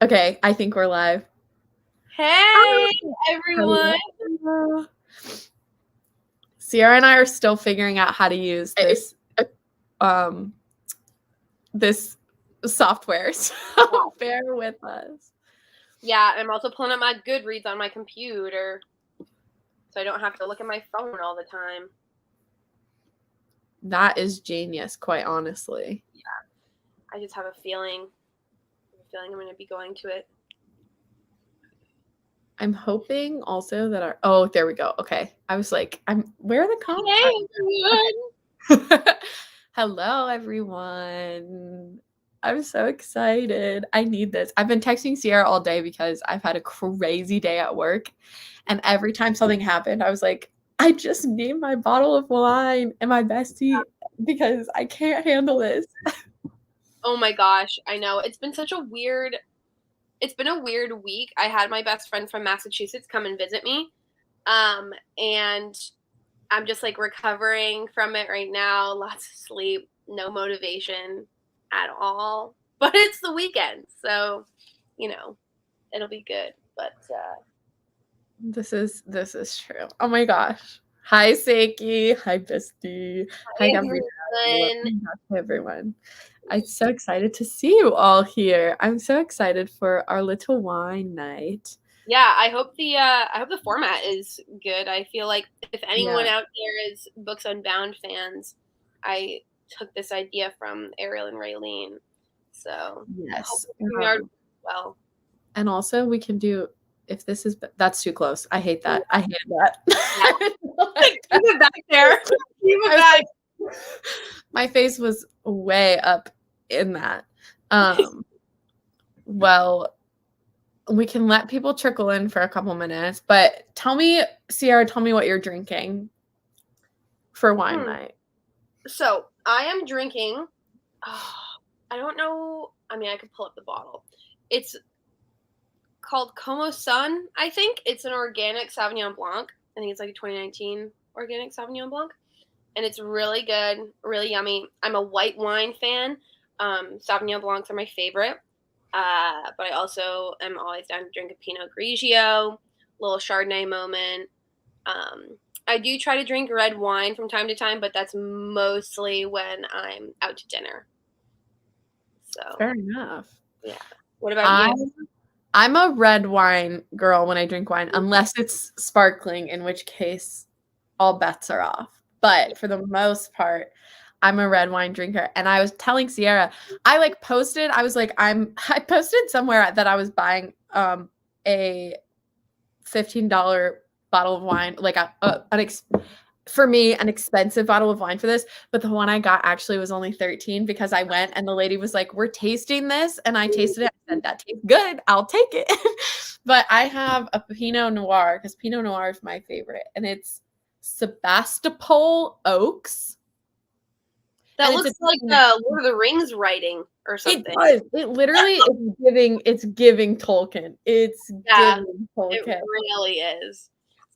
Okay, I think we're live. Hey, everyone. Hello. Sierra and I are still figuring out how to use this software, so bear with us. Yeah, I'm also pulling up my Goodreads on my computer, so I don't have to look at my phone all the time. That is genius, quite honestly. Yeah, I just have a feeling I'm going to be going to it. I'm hoping also that there we go. Okay. I was like, where are the comments? Hey, everyone. Hello, everyone. I'm so excited. I need this. I've been texting Sierra all day because I've had a crazy day at work. And every time something happened, I was like, I just need my bottle of wine and my bestie because I can't handle this. Oh my gosh, I know. It's been a weird week. I had my best friend from Massachusetts come and visit me. And I'm just like recovering from it right now. Lots of sleep, no motivation at all. But it's the weekend, so it'll be good. But this is true. Oh my gosh. Hi, Seiki. Hi, bestie. Hi, everyone. Hi, everyone. I'm so excited to see you all here. I'm so excited for our little wine night. Yeah, I hope the format is good. I feel like if anyone out there is Books Unbound fans, I took this idea from Ariel and Raylene. So yes, well. And also we can do that's too close. I hate that. I hate that. Yeah. Keep it back there. Keep it back. My face was way up in that. Well, we can let people trickle in for a couple minutes, but Sierra, tell me what you're drinking for wine night. So I am drinking, I don't know. I mean, I could pull up the bottle. It's called Como Sun, I think. It's an organic Sauvignon Blanc. I think it's like a 2019 organic Sauvignon Blanc. And it's really good, really yummy. I'm a white wine fan. Sauvignon Blancs are my favorite. But I also am always down to drink a Pinot Grigio, little Chardonnay moment. I do try to drink red wine from time to time, but that's mostly when I'm out to dinner. So fair enough. Yeah. What about you? I'm a red wine girl when I drink wine, unless it's sparkling, in which case all bets are off. But for the most part, I'm a red wine drinker. And I was telling Sierra, I posted somewhere that I was buying a $15 bottle of wine, like for me, an expensive bottle of wine for this, but the one I got actually was only $13 because I went and the lady was like, we're tasting this. And I tasted it. I said, that tastes good. I'll take it. But I have a Pinot Noir because Pinot Noir is my favorite. And it's Sebastopol Oaks. That looks like Lord of the Rings writing or something. It does. It literally is giving Tolkien. It's giving Tolkien. It really is.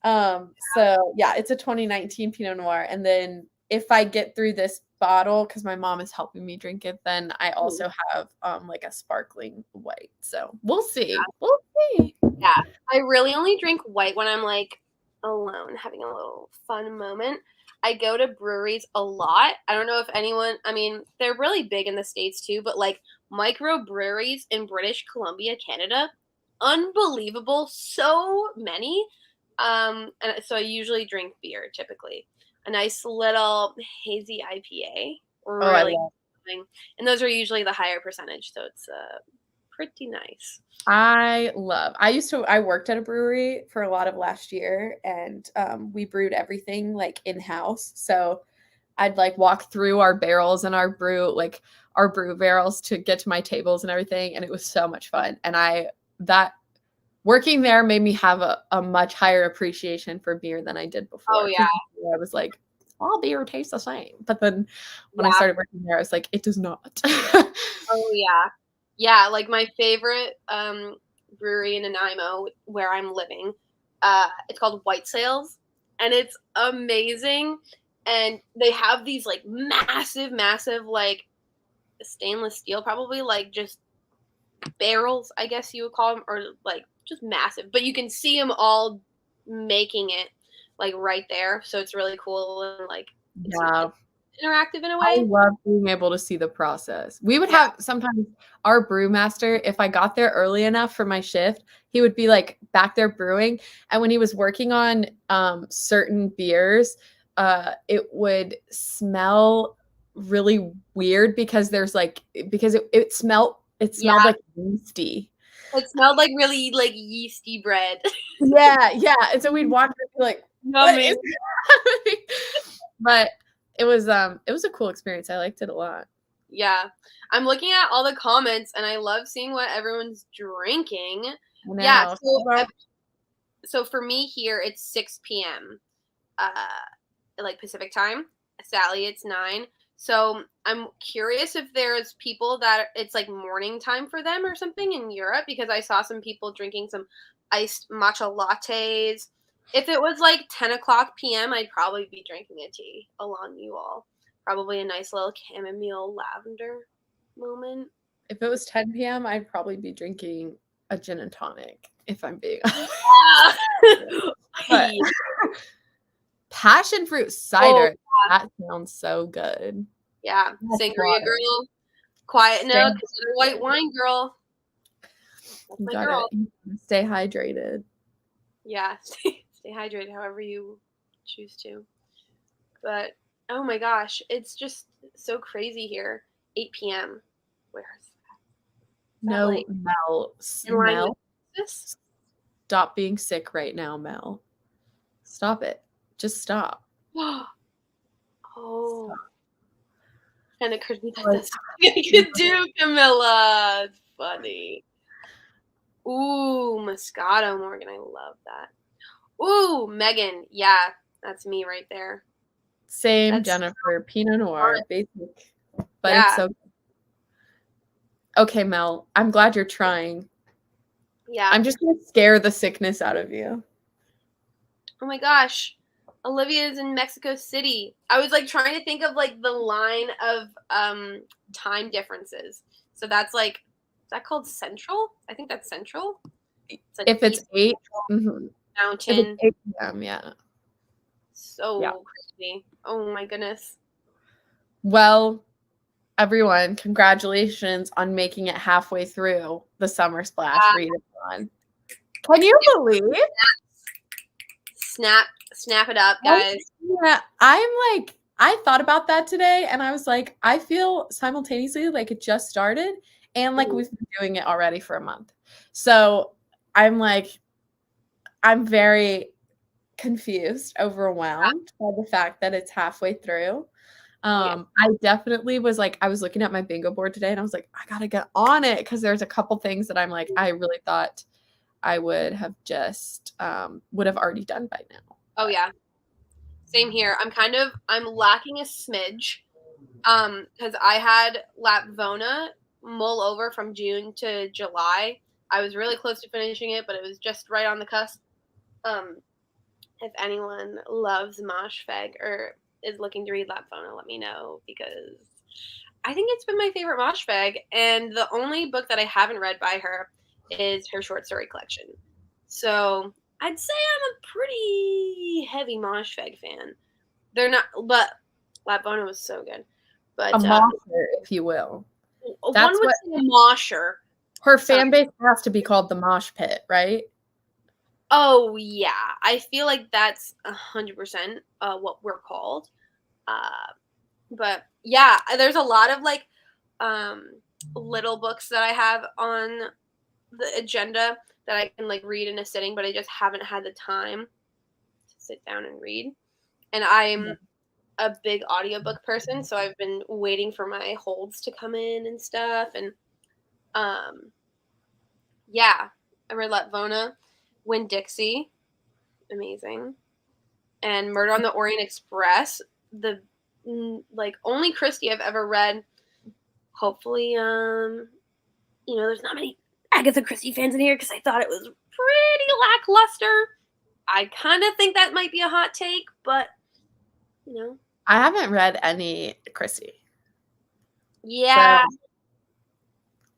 So yeah, it's a 2019 Pinot Noir. And then if I get through this bottle, because my mom is helping me drink it, then I also have like a sparkling white. So we'll see. Yeah. We'll see. Yeah. I really only drink white when I'm like alone, having a little fun moment. I go to breweries a lot. I don't know if they're really big in the States too, but like micro breweries in British Columbia, Canada, unbelievable. So many. And so I usually drink beer typically. A nice little hazy IPA. Really good. And those are usually the higher percentage, so it's pretty nice. I worked at a brewery for a lot of last year, and we brewed everything like in-house. So I'd like walk through our barrels and our brew barrels to get to my tables and everything. And it was so much fun. And working there made me have a much higher appreciation for beer than I did before. Oh yeah. I was like, all beer tastes the same. But then when I started working there, I was like, it does not. Oh yeah. Yeah, like my favorite brewery in Nanaimo where I'm living, it's called White Sails, and it's amazing. And they have these like massive like stainless steel, probably like just barrels, I guess you would call them, or like just massive. But you can see them all making it like right there, so it's really cool and like it's interactive in a I way. love being able to see the process. We would have sometimes our brewmaster, if I got there early enough for my shift, he would be like back there brewing. And when he was working on certain beers, it would smell really weird because it smelled like yeasty. It smelled like really like yeasty bread. Yeah. And so we'd watch it and be like, what is happening? But it was a cool experience. I liked it a lot. Yeah. I'm looking at all the comments and I love seeing what everyone's drinking. Yeah. So for me here, it's 6 p.m. Like Pacific time. Sally, it's 9. So I'm curious if there's people that it's like morning time for them or something in Europe, because I saw some people drinking some iced matcha lattes. If it was like 10 o'clock p.m., I'd probably be drinking a tea along you all. Probably a nice little chamomile lavender moment. If it was 10 p.m., I'd probably be drinking a gin and tonic, if I'm being honest. But passion fruit cider, that sounds so good. Yeah, sangria girl. Quiet now, because you're a white wine girl. That's my girl. Stay hydrated. Yeah, stay hydrated however you choose to. But, oh my gosh, it's just so crazy here. 8 p.m. Where's that? No, like, Mel. Stop being sick right now, Mel. Stop it. Just stop. Oh. Stop. And it occurred to me that that's something I could do, Camilla. It's funny. Ooh, Moscato Morgan. I love that. Ooh, Megan. Yeah, that's me right there. Same, that's Jennifer. Pinot Noir. Basic. But it's so good. Okay, Mel. I'm glad you're trying. Yeah. I'm just going to scare the sickness out of you. Oh my gosh. Olivia's in Mexico City. I was like trying to think of like the line of time differences. So that's like, is that called Central? I think that's Central. It's like if it's 8, Mountain. If it's 8 p.m., yeah. So crazy. Oh my goodness. Well, everyone, congratulations on making it halfway through the Summer Splash Readathon. Can you believe? Snap it up, guys. Yeah, I thought about that today and I was like, I feel simultaneously like it just started and like we've been doing it already for a month. So I'm very confused, overwhelmed by the fact that it's halfway through. I definitely was like, I was looking at my bingo board today and I was like, I gotta get on it because there's a couple things that I'm like, I really thought I would have just would have already done by now. Oh yeah. Same here. I'm lacking a smidge. Because I had Lapvona mull over from June to July. I was really close to finishing it, but it was just right on the cusp. If anyone loves Moshfegh or is looking to read Lapvona, let me know, because I think it's been my favorite Moshfegh, and the only book that I haven't read by her is her short story collection. So I'd say I'm a pretty heavy Moshfegh fan. They're not, but Lapvona was so good. But a mosher, if you will. That's one would say a mosher. Her fan base has to be called the Mosh Pit, right? Oh yeah, I feel like that's 100% what we're called. But yeah, there's a lot of like little books that I have on the agenda that I can like read in a sitting, but I just haven't had the time to sit down and read. And I'm a big audiobook person, so I've been waiting for my holds to come in and stuff. And yeah, I read Lapvona, Winn-Dixie, amazing, and Murder on the Orient Express, the like only Christie I've ever read. Hopefully, there's not many Agatha Christie fans in here because I thought it was pretty lackluster. I kind of think that might be a hot take, but I haven't read any Christie. Yeah.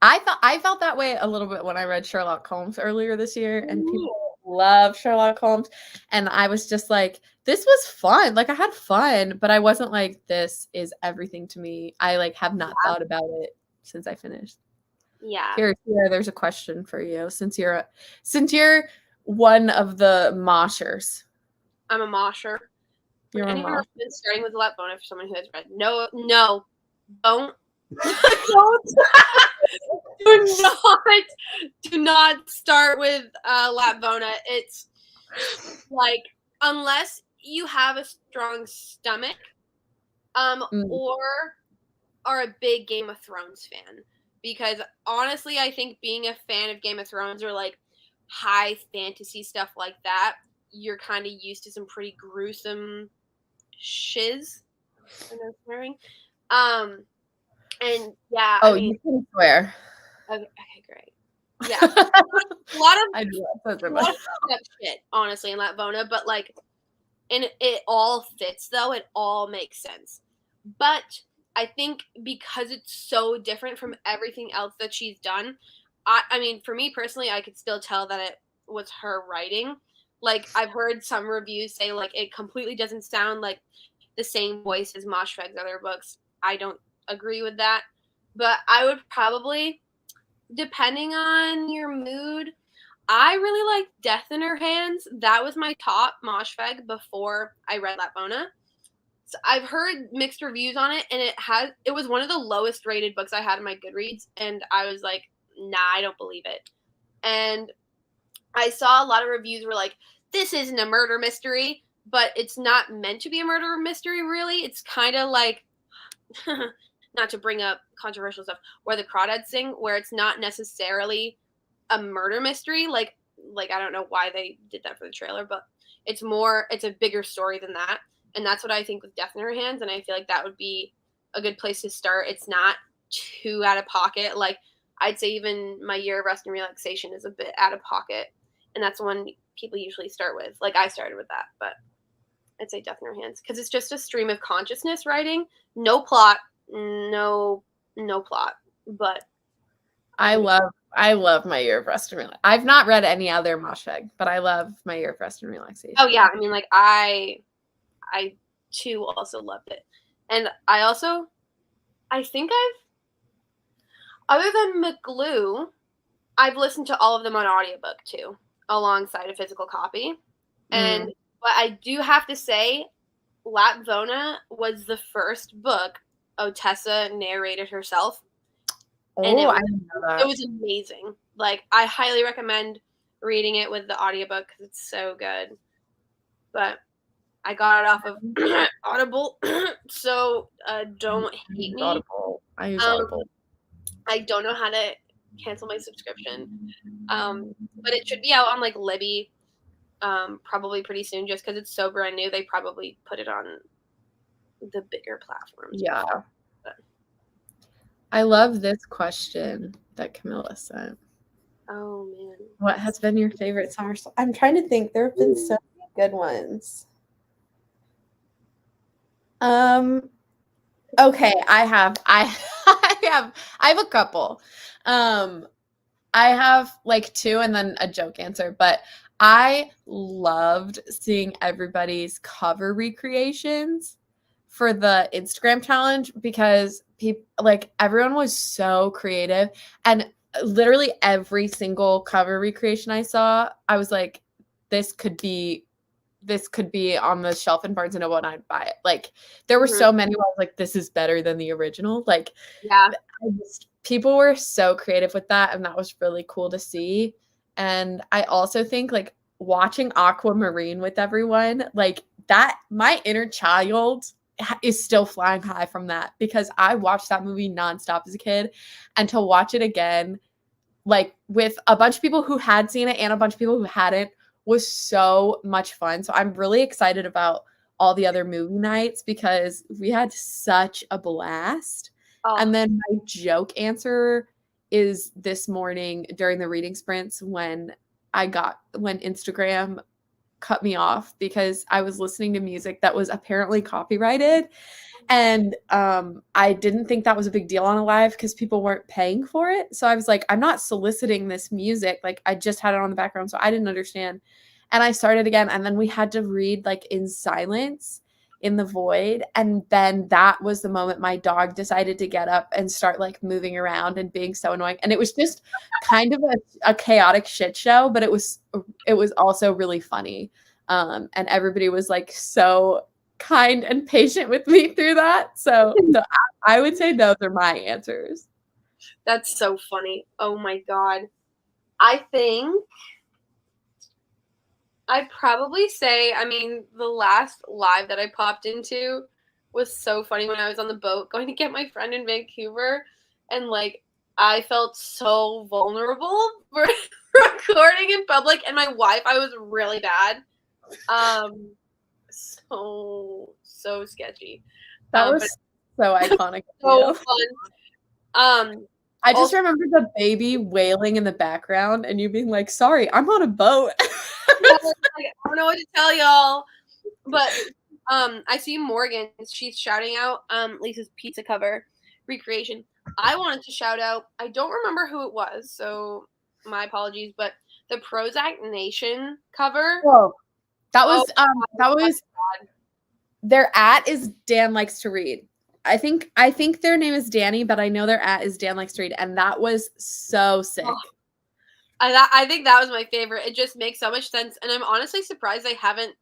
I felt that way a little bit when I read Sherlock Holmes earlier this year, and people love Sherlock Holmes, and I was just like, this was fun. Like I had fun, but I wasn't like, this is everything to me. I like have not thought about it since I finished. Yeah. Here, there's a question for you. Since you're one of the moshers. I'm a mosher. You're a Anyone mosh. starting with Lapona for someone who has read. No, don't. do not start with Lapona. It's like, unless you have a strong stomach, or are a big Game of Thrones fan. Because honestly, I think being a fan of Game of Thrones or like high fantasy stuff like that, you're kind of used to some pretty gruesome shiz. I know swearing. And yeah, Oh, I mean, you can swear. Okay, great. Yeah, a lot of shit, honestly, in Lapona, but like, and it all fits though. It all makes sense. But I think because it's so different from everything else that she's done, I mean, for me personally, I could still tell that it was her writing. Like, I've heard some reviews say like it completely doesn't sound like the same voice as Moshfegh's other books. I don't agree with that, but I would probably, depending on your mood, I really like Death in Her Hands. That was my top Moshfegh before I read Lapona. So I've heard mixed reviews on it, and it was one of the lowest rated books I had in my Goodreads, and I was like, nah, I don't believe it. And I saw a lot of reviews were like, this isn't a murder mystery, but it's not meant to be a murder mystery, really. It's kind of like, not to bring up controversial stuff, Where the Crawdads Sing, where it's not necessarily a murder mystery. Like I don't know why they did that for the trailer, but it's a bigger story than that. And that's what I think with Death in Her Hands, and I feel like that would be a good place to start. It's not too out of pocket. Like, I'd say even My Year of Rest and Relaxation is a bit out of pocket, and that's one people usually start with. Like, I started with that, but I'd say Death in Her Hands, because it's just a stream of consciousness writing. No plot, no plot, but I love My Year of Rest and Relaxation. I've not read any other Moshfegh, but I love My Year of Rest and Relaxation. Oh yeah, I mean, like, I too also loved it. And I think other than McGlue, I've listened to all of them on audiobook too, alongside a physical copy. And but I do have to say, Lapona was the first book Ottessa narrated herself. And I didn't know that. It was amazing. Like, I highly recommend reading it with the audiobook because it's so good. But I got it off of Audible, so don't hate me. Audible. I use Audible. I don't know how to cancel my subscription, but it should be out on like Libby probably pretty soon, just because it's so brand new. They probably put it on the bigger platforms. Yeah. I love this question that Camilla sent. Oh man. What has been your favorite summer? I'm trying to think. There have been so many good ones. Okay, I have a couple. I have like two and then a joke answer, but I loved seeing everybody's cover recreations for the Instagram challenge, because everyone was so creative, and literally every single cover recreation I saw, I was like, this could be on the shelf in Barnes & Noble and I'd buy it. Like, there were so many where I was like, this is better than the original. Like, yeah, people were so creative with that, and that was really cool to see. And I also think like watching Aquamarine with everyone, like that, my inner child is still flying high from that, because I watched that movie nonstop as a kid, and to watch it again, like with a bunch of people who had seen it and a bunch of people who hadn't, was so much fun. So I'm really excited about all the other movie nights, because we had such a blast. Oh. And then my joke answer is this morning during the reading sprints, when Instagram cut me off because I was listening to music that was apparently copyrighted. And I didn't think that was a big deal on a live because people weren't paying for it. So I was like, I'm not soliciting this music. Like I just had it on the background, so I didn't understand. And I started again, and then we had to read like in silence in the void. And then that was the moment my dog decided to get up and start like moving around and being so annoying. And it was just kind of a chaotic shit show, but it was also really funny. And everybody was like so kind and patient with me through that. So I would say those are my answers. That's so funny. Oh my God. I think I'd probably say, I mean, the last live that I popped into was so funny when I was on the boat going to get my friend in Vancouver. And like, I felt so vulnerable for recording in public, and my Wi-Fi was really bad. So sketchy. That was so iconic. So fun. I just remember the baby wailing in the background and you being like, sorry, I'm on a boat. I don't know what to tell y'all. But I see Morgan. She's shouting out Lisa's pizza cover recreation. I wanted to shout out, I don't remember who it was, so my apologies, but the Prozac Nation cover. Whoa. That was their @, is Dan Likes to Read. I think their name is Danny, but I know their @ is Dan Likes to Read, and that was so sick. I think that was my favorite. It just makes so much sense, and I'm honestly surprised they haven't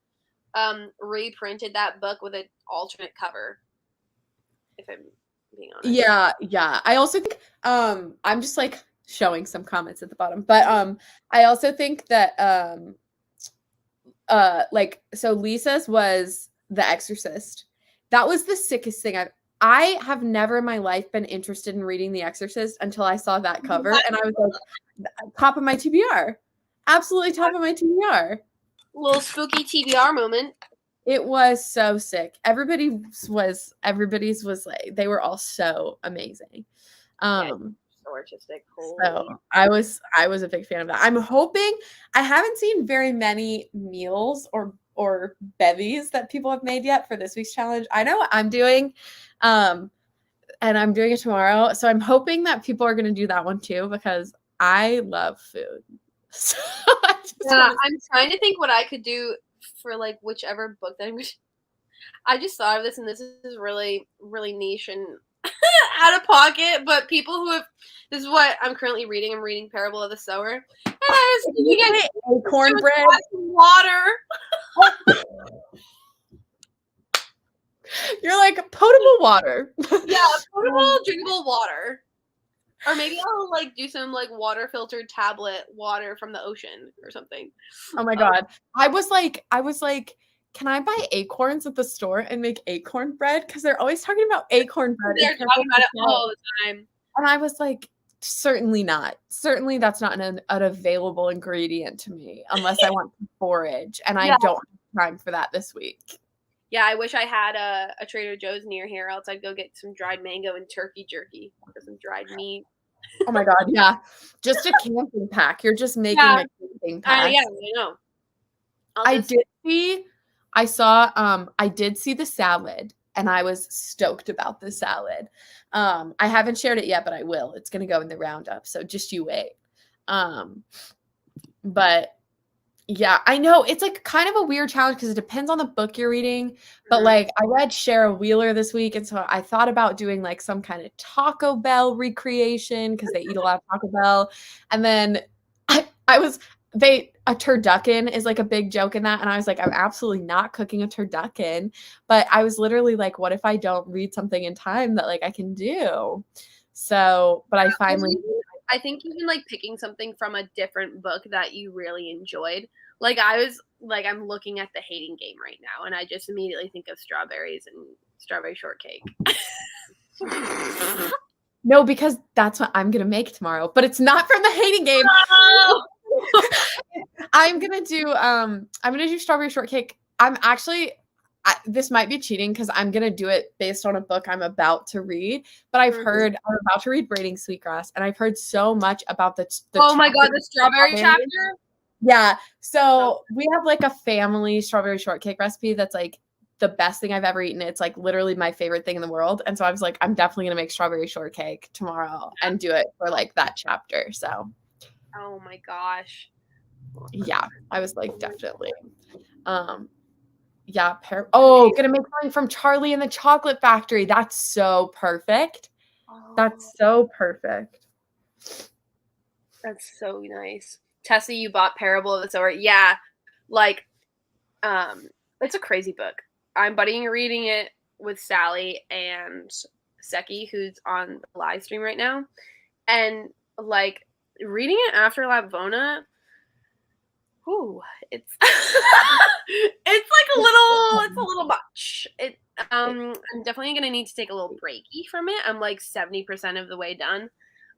reprinted that book with an alternate cover, if I'm being honest. Yeah. I also think I'm just like showing some comments at the bottom, but I also think that like, so Lisa's was The Exorcist. That was the sickest thing I have never in my life been interested in reading The Exorcist until I saw that cover, and I was like, top of my TBR. Absolutely top of my TBR. Little spooky TBR moment. It was so sick. Everybody's was like, they were all so amazing. So artistic. So I was a big fan of that. I'm hoping, I haven't seen very many meals or bevies that people have made yet for this week's challenge. I know what I'm doing, and I'm doing it tomorrow. So I'm hoping that people are going to do that one too, because I love food. So I'm trying to think what I could do for like whichever book that I just thought of this, and this is really, really niche and out of pocket, but people who have, this is what I'm currently reading. I'm reading Parable of the Sower. And I was thinking cornbread, water. You're like, potable water. Yeah, potable, drinkable water. Or maybe I'll like do some like water filtered tablet water from the ocean or something. Oh my God. I was like, can I buy acorns at the store and make acorn bread? Because they're always talking about acorn bread. They're talking about it all the time. And I was like, certainly not. Certainly that's not an available ingredient to me unless I want to forage. And I don't have time for that this week. Yeah, I wish I had a Trader Joe's near here, else I'd go get some dried mango and turkey jerky or some dried meat. Oh my God, yeah. Just a camping pack. You're just making a camping pack. Yeah, I know. I did see the salad, and I was stoked about the salad. I haven't shared it yet, but I will. It's going to go in the roundup, so just you wait. But yeah, I know it's like kind of a weird challenge because it depends on the book you're reading. But like, I read Shara Wheeler this week, and so I thought about doing like some kind of Taco Bell recreation because they eat a lot of Taco Bell. And then a turducken is like a big joke in that, and I was like, I'm absolutely not cooking a turducken. But I was literally like, what if I don't read something in time that like I can do? So, but I think even like picking something from a different book that you really enjoyed. Like I was like, I'm looking at The Hating Game right now, and I just immediately think of strawberries and strawberry shortcake. No, because that's what I'm gonna make tomorrow, but it's not from The Hating Game. Oh! I'm gonna do strawberry shortcake. This might be cheating because I'm gonna do it based on a book I'm about to read. But I'm about to read Braiding Sweetgrass, and I've heard so much about the oh my God, the strawberry chapter. Yeah. So we have like a family strawberry shortcake recipe that's like the best thing I've ever eaten. It's like literally my favorite thing in the world. And so I was like, I'm definitely gonna make strawberry shortcake tomorrow and do it for like that chapter. So Oh my gosh. yeah, I was like, definitely. Yeah, gonna make something from Charlie and the Chocolate Factory. That's so perfect. That's so perfect. That's so nice. Tessa, you bought Parable of the Sower. Yeah, like, it's a crazy book. I'm buddying reading it with Sally and Seki, who's on the live stream right now. And, like, reading it after Lapvona, ooh, it's it's a little much. I'm definitely gonna need to take a little breaky from it. I'm like 70% of the way done.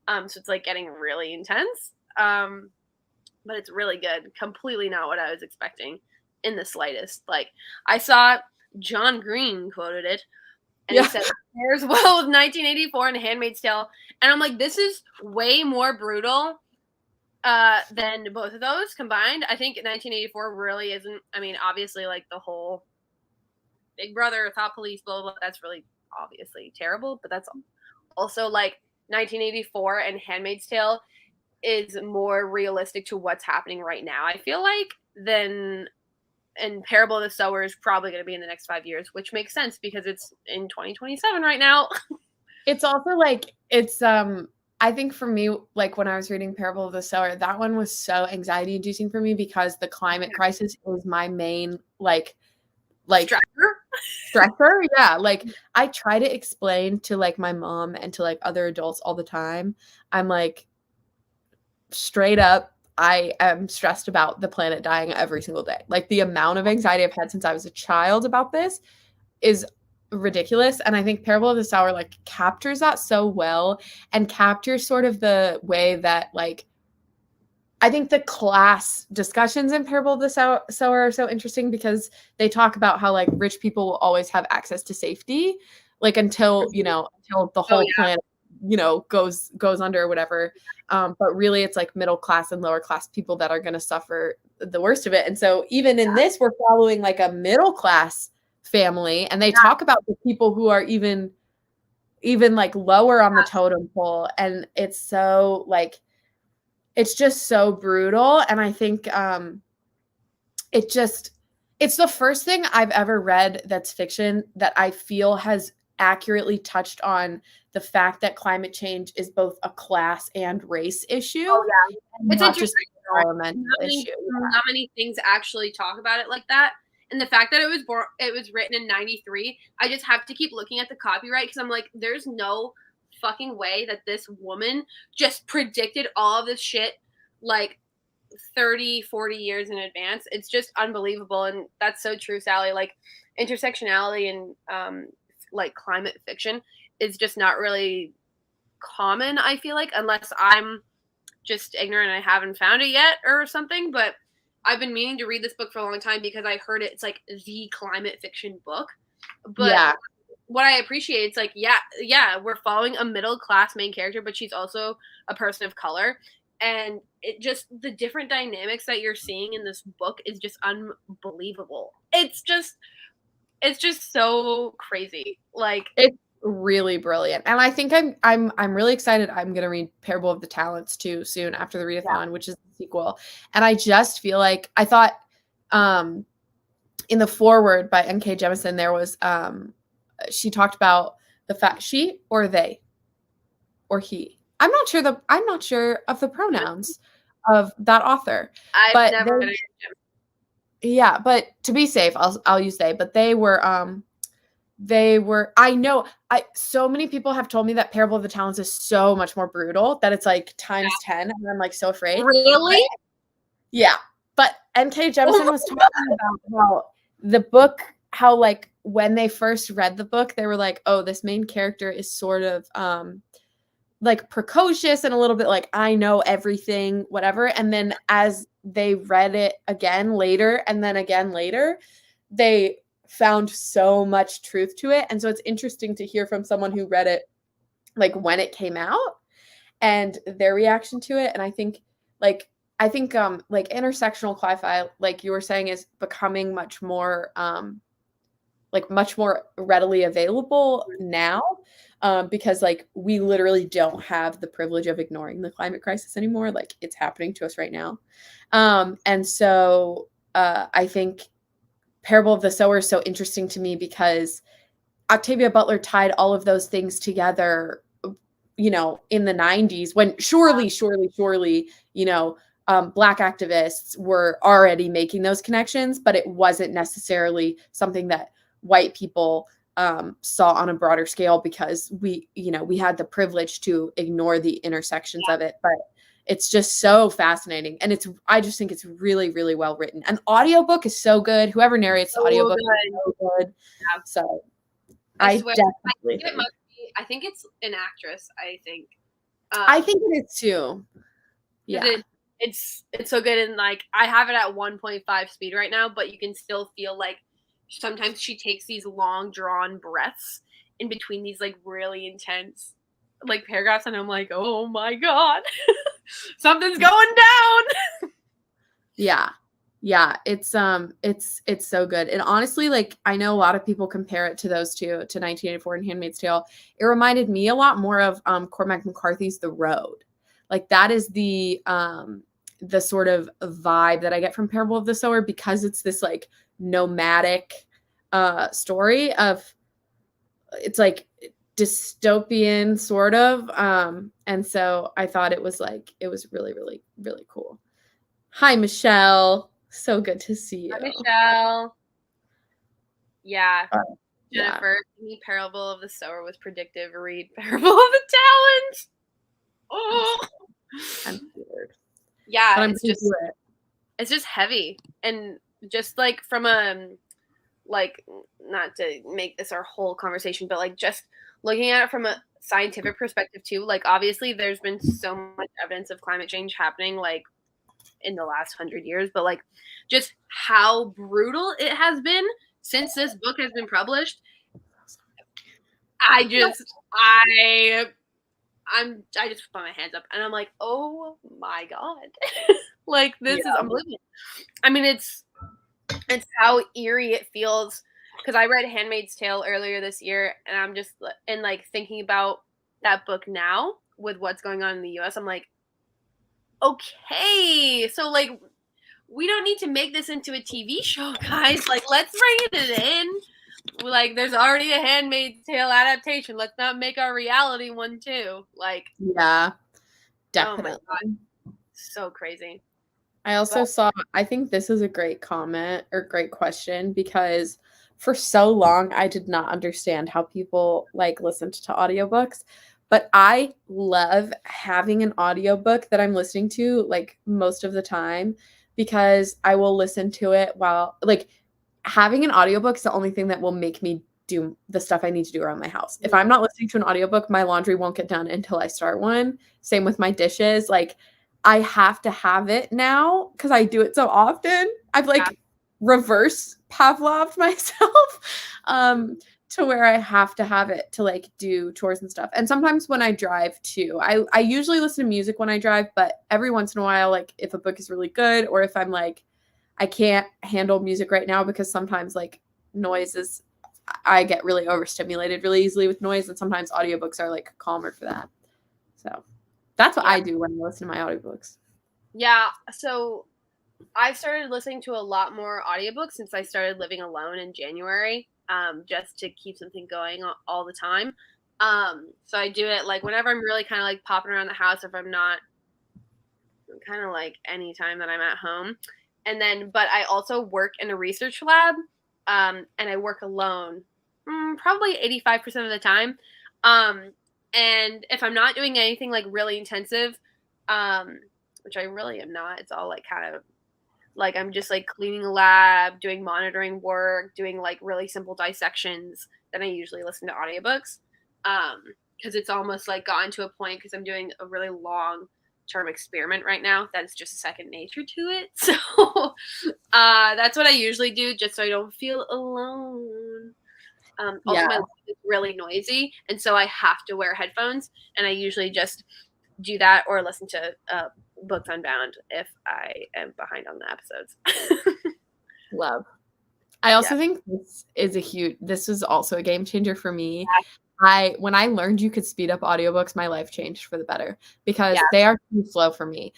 So it's like getting really intense. But it's really good. Completely not what I was expecting in the slightest. Like, I saw John Green quoted it, and he said, "Pairs well with 1984 and Handmaid's Tale," and I'm like, this is way more brutal than both of those combined. I think 1984 really isn't. I mean, obviously, like the whole Big Brother, Thought Police, blah blah. That's really obviously terrible, but that's also like 1984 and Handmaid's Tale is more realistic to what's happening right now, I feel like, than and Parable of the Sower is probably going to be in the next 5 years, which makes sense because it's in 2027 right now. It's also like, it's, I think for me, like when I was reading Parable of the Sower, that one was so anxiety inducing for me because the climate crisis was my main, like stressor. Yeah. Like I try to explain to like my mom and to like other adults all the time. I'm like, straight up, I am stressed about the planet dying every single day. Like the amount of anxiety I've had since I was a child about this is ridiculous. And I think Parable of the Sower like captures that so well and captures sort of the way that like I think the class discussions in Parable of the Sower are so interesting because they talk about how like rich people will always have access to safety, like until until the whole planet goes under or whatever. But really, it's like middle class and lower class people that are going to suffer the worst of it. And so even in this, we're following like a middle class family, and they talk about the people who are even like lower on the totem pole, and it's so like. It's just so brutal. And I think it's the first thing I've ever read that's fiction that I feel has accurately touched on the fact that climate change is both a class and race issue. Oh, yeah. It's not just an environmental issue. Not many things actually talk about it like that. And the fact that it was written in 93, I just have to keep looking at the copyright because I'm like, there's no fucking way that this woman just predicted all of this shit like 30, 40 years in advance. It's just unbelievable. And that's so true, Sally. Like intersectionality and like climate fiction is just not really common, I feel like, unless I'm just ignorant and I haven't found it yet or something. But I've been meaning to read this book for a long time because I heard it's like the climate fiction book. But what I appreciate, it's like, yeah, we're following a middle class main character, but she's also a person of color. And it just, the different dynamics that you're seeing in this book is just unbelievable. It's just so crazy. Like, it's really brilliant. And I think I'm really excited. I'm going to read Parable of the Talents too soon after the readathon, which is the sequel. And I just feel like I thought in the foreword by N.K. Jemisin, there was she talked about the fact she or they or he. I'm not sure of the pronouns of that author. I've never read it. Yeah, but to be safe, I'll use they. But they were I know so many people have told me that Parable of the Talents is so much more brutal that it's like times 10, and I'm like so afraid. Really? Yeah. But N.K. Jemisin was talking about how the book, how like when they first read the book, they were like, oh, this main character is sort of like precocious and a little bit like, I know everything, whatever. And then as they read it again later and then again later, they found so much truth to it. And so it's interesting to hear from someone who read it like when it came out and their reaction to it. And I think like I think like intersectional sci-fi, like you were saying, is becoming much more much more readily available now, because like we literally don't have the privilege of ignoring the climate crisis anymore. Like it's happening to us right now. And so I think Parable of the Sower is so interesting to me because Octavia Butler tied all of those things together, you know, in the 90s when surely, you know, Black activists were already making those connections, but it wasn't necessarily something that white people saw on a broader scale because we, you know, we had the privilege to ignore the intersections of it. But it's just so fascinating. And I just think it's really, really well written. And audiobook is so good. Whoever narrates the audiobook is so good. Yeah. So I swear, definitely I think it's an actress, I think. I think it is too. Yeah. It's so good, and like I have it at 1.5 speed right now, but you can still feel like sometimes she takes these long drawn breaths in between these like really intense like paragraphs, and I'm like, oh my god, something's going down. Yeah, it's so good. And honestly, like I know a lot of people compare it to those two, to 1984 and Handmaid's Tale. It reminded me a lot more of Cormac McCarthy's The Road. Like that is the sort of vibe that I get from Parable of the Sower, because it's this like nomadic story of, it's like dystopian sort of, and so I thought it was really, really, really cool. Hi, Michelle. So good to see you. Hi, Michelle. Yeah. Jennifer, yeah. Parable of the Sower was predictive. Read Parable of the Talons. Oh, I'm scared. Yeah, but it's just heavy, and just like from like, not to make this our whole conversation, but like just looking at it from a scientific perspective too. Like obviously, there's been so much evidence of climate change happening, like in the last 100 years, but like just how brutal it has been since this book has been published. I just put my hands up and I'm like, oh my god, like this is unbelievable. I mean, it's how eerie it feels, because I read Handmaid's Tale earlier this year, and I'm just like thinking about that book now with what's going on in the US. I'm like, okay, so like we don't need to make this into a TV show, guys. Like, let's bring it in. Like, there's already a Handmaid's Tale adaptation. Let's not make our reality one too. Like, yeah, definitely. Oh my god, so crazy. I also saw, I think this is a great comment or great question, because for so long I did not understand how people like listened to audiobooks, but I love having an audiobook that I'm listening to like most of the time, because I will listen to it while, like, having an audiobook is the only thing that will make me do the stuff I need to do around my house. If I'm not listening to an audiobook, my laundry won't get done until I start one. Same with my dishes. Like, I have to have it now because I do it so often. I've like reverse Pavloved myself to where I have to have it to like do chores and stuff. And sometimes when I drive too, I usually listen to music when I drive, but every once in a while, like if a book is really good, or if I'm like, I can't handle music right now because sometimes like noises, I get really overstimulated really easily with noise, and sometimes audiobooks are like calmer for that. So that's what I do when I listen to my audiobooks. Yeah, so I've started listening to a lot more audiobooks since I started living alone in January, just to keep something going all the time. So I do it like whenever I'm really kind of like popping around the house, if I'm not, kind of like any time that I'm at home. And then, but I also work in a research lab, and I work alone, probably 85% of the time. And if I'm not doing anything like really intensive, which I really am not, it's all like kind of like I'm just like cleaning a lab, doing monitoring work, doing like really simple dissections, then I usually listen to audiobooks. Because it's almost like gotten to a point, because I'm doing a really long term experiment right now that's just second nature to it. So that's what I usually do, just so I don't feel alone. Also, my life is really noisy, and so I have to wear headphones, and I usually just do that or listen to Books Unbound if I am behind on the episodes. Love. I also think this was also a game changer for me. When I learned you could speed up audiobooks, my life changed for the better because they are too slow for me.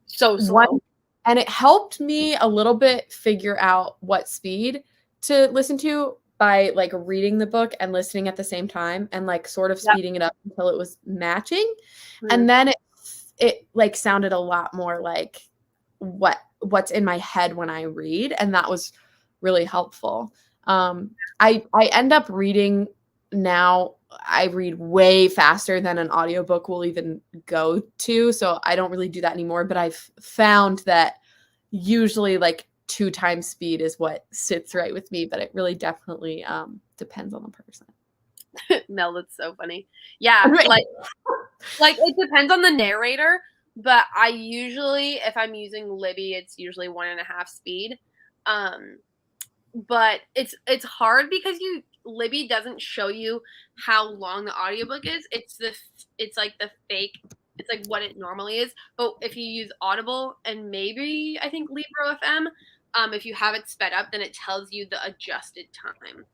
So slow. And it helped me a little bit figure out what speed to listen to by like reading the book and listening at the same time and like sort of speeding it up until it was matching. And then it like sounded a lot more like what's in my head when I read, and that was really helpful. I end up reading now. I read way faster than an audiobook will even go to, so I don't really do that anymore, but I've found that usually like 2 times speed is what sits right with me, but it really definitely depends on the person. Mel, that's so funny. Yeah, like it depends on the narrator, but I usually, if I'm using Libby, it's usually 1.5 speed. But it's hard because Libby doesn't show you how long the audiobook is. It's like the fake, it's like what it normally is. But if you use Audible and maybe I think Libro FM, if you have it sped up, then it tells you the adjusted time.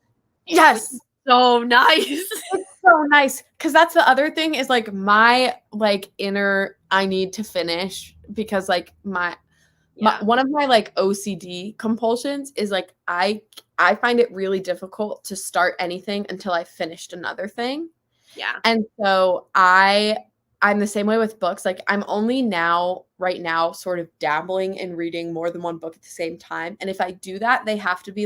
Yes. So nice. It's so nice because that's the other thing is like my like inner I need to finish because like one of my like OCD compulsions is like I find it really difficult to start anything until I finished another thing. Yeah. And so I'm the same way with books. Like I'm only right now sort of dabbling in reading more than one book at the same time. And if I do that, they have to be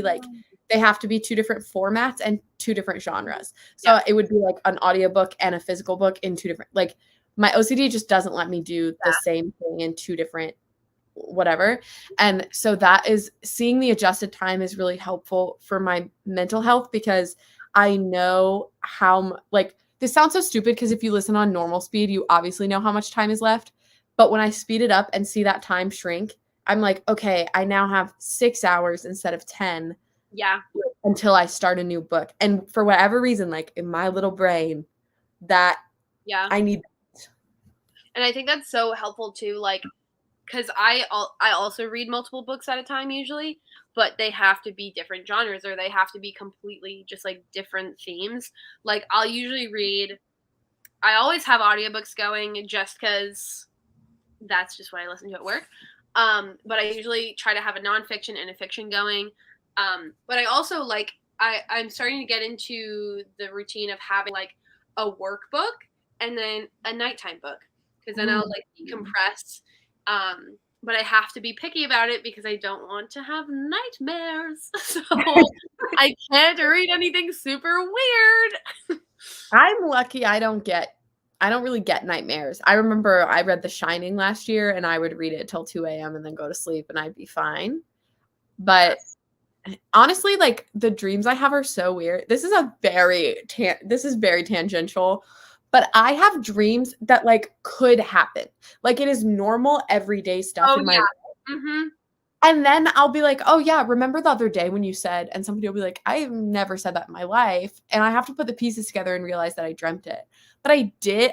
2 different formats and 2 different genres. So it would be like an audiobook and a physical book in 2 different, like my OCD just doesn't let me do the same thing in 2 different whatever. And so that is seeing the adjusted time is really helpful for my mental health because I know how like this sounds so stupid because if you listen on normal speed, you obviously know how much time is left. But when I speed it up and see that time shrink, I'm like, okay, I now have 6 hours instead of 10. Yeah. Until I start a new book. And for whatever reason, like in my little brain, that I need that. And I think that's so helpful too, like because I also read multiple books at a time usually, but they have to be different genres or they have to be completely just like different themes. Like I'll usually I always have audiobooks going just because that's just what I listen to at work. But I usually try to have a nonfiction and a fiction going. But I also like I'm starting to get into the routine of having like a workbook and then a nighttime book because then I'll like decompress. But I have to be picky about it because I don't want to have nightmares. So I can't read anything super weird. I'm lucky I don't really get nightmares. I remember I read The Shining last year and I would read it till 2 a.m. and then go to sleep and I'd be fine. But honestly, like the dreams I have are so weird. This is very tangential, but I have dreams that like could happen. Like it is normal everyday stuff in my life. Mm-hmm. And then I'll be like, oh yeah, remember the other day when you said, and somebody will be like, I've never said that in my life. And I have to put the pieces together and realize that I dreamt it. But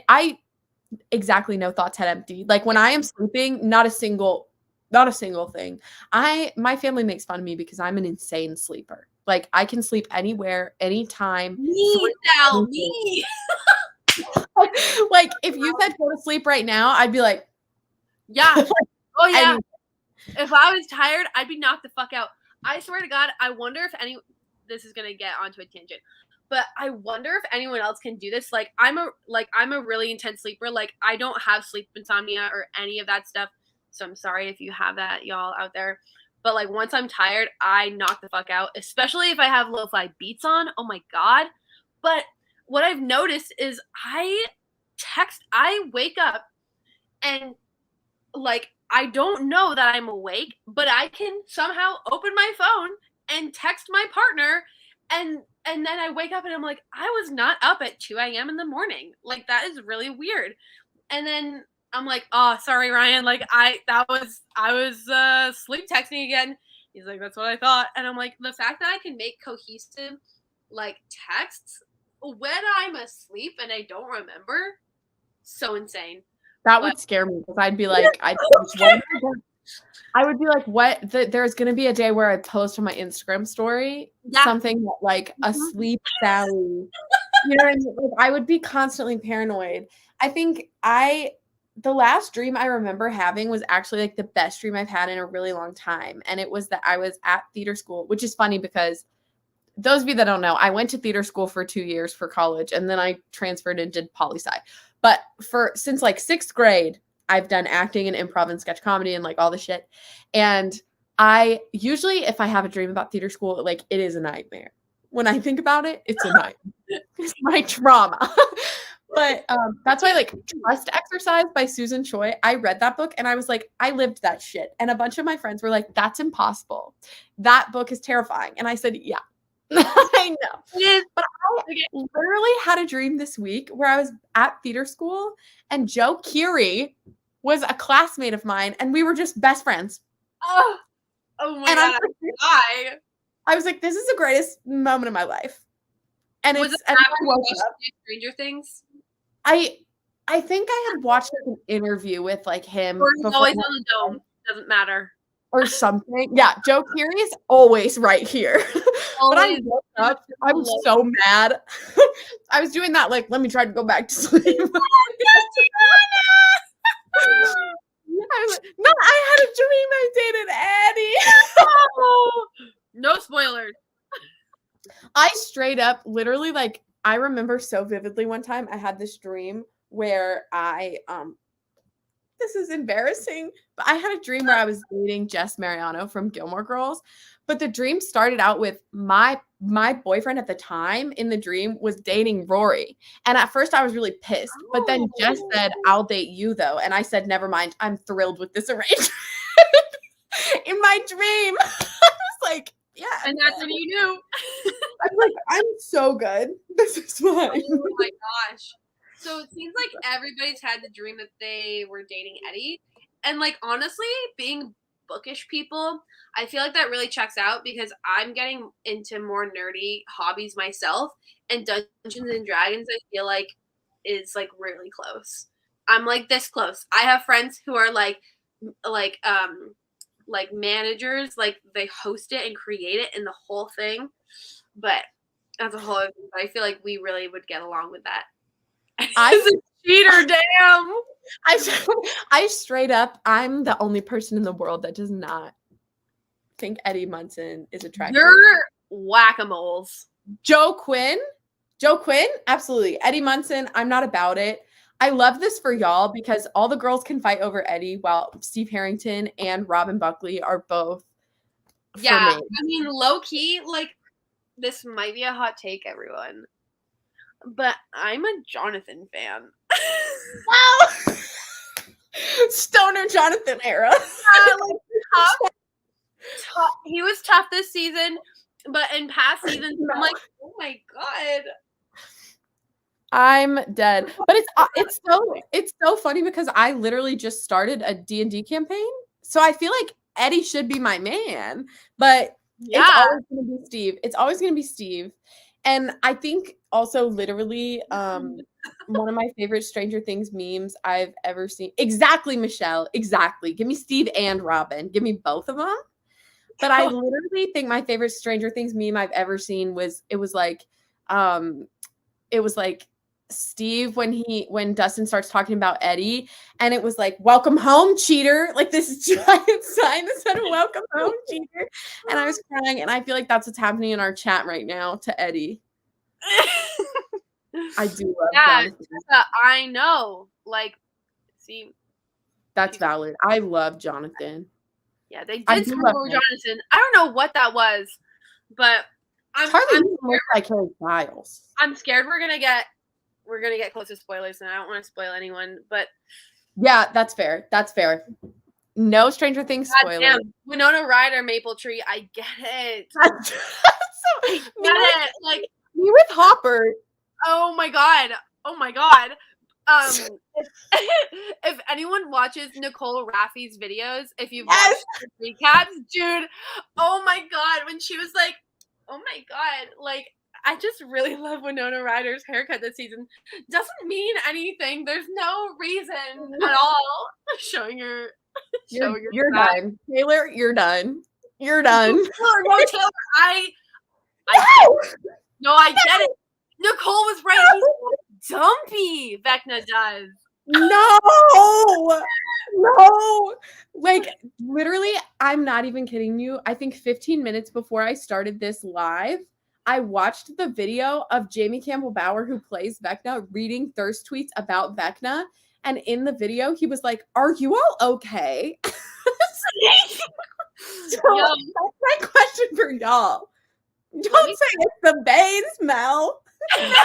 I exactly no thoughts had emptied. Like when I am sleeping, not a single thing. My family makes fun of me because I'm an insane sleeper. Like I can sleep anywhere, anytime. Me. Like if you said go to sleep right now, I'd be like, yeah. Oh yeah. If I was tired, I'd be knocked the fuck out. I swear to God, I wonder if this is gonna get onto a tangent, but I wonder if anyone else can do this. Like I'm a really intense sleeper. Like I don't have sleep insomnia or any of that stuff. So I'm sorry if you have that, y'all out there. But like once I'm tired, I knock the fuck out, especially if I have lo-fi beats on. Oh my God. But what I've noticed is I wake up and like I don't know that I'm awake, but I can somehow open my phone and text my partner and then I wake up and I'm like, I was not up at 2 a.m. in the morning. Like that is really weird. And then I'm like, oh, sorry, Ryan. Like I was sleep texting again. He's like, that's what I thought. And I'm like, the fact that I can make cohesive like texts when I'm asleep and I don't remember, so insane. That would scare me because I'd be like, I would be like, what? There's going to be a day where I post on my Instagram story something that, like a sleep Sally. You know what I mean? Like, I would be constantly paranoid. I think the last dream I remember having was actually like the best dream I've had in a really long time. And it was that I was at theater school, which is funny because those of you that don't know, I went to theater school for 2 years for college, and then I transferred and did poli-sci. But since like 6th grade, I've done acting and improv and sketch comedy and like all the shit. And I usually, if I have a dream about theater school, like it is a nightmare. When I think about it, it's a nightmare. It's my trauma. But that's why, like, Trust Exercise by Susan Choi, I read that book and I was like, I lived that shit. And a bunch of my friends were like, that's impossible. That book is terrifying. And I said, yeah. I know. But I literally had a dream this week where I was at theater school and Joe Keery was a classmate of mine and we were just best friends. Oh my God. I was like, this is the greatest moment of my life. And was it's it after you watched Stranger Things? I think I had watched like, an interview with like him. Or he's always on the dome. Doesn't matter. Or something. Yeah, Joe Keery is always right here. But I woke up, I was so mad. I was doing that like, let me try to go back to sleep. No, I had a dream I dated Eddie. No spoilers. I straight up, literally, like, I remember so vividly one time I had this dream where this is embarrassing, but I had a dream where I was dating Jess Mariano from Gilmore Girls. But the dream started out with my boyfriend at the time in the dream was dating Rory. And at first I was really pissed. But then Jess said, I'll date you though. And I said, never mind. I'm thrilled with this arrangement. In my dream. I was like, yeah. And that's when you knew. I'm like, I'm so good. This is fine. Oh my gosh. So it seems like everybody's had the dream that they were dating Eddie. And like, honestly, being bookish people, I feel like that really checks out because I'm getting into more nerdy hobbies myself. And Dungeons and Dragons, I feel like, is like really close. I'm like this close. I have friends who are like managers, like they host it and create it and the whole thing. But that's a whole other thing. But I feel like we really would get along with that. I'm a cheater, damn. I straight up, I'm the only person in the world that does not think Eddie Munson is attractive. You're whack-a-moles. Joe Quinn, absolutely. Eddie Munson, I'm not about it. I love this for y'all because all the girls can fight over Eddie while Steve Harrington and Robin Buckley are both for me. I mean, low-key, like, this might be a hot take, everyone. But I'm a Jonathan fan. Wow. Stoner Jonathan era. Tough. He was tough this season, but in past seasons, I'm like, oh my God. I'm dead. But it's so funny because I literally just started a D&D campaign. So I feel like Eddie should be my man, but it's always going to be Steve. It's always going to be Steve. And I think also literally one of my favorite Stranger Things memes I've ever seen. Exactly, Michelle. Exactly. Give me Steve and Robin. Give me both of them. But I literally think my favorite Stranger Things meme I've ever seen was like Steve when Dustin starts talking about Eddie, and it was like, welcome home, cheater. Like this giant sign that said welcome home, cheater. And I was crying, and I feel like that's what's happening in our chat right now to Eddie. I do love Jonathan. I know. Like, see. That's valid. I love Jonathan. Yeah, they did screw over Jonathan. I don't know what that was, but I'm like Harry Styles. I'm scared we're gonna get close to spoilers, and I don't want to spoil anyone, but yeah, that's fair. That's fair. No Stranger Things spoilers. Winona Ryder, Maple Tree. I get it. Like me with Hopper. Oh my God. If anyone watches Nicole Raffy's videos, if you've watched the recaps, dude, oh my God, when she was like, oh my God, like I just really love Winona Ryder's haircut this season. Doesn't mean anything. There's no reason at all. Showing her. You're done. Taylor, you're done. You're done. No, Taylor, no, I get it. Nicole was right. He's dumpy. Vecna does. No. Like, literally, I'm not even kidding you. I think 15 minutes before I started this live, I watched the video of Jamie Campbell Bower, who plays Vecna, reading thirst tweets about Vecna. And in the video, he was like, "Are you all okay?" So that's my question for y'all. Don't say it's the Bays, Mel. The Bays.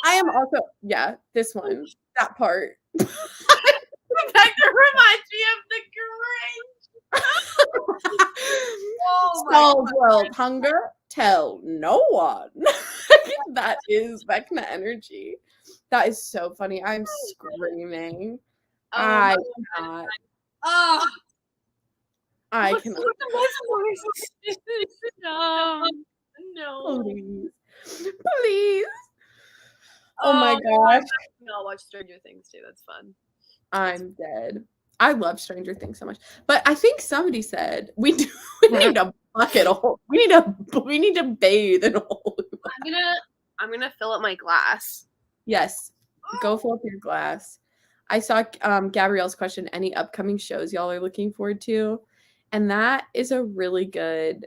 I am also, this one, that part. Vecna reminds me of the Grinch. Solve world hunger, tell no one. That is Vecna energy. That is so funny. I'm screaming. I cannot. I cannot. No. Please. Oh my gosh. I'll watch Stranger Things too. That's fun. I'm dead. I love Stranger Things so much. But I think somebody said we need a bucket hole. We need to bathe in a hole. I'm gonna fill up my glass. Yes. Go fill up your glass. I saw Gabrielle's question, any upcoming shows y'all are looking forward to? And that is a really good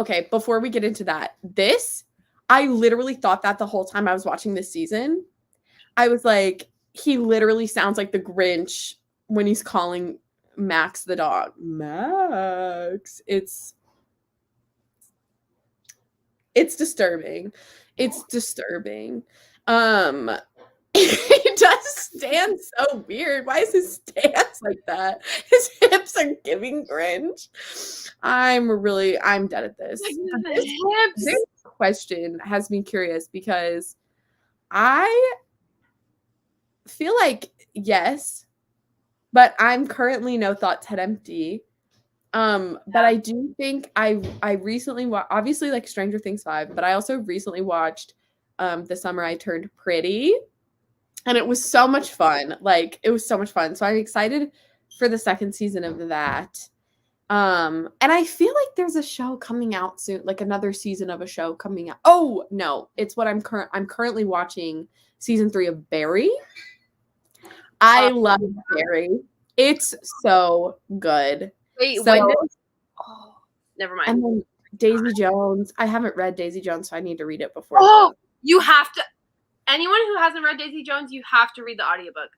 okay, before we get into that, I literally thought that the whole time I was watching this season. I was like, he literally sounds like the Grinch when he's calling Max the dog. Max. It's disturbing. It's disturbing. He does stand so weird. Why is his stance like that? His hips are giving Grinch. I'm dead at this. This question has me curious because I feel like yes, but I'm currently no thoughts head empty. But I do think I recently obviously like Stranger Things 5, but I also recently watched The Summer I Turned Pretty. And it was so much fun. So I'm excited for the second season of that. And I feel like there's a show coming out soon, like another season of a show coming out. Oh, no. It's what I'm currently watching season 3 of Barry. I love Barry. It's so good. Wait, never mind. And then Daisy Jones. I haven't read Daisy Jones, so I need to read it before. You have to. Anyone who hasn't read Daisy Jones, you have to read the audiobook.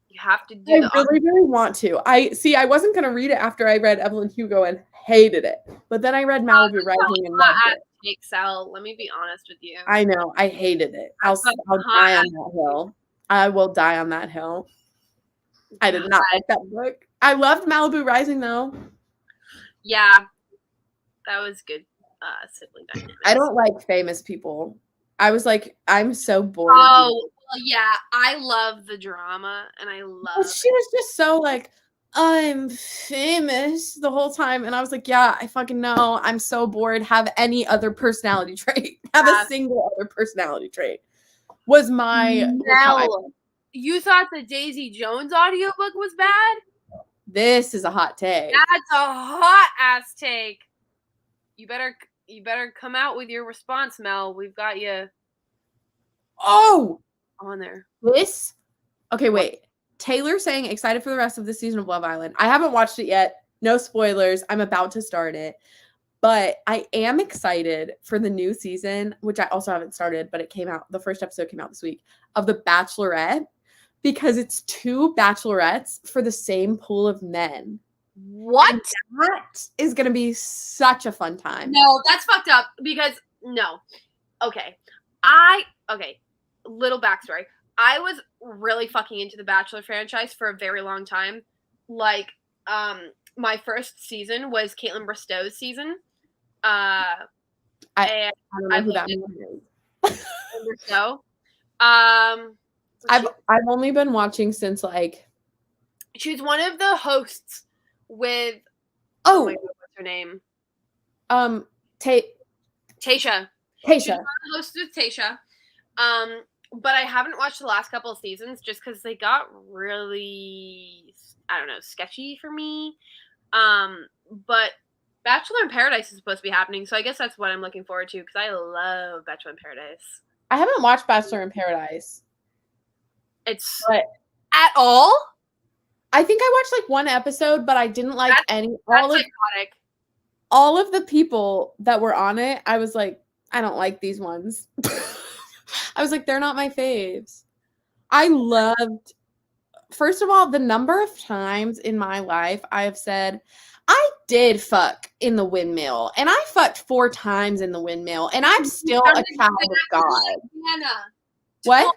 You have to do the audiobook. I really want to. I wasn't going to read it after I read Evelyn Hugo and hated it. But then I read Malibu Rising and loved it. Sal, let me be honest with you. I know. I hated it. I'll die on that hill. I will die on that hill. I did not like that book. I loved Malibu Rising, though. Yeah. That was good sibling dynamic. I don't like famous people. I was like, I'm so bored. Oh, well, yeah. I love the drama, and I love. She was just so like, I'm famous the whole time, and I was like, yeah, I fucking know. I'm so bored. Have any other personality trait? Have a single other personality trait. Was my. You thought the Daisy Jones audiobook was bad? This is a hot take. That's a hot ass take. You better come out with your response, Mel. We've got you. On there. Okay, wait. Taylor saying excited for the rest of the season of Love Island. I haven't watched it yet. No spoilers. I'm about to start it. But I am excited for the new season, which I also haven't started, but it came out. The first episode came out this week of The Bachelorette because it's 2 bachelorettes for the same pool of men. What? And that is going to be such a fun time. No, that's fucked up because no. Okay. Little backstory. I was really fucking into the Bachelor franchise for a very long time. Like, my first season was Caitlin Bristow's season. I don't know who that is. Bristow. I've only been watching since like she's one of the hosts with her name? Tasha. Tasha. She's on the host with Tasha. But I haven't watched the last couple of seasons just because they got really, I don't know, sketchy for me. But Bachelor in Paradise is supposed to be happening, so I guess that's what I'm looking forward to because I love Bachelor in Paradise. I haven't watched Bachelor in Paradise. At all? I think I watched like one episode, but I didn't like That's psychotic. All of the people that were on it, I was like, I don't like these ones. I was like, they're not my faves. I loved, first of all, the number of times in my life I have said, I did fuck in the windmill, and I fucked 4 times in the windmill, and I'm still a child of God. Hannah. What?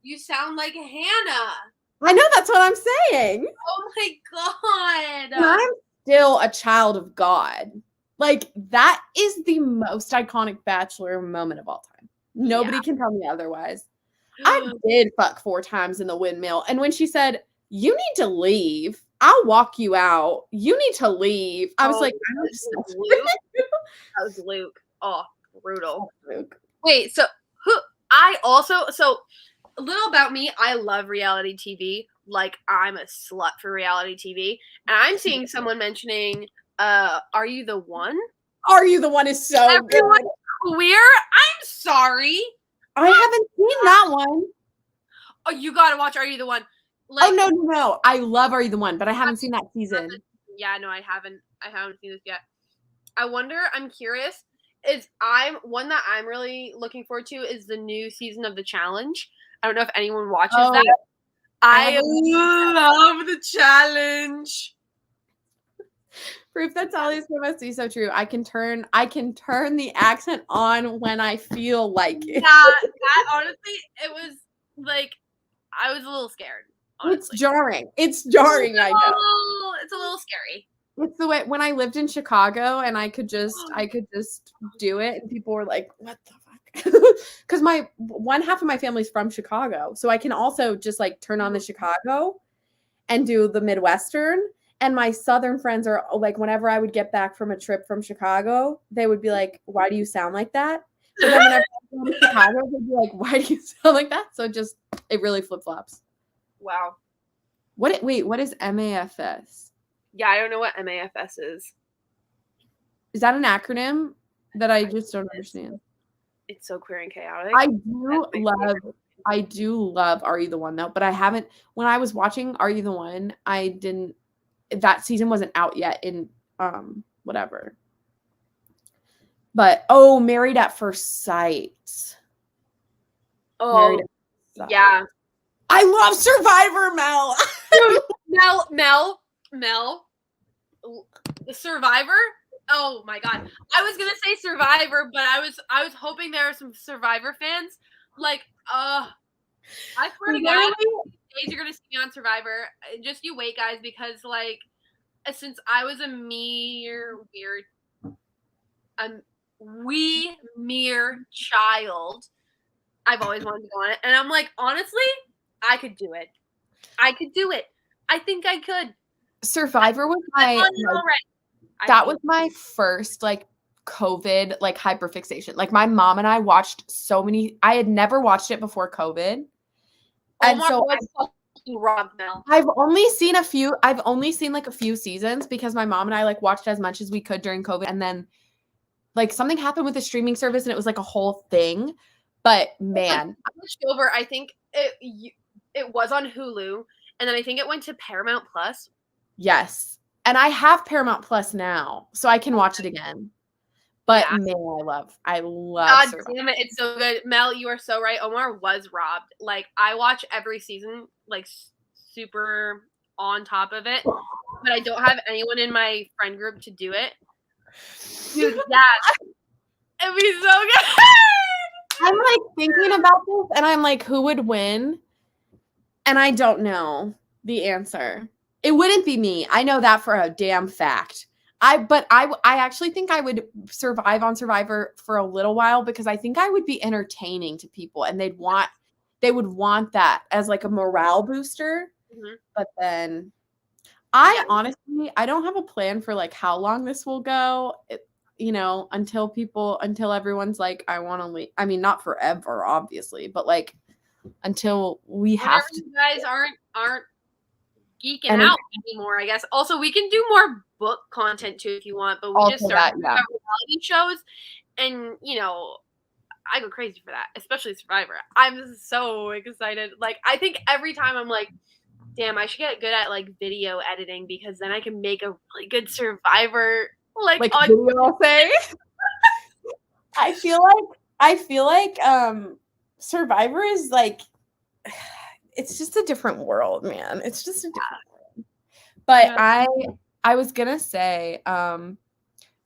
You sound like Hannah. I know, that's what I'm saying. Oh my God. And I'm still a child of God. Like, that is the most iconic Bachelor moment of all time. Nobody can tell me otherwise. I did fuck 4 times in the windmill. And when she said, you need to leave, I'll walk you out. You need to leave. I was like, Luke. That was Luke. Oh, brutal. Luke. Wait, so a little about me, I love reality TV. Like, I'm a slut for reality TV. And I'm seeing someone mentioning, Are You the One? Are You the One is so Everyone good. Queer? I'm sorry. I haven't seen that one. Oh, you gotta watch Are You the One? Like, no. I love Are You the One, but I haven't seen that season. Yeah, no, I haven't seen this yet. I'm curious. One that I'm really looking forward to is the new season of The Challenge. I don't know if anyone watches that. I love The Challenge. Proof that Sally's must be so true. I can turn the accent on when I feel like it. That honestly, it was like I was a little scared. Honestly. It's jarring. I know. It's a little scary. It's the way when I lived in Chicago and I could just do it, and people were like, "What the fuck?" Because one half of my family's from Chicago, so I can also just like turn on the Chicago and do the Midwestern. And my Southern friends are like, whenever I would get back from a trip from Chicago, they would be like, "Why do you sound like that?" So then whenever I go to Chicago, they'd be like, "Why do you sound like that?" So it really flip flops. Wow. What is MAFS? Yeah, I don't know what MAFS is. Is that an acronym that I just don't understand? It's so queer and chaotic. I do love Are You the One though, but I haven't. When I was watching Are You the One, that season wasn't out yet in whatever. But Married at First Sight. Oh, yeah. I love Survivor, Mel. Mel. The Survivor? Oh my God. I was gonna say Survivor, but I was hoping there were some Survivor fans. Like, I swear to God, days you're gonna see me on Survivor. Just you wait, guys, because like since I was a mere child, I've always wanted to go on it. And I'm like, honestly, I could do it. I think I could. Survivor was my first like COVID like hyperfixation. Like my mom and I watched so many. I had never watched it before COVID, and so I've only seen like a few seasons because my mom and I like watched as much as we could during COVID, and then like something happened with the streaming service and it was like a whole thing. But man, I switched over. I think it was on Hulu, and then I think it went to Paramount Plus. Yes. And I have Paramount Plus now, so I can watch it again. But man, I love God Survivor. Damn it, it's so good. Mel, you are so right. Omar was robbed. Like, I watch every season, like, super on top of it, but I don't have anyone in my friend group to do it. Dude, yeah. It'd be so good. I'm, like, thinking about this, and I'm like, who would win? And I don't know the answer. It wouldn't be me. I know that for a damn fact. I actually think I would survive on Survivor for a little while because I think I would be entertaining to people and they would want that as like a morale booster. Mm-hmm. But then honestly, I don't have a plan for like how long this will go. Until everyone's like, I want to leave. I mean, not forever, obviously, but like until we Whenever have to. you guys aren't geeking And out anymore, I guess. Also, we can do more book content too if you want, but we just started reality shows, and I go crazy for that, especially Survivor. I'm so excited. Like, I think every time I'm like, damn, I should get good at like video editing because then I can make a really good Survivor like video thing. I feel like Survivor is like, it's just a different world, man. It's just a different world. But I was gonna say,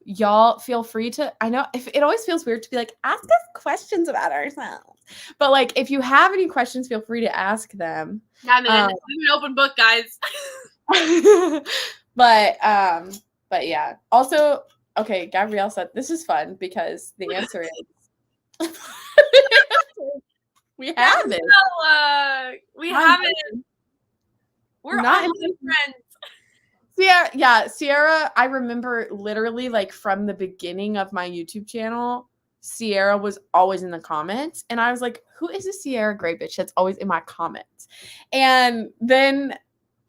y'all feel free to, I know if it always feels weird to be like, ask us questions about ourselves. But like, if you have any questions, feel free to ask them. Yeah, man, it's an open book, guys. But yeah. Also, okay, Gabrielle said this is fun because the answer is we haven't. We haven't. We're not friends. Sierra, I remember literally like from the beginning of my YouTube channel, Sierra was always in the comments. And I was like, who is this Sierra Gray bitch that's always in my comments? And then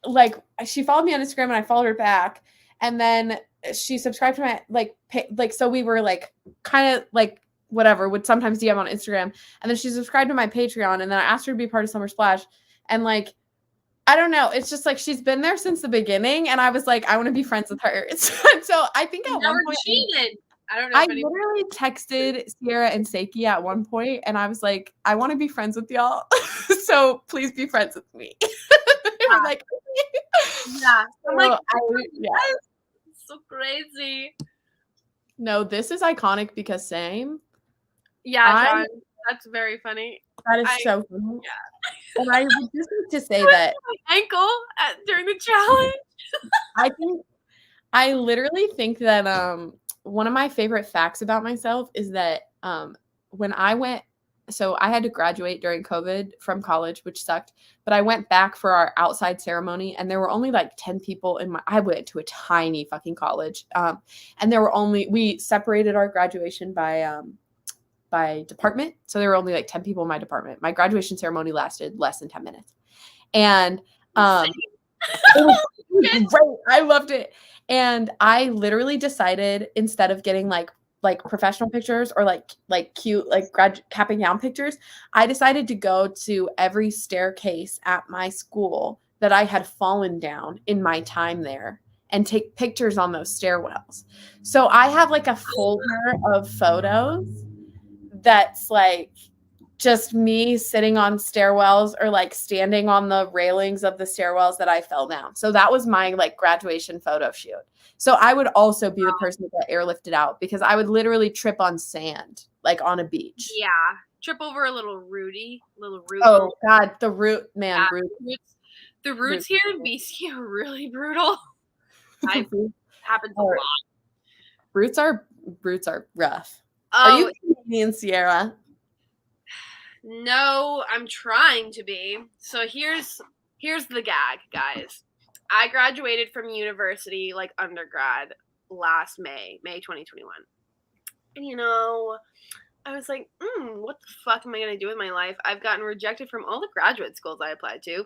like she followed me on Instagram and I followed her back. And then she subscribed to my so we were like kind of like whatever, would sometimes DM on Instagram. And then she subscribed to my Patreon. And then I asked her to be part of Summer Splash. And like, I don't know. It's just like she's been there since the beginning, and I was like, I want to be friends with her. So I think at one point, cheated. I don't know. I literally texted Sierra and Seiki at one point, and I was like, I want to be friends with y'all. So please be friends with me. They were like, yeah. I'm like, it's so crazy. No, this is iconic because same. Yeah, John, that's very funny. That is so funny. Yeah. And I would just like to say that my ankle during the challenge. I literally think that one of my favorite facts about myself is that when I went, so I had to graduate during COVID from college, which sucked, but I went back for our outside ceremony and there were only like 10 people I went to a tiny fucking college. And we separated our graduation by department. So there were only like 10 people in my department. My graduation ceremony lasted less than 10 minutes. And it was great. I loved it. And I literally decided instead of getting like professional pictures or like cute like capping down pictures, I decided to go to every staircase at my school that I had fallen down in my time there and take pictures on those stairwells. So I have like a folder of photos that's like just me sitting on stairwells or like standing on the railings of the stairwells that I fell down. So that was my like graduation photo shoot. So I would also be the person that airlifted out because I would literally trip on sand, like on a beach. Yeah. Trip over a little root. Oh God, the root, man. Yeah, the roots here in BC are really brutal. Happens a lot. Roots are rough. Are you Canadian, Sierra? No, I'm trying to be. So here's the gag, guys. I graduated from university, like undergrad, last May 2021. And I was like, what the fuck am I gonna do with my life? I've gotten rejected from all the graduate schools I applied to.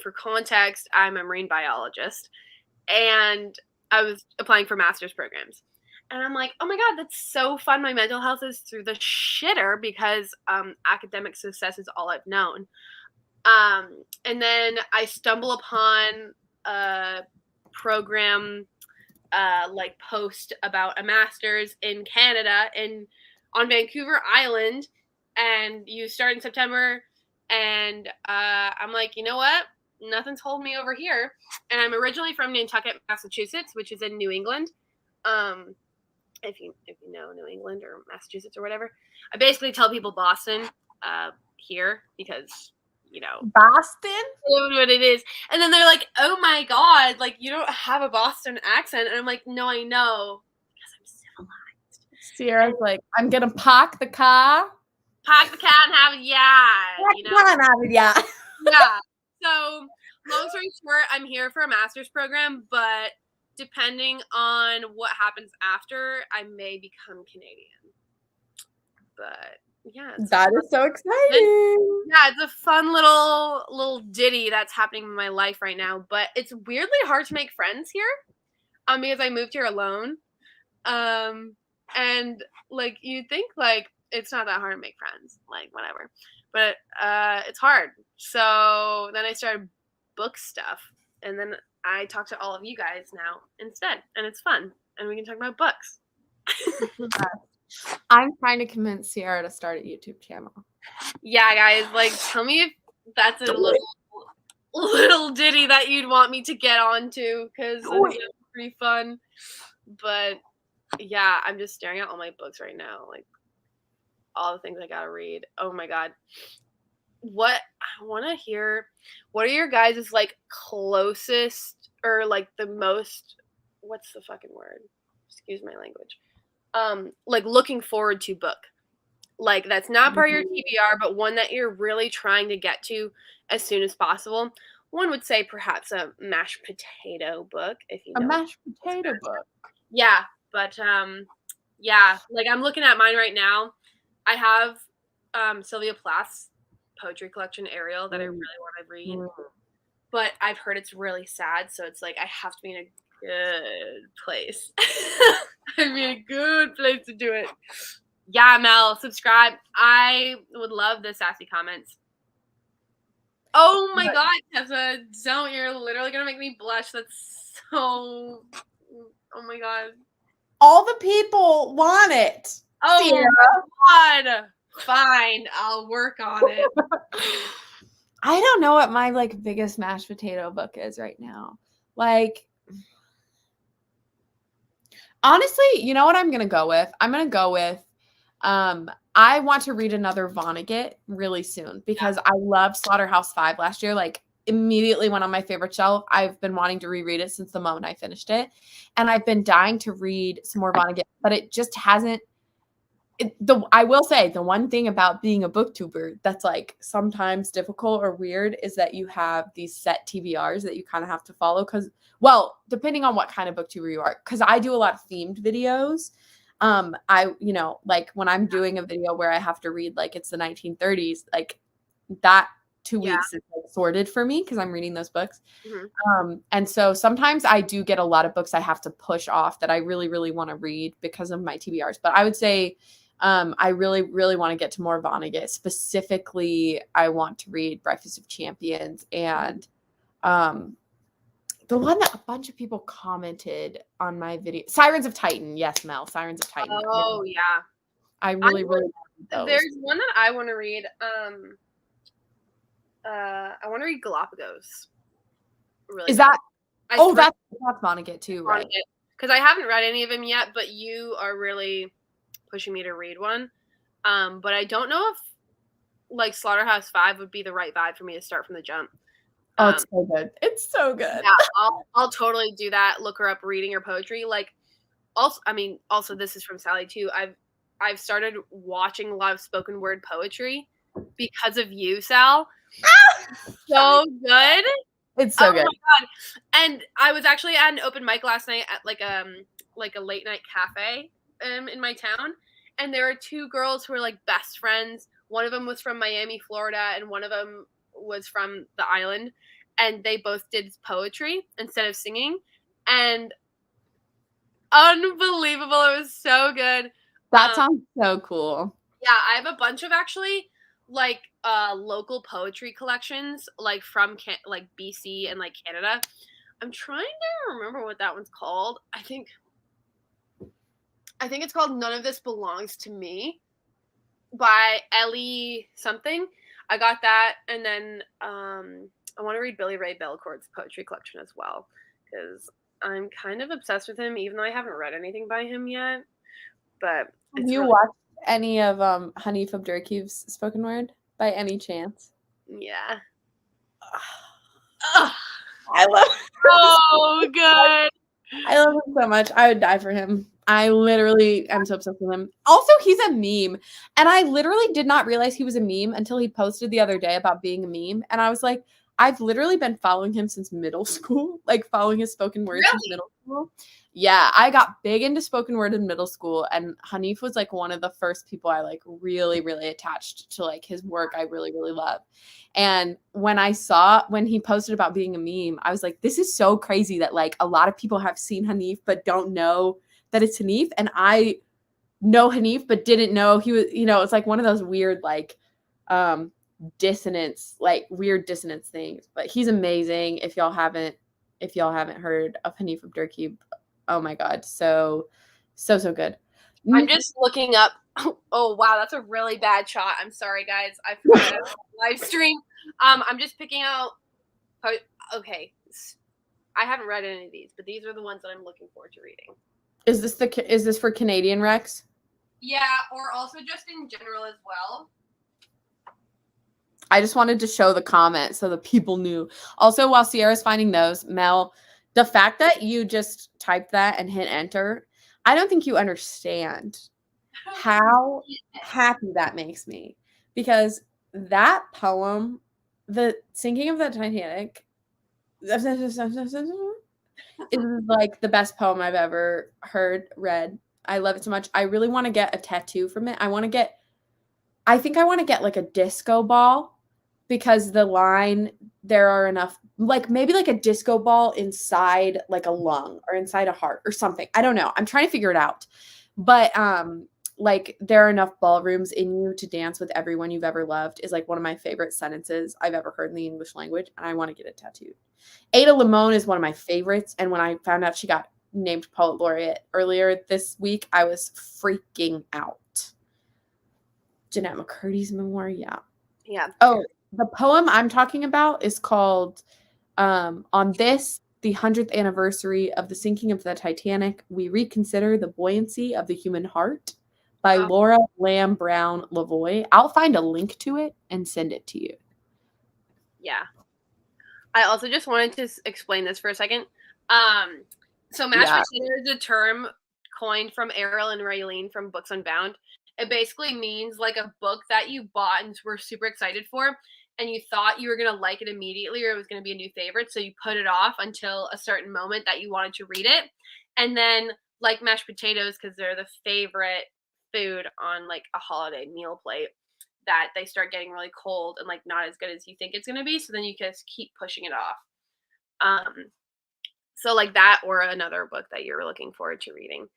For context, I'm a marine biologist, and I was applying for master's programs. And I'm like, oh my God, that's so fun. My mental health is through the shitter because academic success is all I've known. And then I stumble upon a program like post about a master's in Canada on Vancouver Island, and you start in September. And I'm like, you know what? Nothing's holding me over here. And I'm originally from Nantucket, Massachusetts, which is in New England. If you know New England or Massachusetts or whatever, I basically tell people Boston here because Boston is what it is, and then they're like, "Oh my God, like you don't have a Boston accent," and I'm like, "No, I know because I'm civilized." Sierra's like, "I'm gonna park the car and have it, yeah, yeah." Yeah. So long story short, I'm here for a master's program, but depending on what happens after, I may become Canadian. But yeah, That is so exciting. Yeah, it's a fun little ditty that's happening in my life right now. But it's weirdly hard to make friends here, because I moved here alone. And like you think like it's not that hard to make friends, like whatever. But it's hard. So then I started book stuff, and then I talk to all of you guys now instead, and it's fun, and we can talk about books. I'm trying to convince Sierra to start a YouTube channel. Yeah, guys, like tell me if that's a little ditty that you'd want me to get onto, because it's pretty fun. But yeah, I'm just staring at all my books right now, like all the things I gotta read. Oh my god. What I want to hear, what are your guys' like closest or like the most, what's the fucking word? Excuse my language. Like looking forward to book. Like that's not part of your TBR, but one that you're really trying to get to as soon as possible. One would say perhaps a mashed potato book, if you know. A mashed potato book. Yeah, but yeah, like I'm looking at mine right now. I have Sylvia Plath's poetry collection, Ariel, that I really want to read. But I've heard it's really sad, so it's like I have to be in a good place. I'd be in a good place to do it. Yeah, Mel, subscribe. I would love the sassy comments. Oh my god, Tessa, don't. You're literally going to make me blush. That's so... Oh my god. All the people want it. Oh my god. Fine, I'll work on it. I don't know what my like biggest mashed potato book is right now. Like, honestly, you know what I'm gonna go with? I'm gonna go with I want to read another Vonnegut really soon because I loved Slaughterhouse-Five last year. Like immediately went on my favorite shelf. I've been wanting to reread it since the moment I finished it. And I've been dying to read some more Vonnegut, but it just hasn't. I will say the one thing about being a booktuber that's like sometimes difficult or weird is that you have these set TBRs that you kind of have to follow because, well, depending on what kind of booktuber you are, because I do a lot of themed videos. Like when I'm doing a video where I have to read like it's the 1930s, like that 2 weeks is like sorted for me because I'm reading those books. And so sometimes I do get a lot of books I have to push off that I really, really want to read because of my TBRs. But I would say I really, really want to get to more Vonnegut. Specifically, I want to read Breakfast of Champions and the one that a bunch of people commented on my video, Sirens of Titan. Yes, Mel, Sirens of Titan. Oh, yeah. I really want those. There's one that I want to read. I want to read Galapagos. Really Is that? That's Vonnegut too, right? Because I haven't read any of them yet, but you are really pushing me to read one. But I don't know if like Slaughterhouse-Five would be the right vibe for me to start from the jump. Oh, it's so good. It's so good. Yeah, I'll totally do that. Look her up reading her poetry. Like, also this is from Sally too. I've started watching a lot of spoken word poetry because of you, Sal. So good. It's so good. Oh my god! And I was actually at an open mic last night at like a late night cafe in my town, and there were two girls who were like best friends. One of them was from Miami, Florida, and one of them was from the island, and they both did poetry instead of singing, and unbelievable. It was so good. That sounds so cool. Yeah, I have a bunch of actually like local poetry collections like from like BC and like Canada. I'm trying to remember what that one's called. I think it's called None of This Belongs to Me by Ellie something. I got that, and then I want to read Billy Ray Belcourt's poetry collection as well because I'm kind of obsessed with him, even though I haven't read anything by him yet. But have you watched any of Hanif Abdurrahim's spoken word by any chance? Yeah. I love him. So good. I love him so much. I would die for him. I literally am so obsessed with him. Also, he's a meme. And I literally did not realize he was a meme until he posted the other day about being a meme. And I was like, I've literally been following him since middle school, like following his spoken word since middle school. Yeah, I got big into spoken word in middle school, and Hanif was like one of the first people I like really, really attached to like his work. I really, really love. And when he posted about being a meme, I was like, this is so crazy that like a lot of people have seen Hanif but don't know that it's Hanif. And I know Hanif but didn't know he was, it's like one of those weird like dissonance, like weird dissonance things. But he's amazing. If y'all haven't heard of Hanif Abdurraqib, oh my god, so good. I'm just looking up. Oh wow, that's a really bad shot. I'm sorry guys, I forgot to live stream. I'm just picking out. Okay, I haven't read any of these, but these are the ones that I'm looking forward to reading. Is this for Canadian Rex? Yeah, or also just in general as well. I just wanted to show the comment so the people knew. Also, while Sierra's finding those, Mel, the fact that you just typed that and hit enter, I don't think you understand how happy that makes me. Because that poem, The Sinking of the Titanic, is like the best poem I've ever read. I love it so much. I really want to get a tattoo from it. I think I want to get like a disco ball, because the line, there are enough, like maybe like a disco ball inside like a lung or inside a heart or something. I don't know. I'm trying to figure it out. But like there are enough ballrooms in you to dance with everyone you've ever loved is like one of my favorite sentences I've ever heard in the English language. And I want to get it tattooed. Ada Limon is one of my favorites. And when I found out she got named Poet Laureate earlier this week, I was freaking out. Jeanette McCurdy's memoir. Yeah. Yeah. Oh, the poem I'm talking about is called On This, the 100th Anniversary of the Sinking of the Titanic, We Reconsider the Buoyancy of the Human Heart by Laura Lamb Brown Lavoie. I'll find a link to it and send it to you. Yeah. I also just wanted to explain this for a second. So mashed potato is a term coined from Errol and Raylene from Books Unbound. It basically means like a book that you bought and were super excited for, and you thought you were going to like it immediately or it was going to be a new favorite, so you put it off until a certain moment that you wanted to read it. And then like mashed potatoes, because they're the favorite food on like a holiday meal plate, that they start getting really cold and like not as good as you think it's going to be, so then you just keep pushing it off. So like that, or another book that you're looking forward to reading.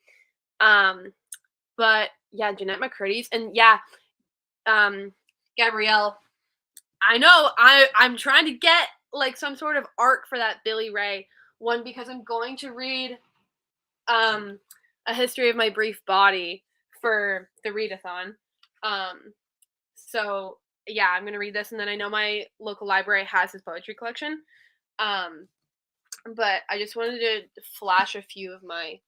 But yeah, Jeanette McCurdy's, and yeah, Gabrielle, I know I'm trying to get like some sort of arc for that Billy Ray one, because I'm going to read A History of My Brief Body for the readathon. So yeah, I'm gonna read this, and then I know my local library has his poetry collection. But I just wanted to flash a few of my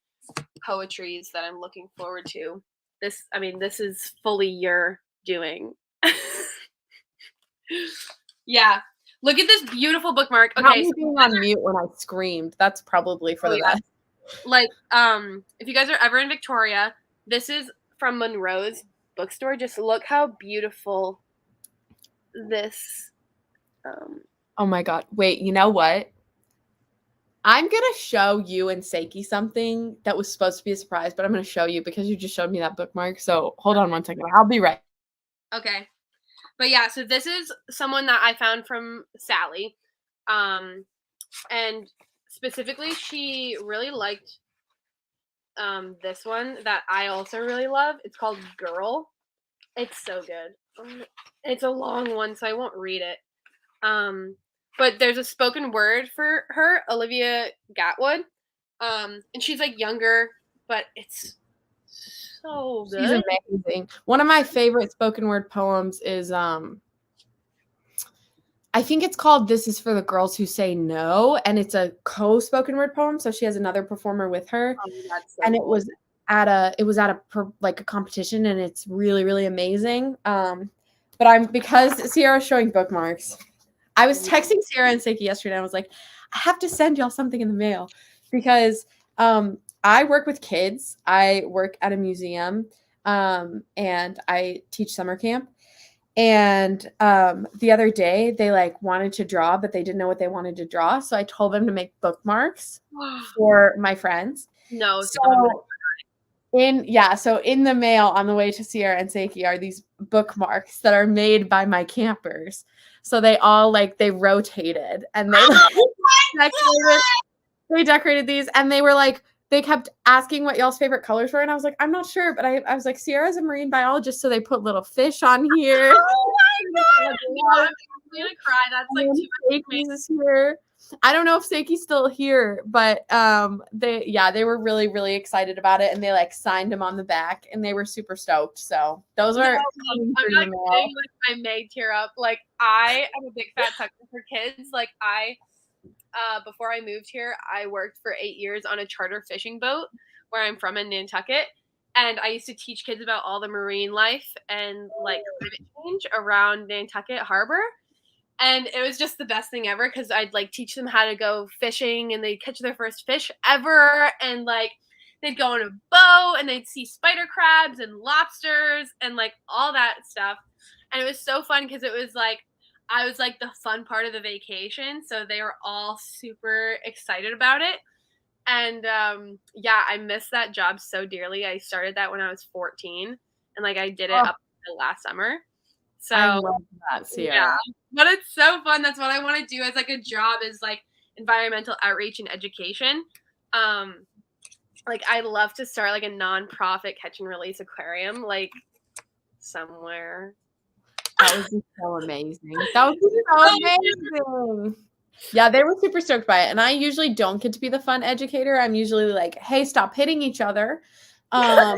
poetries that I'm looking forward to. This is fully your doing. Yeah. Look at this beautiful bookmark. Okay. Not me being on mute when I screamed. That's probably for the best. Like, if you guys are ever in Victoria, this is from Monroe's bookstore. Just look how beautiful this. Oh my god. Wait, you know what? I'm going to show you and Seiki something that was supposed to be a surprise, but I'm going to show you because you just showed me that bookmark. So hold on one second. I'll be right. Okay. But yeah, so this is someone that I found from Sally. And specifically, she really liked this one that I also really love. It's called Girl. It's so good. It's a long one, so I won't read it. But there's a spoken word for her, Olivia Gatwood. And she's like younger, but it's so good. She's amazing. One of my favorite spoken word poems is I think it's called This Is for the Girls Who Say No, and it's a co-spoken word poem, so she has another performer with her. And it was at a competition, and it's really, really amazing. But because Sierra's showing bookmarks, I was texting Sierra and Seiki yesterday, and I was like, I have to send y'all something in the mail, because I work with kids. I work at a museum, and I teach summer camp. And the other day they like wanted to draw, but they didn't know what they wanted to draw. So I told them to make bookmarks for my friends. No, So stop. so in the mail on the way to Sierra and Seiki are these bookmarks that are made by my campers. So they all like they rotated and they like, decorated these, and they were like they kept asking what y'all's favorite colors were, and I was like, I'm not sure, but I was like, Sierra's a marine biologist, so they put little fish on here. Oh my god! No, I'm gonna cry. That's like too much. Is here. I don't know if Seiki's still here, but they were really, really excited about it, and they like signed him on the back, and they were super stoked. So those are I'm not kidding, like I may tear up. Like I am a big fat sucker for kids. Like before I moved here, I worked for 8 years on a charter fishing boat where I'm from in Nantucket. And I used to teach kids about all the marine life and like climate change around Nantucket Harbor. And it was just the best thing ever because I'd like teach them how to go fishing and they'd catch their first fish ever. And like they'd go on a boat and they'd see spider crabs and lobsters and like all that stuff. And it was so fun because it was like I was like the fun part of the vacation. So they were all super excited about it. And I miss that job so dearly. I started that when I was 14 and like I did it up until last summer. So I love that, Sierra. Yeah, but it's so fun. That's what I want to do as like a job is like environmental outreach and education. Like I'd love to start like a nonprofit catch and release aquarium like somewhere. That would be so amazing. That would be so amazing. Yeah, they were super stoked by it. And I usually don't get to be the fun educator. I'm usually like, hey, stop hitting each other. My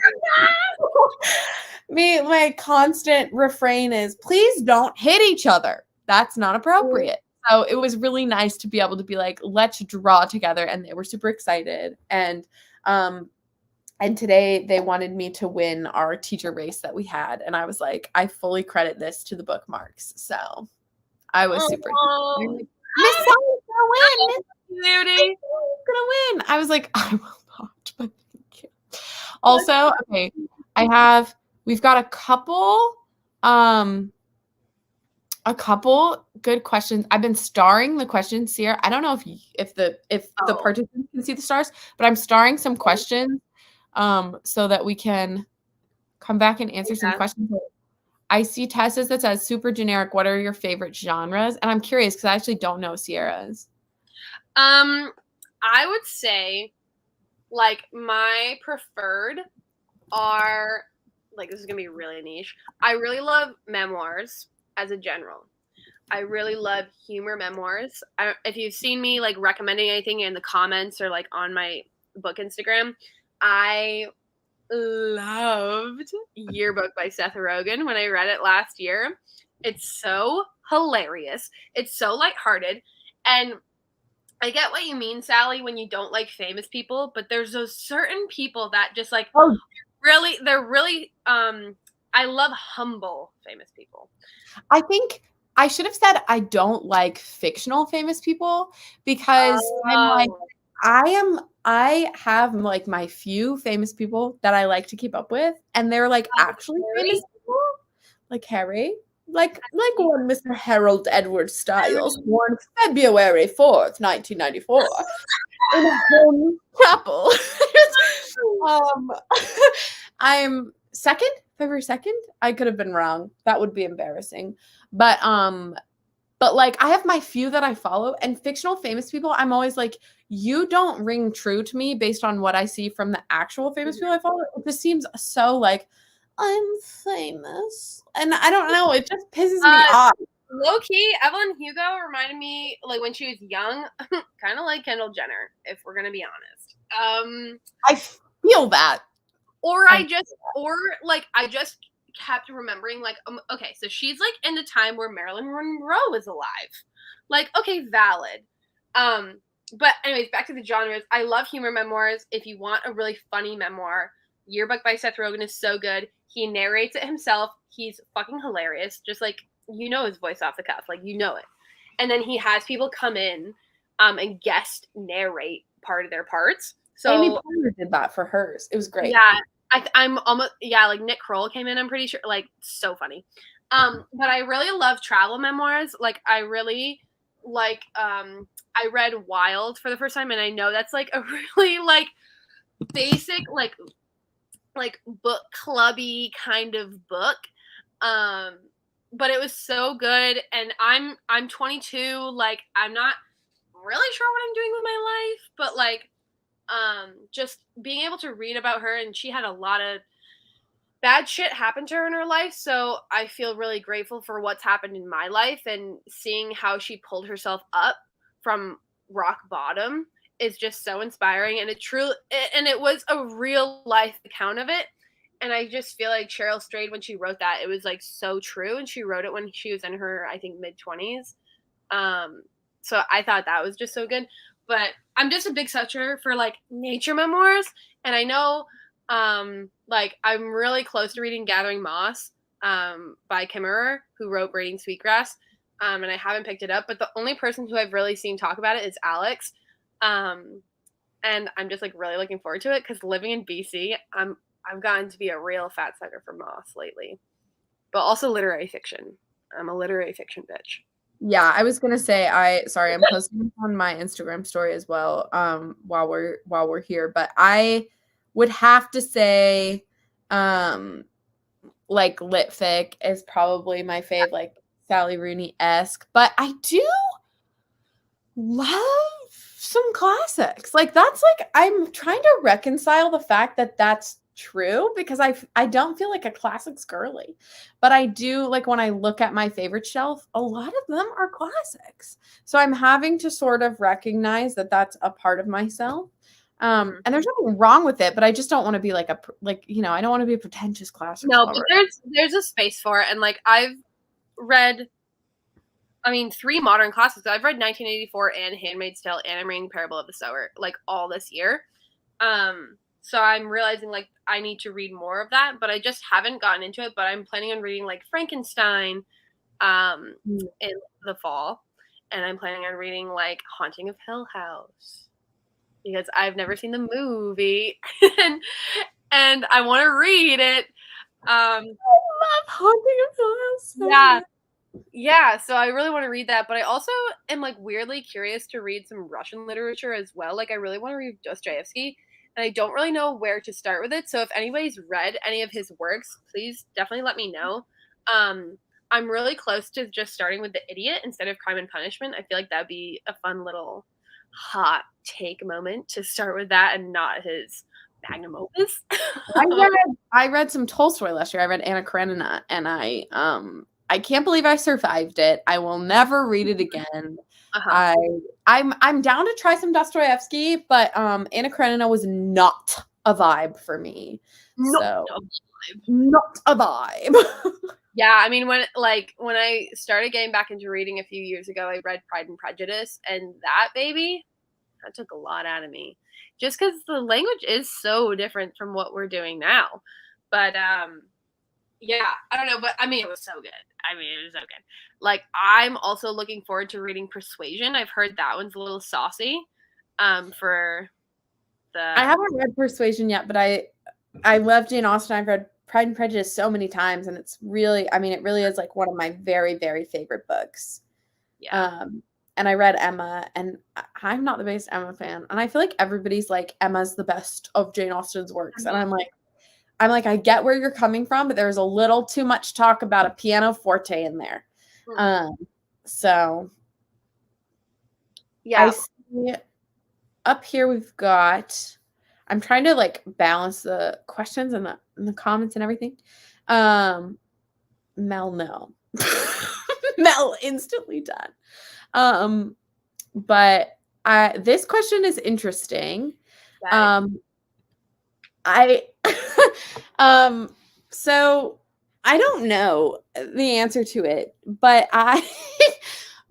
constant refrain is, please don't hit each other. That's not appropriate. So it was really nice to be able to be like, let's draw together. And they were super excited. And today they wanted me to win our teacher race that we had. And I was like, I fully credit this to the bookmarks. So I was super excited. Miss Sally's gonna win. Miss gonna win. I was like, I will not, but thank you. Also, okay, we've got a couple good questions. I've been starring the questions here. I don't know if the participants can see the stars, but I'm starring some questions so that we can come back and answer some questions. I see Tessa's that says super generic. What are your favorite genres? And I'm curious because I actually don't know Sierra's. I would say like my preferred are like this is gonna be really niche. I really love memoirs as a general. I really love humor memoirs. If you've seen me like recommending anything in the comments or like on my book Instagram, I loved Yearbook by Seth Rogen when I read it last year. It's so hilarious. It's so lighthearted. And I get what you mean, Sally, when you don't like famous people, but there's those certain people that just like they're really I love humble famous people. I think I should have said I don't like fictional famous people because I'm like I have like my few famous people that I like to keep up with, and they're like actually famous people, like Harry, like one Mr. Harold Edward Styles, born February 4th, 1994, in a home chapel. I'm February 2nd. I could have been wrong. That would be embarrassing, but like I have my few that I follow, and fictional famous people, I'm always like, you don't ring true to me based on what I see from the actual famous people I follow. It just seems so like I'm famous, and I don't know. It just pisses me off. Low key, Evelyn Hugo reminded me like when she was young, kind of like Kendall Jenner, if we're gonna be honest. I feel that, I just kept remembering like okay, so she's like in the time where Marilyn Monroe was alive, like okay, valid. But anyways, back to the genres. I love humor memoirs. If you want a really funny memoir, Yearbook by Seth Rogen is so good. He narrates it himself. He's fucking hilarious. Just like you know his voice off the cuff, like you know it. And then he has people come in and guest narrate part of their parts. So Amy Poehler did that for hers. It was great. Yeah. I'm almost like Nick Kroll came in, I'm pretty sure, like so funny. But I really love travel memoirs. Like I really like I read Wild for the first time, and I know that's like a really like basic like book clubby kind of book. But it was so good, and I'm 22. Like I'm not really sure what I'm doing with my life, but like just being able to read about her, and she had a lot of bad shit happened to her in her life, so I feel really grateful for what's happened in my life, and seeing how she pulled herself up from rock bottom is just so inspiring, and it was a real life account of it. And I just feel like Cheryl Strayed, when she wrote that, it was like so true, and she wrote it when she was in her, I think, mid-20s. So I thought that was just so good. But I'm just a big sucker for like nature memoirs, and I know like I'm really close to reading Gathering Moss by Kimmerer, who wrote Braiding Sweetgrass. And I haven't picked it up, but the only person who I've really seen talk about it is Alex. And I'm just like really looking forward to it, because living in BC, I've gotten to be a real fat sucker for Moss lately. But also literary fiction. I'm a literary fiction bitch. Yeah, I was gonna say I'm posting on my Instagram story as well, while we're here, but I would have to say, like lit fic is probably my fave, like Sally Rooney-esque, but I do love some classics. Like that's like I'm trying to reconcile the fact that that's true, because I don't feel like a classics girly, but I do like when I look at my favorite shelf, a lot of them are classics. So I'm having to sort of recognize that that's a part of myself. And there's nothing wrong with it, but I just don't want to be like I don't want to be a pretentious classics No, lover. but there's a space for it, and like I've read, I mean, 3 modern classics. I've read 1984 and Handmaid's Tale, and I'm reading Parable of the Sower like all this year. So I'm realizing like I need to read more of that, but I just haven't gotten into it. But I'm planning on reading like Frankenstein in the fall, and I'm planning on reading like Haunting of Hill House, because I've never seen the movie, and I want to read it. I love Haunting of Hill House so Yeah. much. Yeah, so I really want to read that, but I also am like weirdly curious to read some Russian literature as well. Like I really want to read Dostoevsky, and I don't really know where to start with it. So if anybody's read any of his works, please definitely let me know. I'm really close to just starting with The Idiot instead of Crime and Punishment. I feel like that'd be a fun little hot take moment to start with that, and not his magnum opus. I read some Tolstoy last year. I read Anna Karenina, and I can't believe I survived it. I will never read it again. Uh-huh. I'm down to try some Dostoevsky, but Anna Karenina was not a vibe for me. So not a vibe. Yeah, I mean when I started getting back into reading a few years ago, I read Pride and Prejudice, and that baby, that took a lot out of me. Just because the language is so different from what we're doing now. But yeah, I don't know, but I mean it was so good. I mean it was so good. Like I'm also looking forward to reading Persuasion. I've heard that one's a little saucy. For the I haven't read Persuasion yet, but I love Jane Austen. I've read Pride and Prejudice so many times, and it's really, I mean, it really is like one of my very, very favorite books. yeah. And I read Emma, and I'm not the biggest Emma fan, and I feel like everybody's like Emma's the best of Jane Austen's works, and I'm like, I get where you're coming from, but there's a little too much talk about a pianoforte in there. So Yeah. I see up here we've got, I'm trying to like balance the questions and the comments and everything. Mel, no. Mel instantly done. But this question is interesting. I so I don't know the answer to it, but I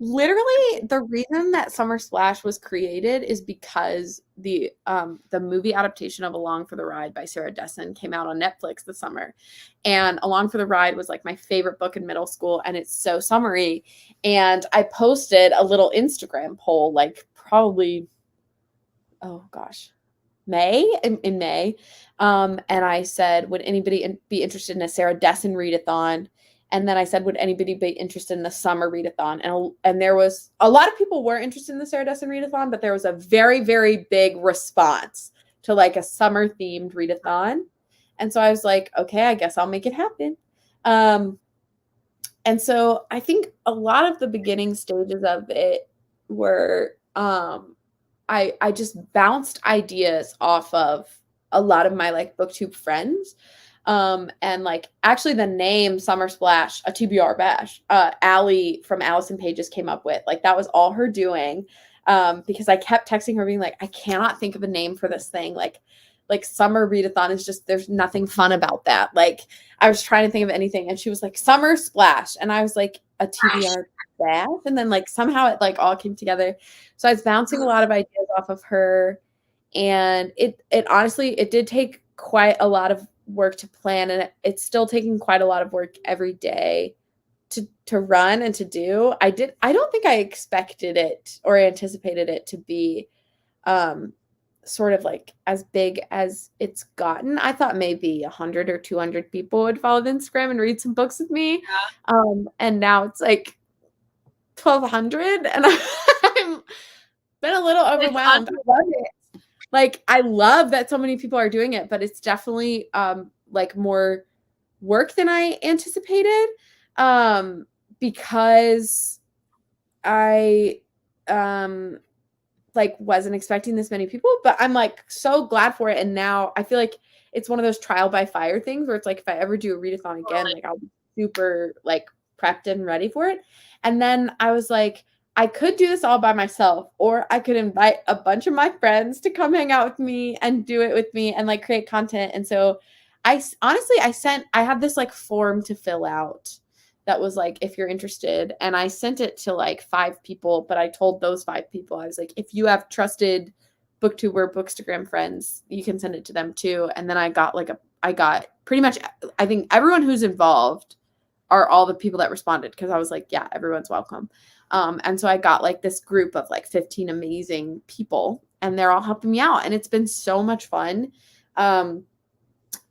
literally the reason that Summer Splash was created is because the movie adaptation of Along for the Ride by Sarah Dessen came out on Netflix this summer. And Along for the Ride was like my favorite book in middle school, and it's so summery. And I posted a little Instagram poll like probably, oh gosh, in May. And I said, would anybody be interested in a Sarah Dessen readathon? And then I said, would anybody be interested in the summer readathon? And there was a lot of people were interested in the Sarah Dessen readathon, but there was a very, very big response to like a summer themed readathon. And so I was like, okay, I guess I'll make it happen. And so I think a lot of the beginning stages of it were I just bounced ideas off of a lot of my like booktube friends. And like actually the name Summer Splash, a TBR bash, Allie from Allison Pages came up with. Like that was all her doing. Because I kept texting her being like, I cannot think of a name for this thing. Like summer readathon is just, there's nothing fun about that. Like I was trying to think of anything and she was like Summer Splash. And I was like a TBR bash. And then like somehow it like all came together. So I was bouncing a lot of ideas off of her. And it honestly, it did take quite a lot of work to plan, and it's still taking quite a lot of work every day to run and to do. I don't think I expected it or anticipated it to be sort of like as big as it's gotten. I thought maybe 100 or 200 people would follow the Instagram and read some books with me. And now it's like 1,200, and I'm been a little overwhelmed. I love it. Like I love that so many people are doing it, but it's definitely like more work than I anticipated, because I like wasn't expecting this many people, but I'm like so glad for it. And now I feel like it's one of those trial by fire things where it's like if I ever do a readathon again, like I'll be super like prepped and ready for it. And then I was like, I could do this all by myself, or I could invite a bunch of my friends to come hang out with me and do it with me and like create content. And so I honestly, I had this like form to fill out that was like, if you're interested. And I sent it to like 5 people, but I told those 5 people, I was like, if you have trusted booktuber, bookstagram friends, you can send it to them too. And then I got pretty much, I think everyone who's involved are all the people that responded, because I was like, yeah, everyone's welcome. And so I got like this group of like 15 amazing people, and they're all helping me out. And it's been so much fun. And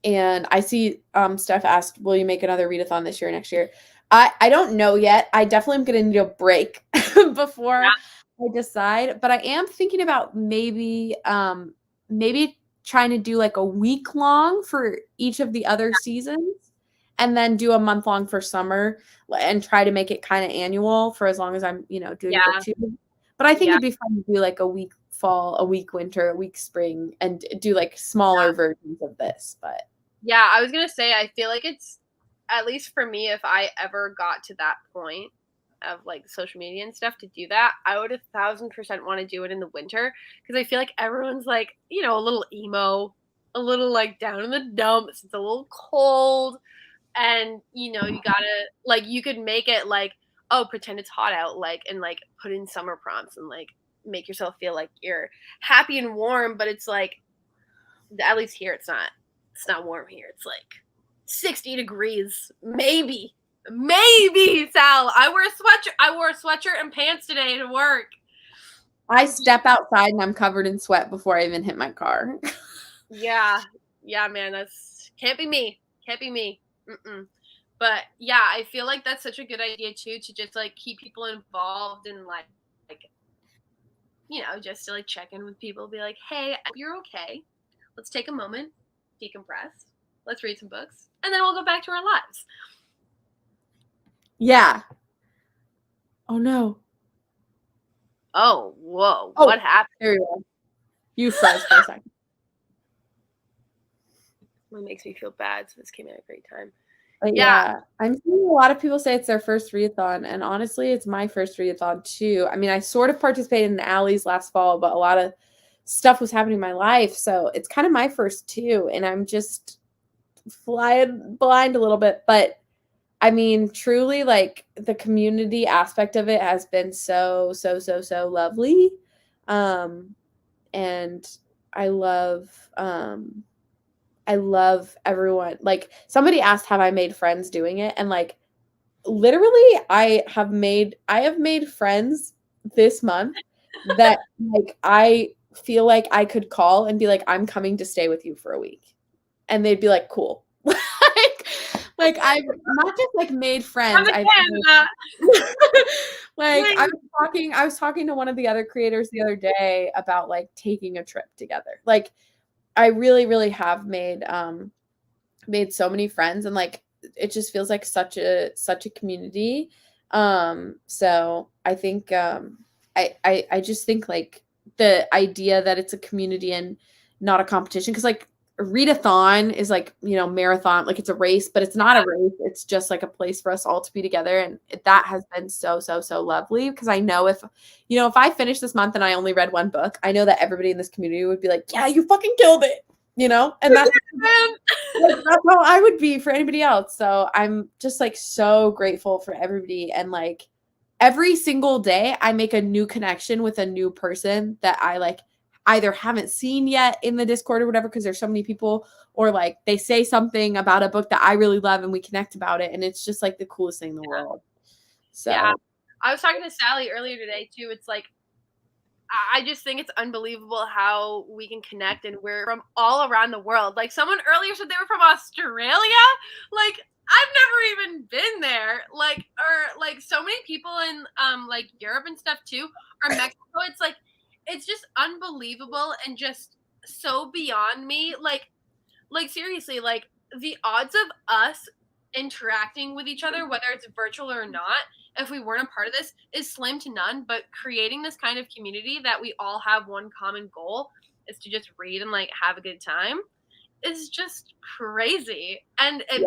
I see Steph asked, will you make another readathon this year or next year? I don't know yet. I definitely am going to need a break before I decide. But I am thinking about maybe trying to do like a week long for each of the other seasons, and then do a month long for summer, and try to make it kind of annual for as long as I'm, doing booktube. But I think it'd be fun to do like a week fall, a week winter, a week spring, and do like smaller versions of this. But yeah, I was going to say, I feel like it's, at least for me, if I ever got to that point of like social media and stuff to do that, I would 1,000% want to do it in the winter, because I feel like everyone's like, a little emo, a little like down in the dumps. It's a little cold. And, you gotta, like, you could make it like, oh, pretend it's hot out, like, and like put in summer prompts and like make yourself feel like you're happy and warm. But it's like, at least here, it's not warm here. It's like 60 degrees, maybe, Sal. I wore a sweatshirt and pants today to work. I step outside and I'm covered in sweat before I even hit my car. Yeah, man, that's can't be me. Mm-mm. But yeah, I feel like that's such a good idea too, to just like keep people involved and like just to like check in with people, be like, hey, I hope you're okay. Let's take a moment, decompress. Let's read some books, and then we'll go back to our lives. Yeah. Oh no. Oh, whoa. Oh, what happened? There you go. You froze for a second. It makes me feel bad, so this came at a great time. But yeah, I'm seeing a lot of people say it's their first readathon, and honestly, it's my first readathon too. I mean, I sort of participated in Allie's last fall, but a lot of stuff was happening in my life, so it's kind of my first too, and I'm just flying blind a little bit. But I mean, truly, like the community aspect of it has been so lovely, and I love everyone. Like somebody asked, have I made friends doing it? And like literally I have made friends this month that like I feel like I could call and be like, I'm coming to stay with you for a week. And they'd be like, cool. Like, I've not just, like, made friends, I'm in I've Canada. like, Like, I was talking to one of the other creators the other day about, like, taking a trip together. Like, I really, really have made so many friends, and, like, it just feels like such a community. So I think, I just think, like, the idea that it's a community and not a competition, because, like, a readathon is like, marathon, like, it's a race, but it's not a race. It's just like a place for us all to be together. And that has been so, so, so lovely, because I know if I finish this month and I only read one book, I know that everybody in this community would be like, yeah, you fucking killed it, and that's that's how I would be for anybody else. So I'm just, like, so grateful for everybody. And, like, every single day I make a new connection with a new person that I, like, either haven't seen yet in the Discord or whatever, because there's so many people, or, like, they say something about a book that I really love and we connect about it. And it's just, like, the coolest thing in the world. So yeah. I was talking to Sally earlier today too. It's like, I just think it's unbelievable how we can connect, and we're from all around the world. Like, someone earlier said they were from Australia. Like, I've never even been there. Like, or like so many people in like Europe and stuff too, or Mexico. It's like, it's just unbelievable and just so beyond me. Like seriously, like, the odds of us interacting with each other, whether it's virtual or not, if we weren't a part of this, is slim to none. But creating this kind of community that we all have one common goal is to just read and, like, have a good time is just crazy. And it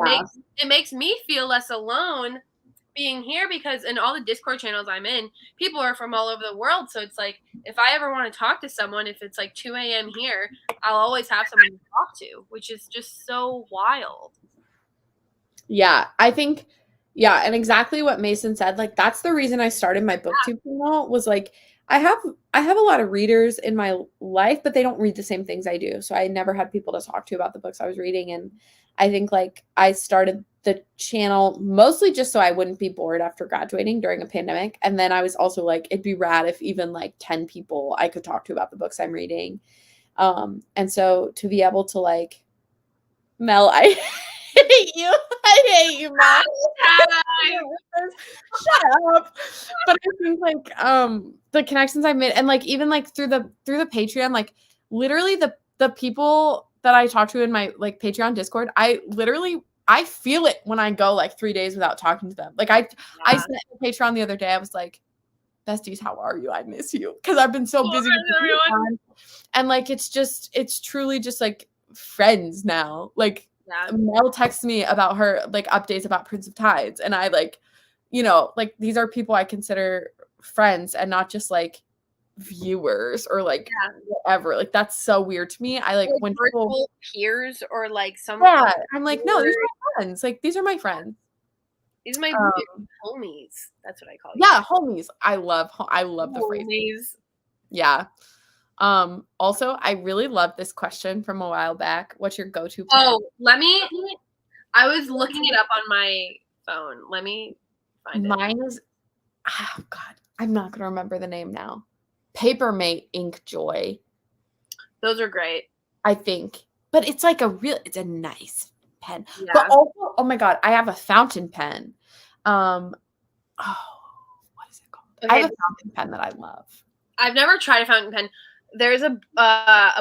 makes me feel less alone being here, because in all the Discord channels I'm in, people are from all over the world. So it's like, if I ever want to talk to someone, if it's like 2 a.m. here, I'll always have someone to talk to, which is just so wild. yeah, I think, and exactly what Mason said, like, that's the reason I started my booktube channel, was like, I have a lot of readers in my life, but they don't read the same things I do. So I never had people to talk to about the books I was reading. And I think, like, I started the channel mostly just so I wouldn't be bored after graduating during a pandemic. And then I was also like, it'd be rad if even, like, 10 people I could talk to about the books I'm reading. And so to be able to, like, Mel, I hate you. I hate you, Mel. Shut up. But I think, like, the connections I've made, and, like, even, like, through the Patreon, like, literally the people that I talk to in my, like, Patreon Discord, I feel it when I go, like, 3 days without talking to them. Like, I sent a Patreon the other day. I was like, besties, how are you? I miss you, because I've been so busy with everyone. And, like, it's truly just, like, friends now. Like, Mel texts me about her, like, updates about Prince of Tides, and I, like, like, these are people I consider friends and not just, like, viewers or, like, whatever. Like, that's so weird to me. I, like, when people peers, or like someone. Yeah, I'm like, no, these are my friends. Like, these are my friends. These are my homies. That's what I call you. Yeah, homies. I love the phrase. Yeah. Also, I really love this question from a while back. What's your go-to pen? Oh, I was looking it up on my phone. Let me find it. Mine is, oh God, I'm not gonna remember the name now. Papermate Ink Joy. Those are great, I think. But it's like it's a nice pen. Yeah. But also, oh my God, I have a fountain pen. What is it called? Okay. I have a fountain pen that I love. I've never tried a fountain pen. There's a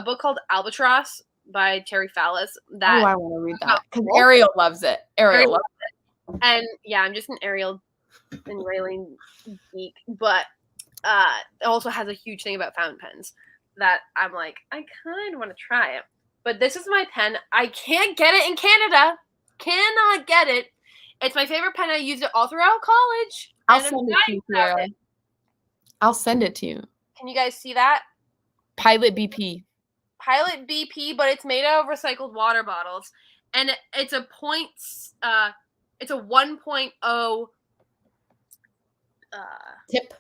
book called Albatross by Terry Fallis that I want to read that, because Ariel loves it. Ariel loves it. And yeah, I'm just an Ariel and railing geek, but it also has a huge thing about fountain pens that I'm like, I kind of want to try it. But this is my pen. I can't get it in Canada. Cannot get it. It's my favorite pen. I used it all throughout college. I'll send it to you. I'll send it to you. Can you guys see that? Pilot BP. Pilot BP, but it's made out of recycled water bottles, and it's a 1.0 tip.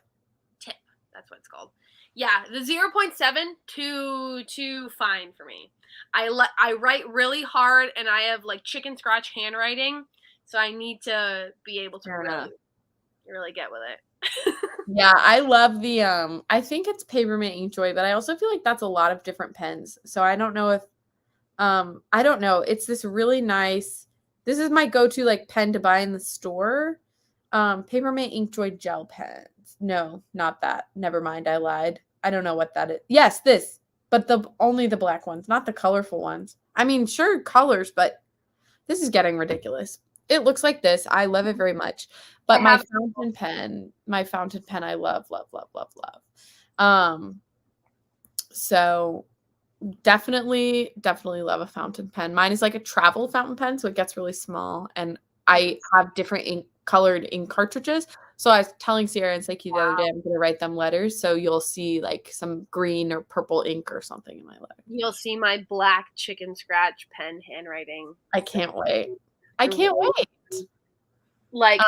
That's what it's called. Yeah, the 0.7 too fine for me. I write really hard, and I have, like, chicken scratch handwriting, so I need to be able to really get with it. Yeah, I love the I think it's Papermate Ink Joy, but I also feel like that's a lot of different pens. So I don't know if I don't know. It's this really nice This is my go-to like pen to buy in the store. Papermate Inkjoy gel pens. No, not that. Never mind, I lied. I don't know what that is. Yes, this, but only the black ones, not the colorful ones. I mean, sure, colors, but this is getting ridiculous. It looks like this. I love it very much. But my fountain pen, I love, love, love, love, love. So definitely love a fountain pen. Mine is like a travel fountain pen, so it gets really small, and I have different colored ink cartridges. So I was telling Sierra and Seiki the other day, I'm gonna write them letters, so you'll see like some green or purple ink or something in my letter. You'll see my black chicken scratch pen handwriting. I can't wait. I can't wait. Like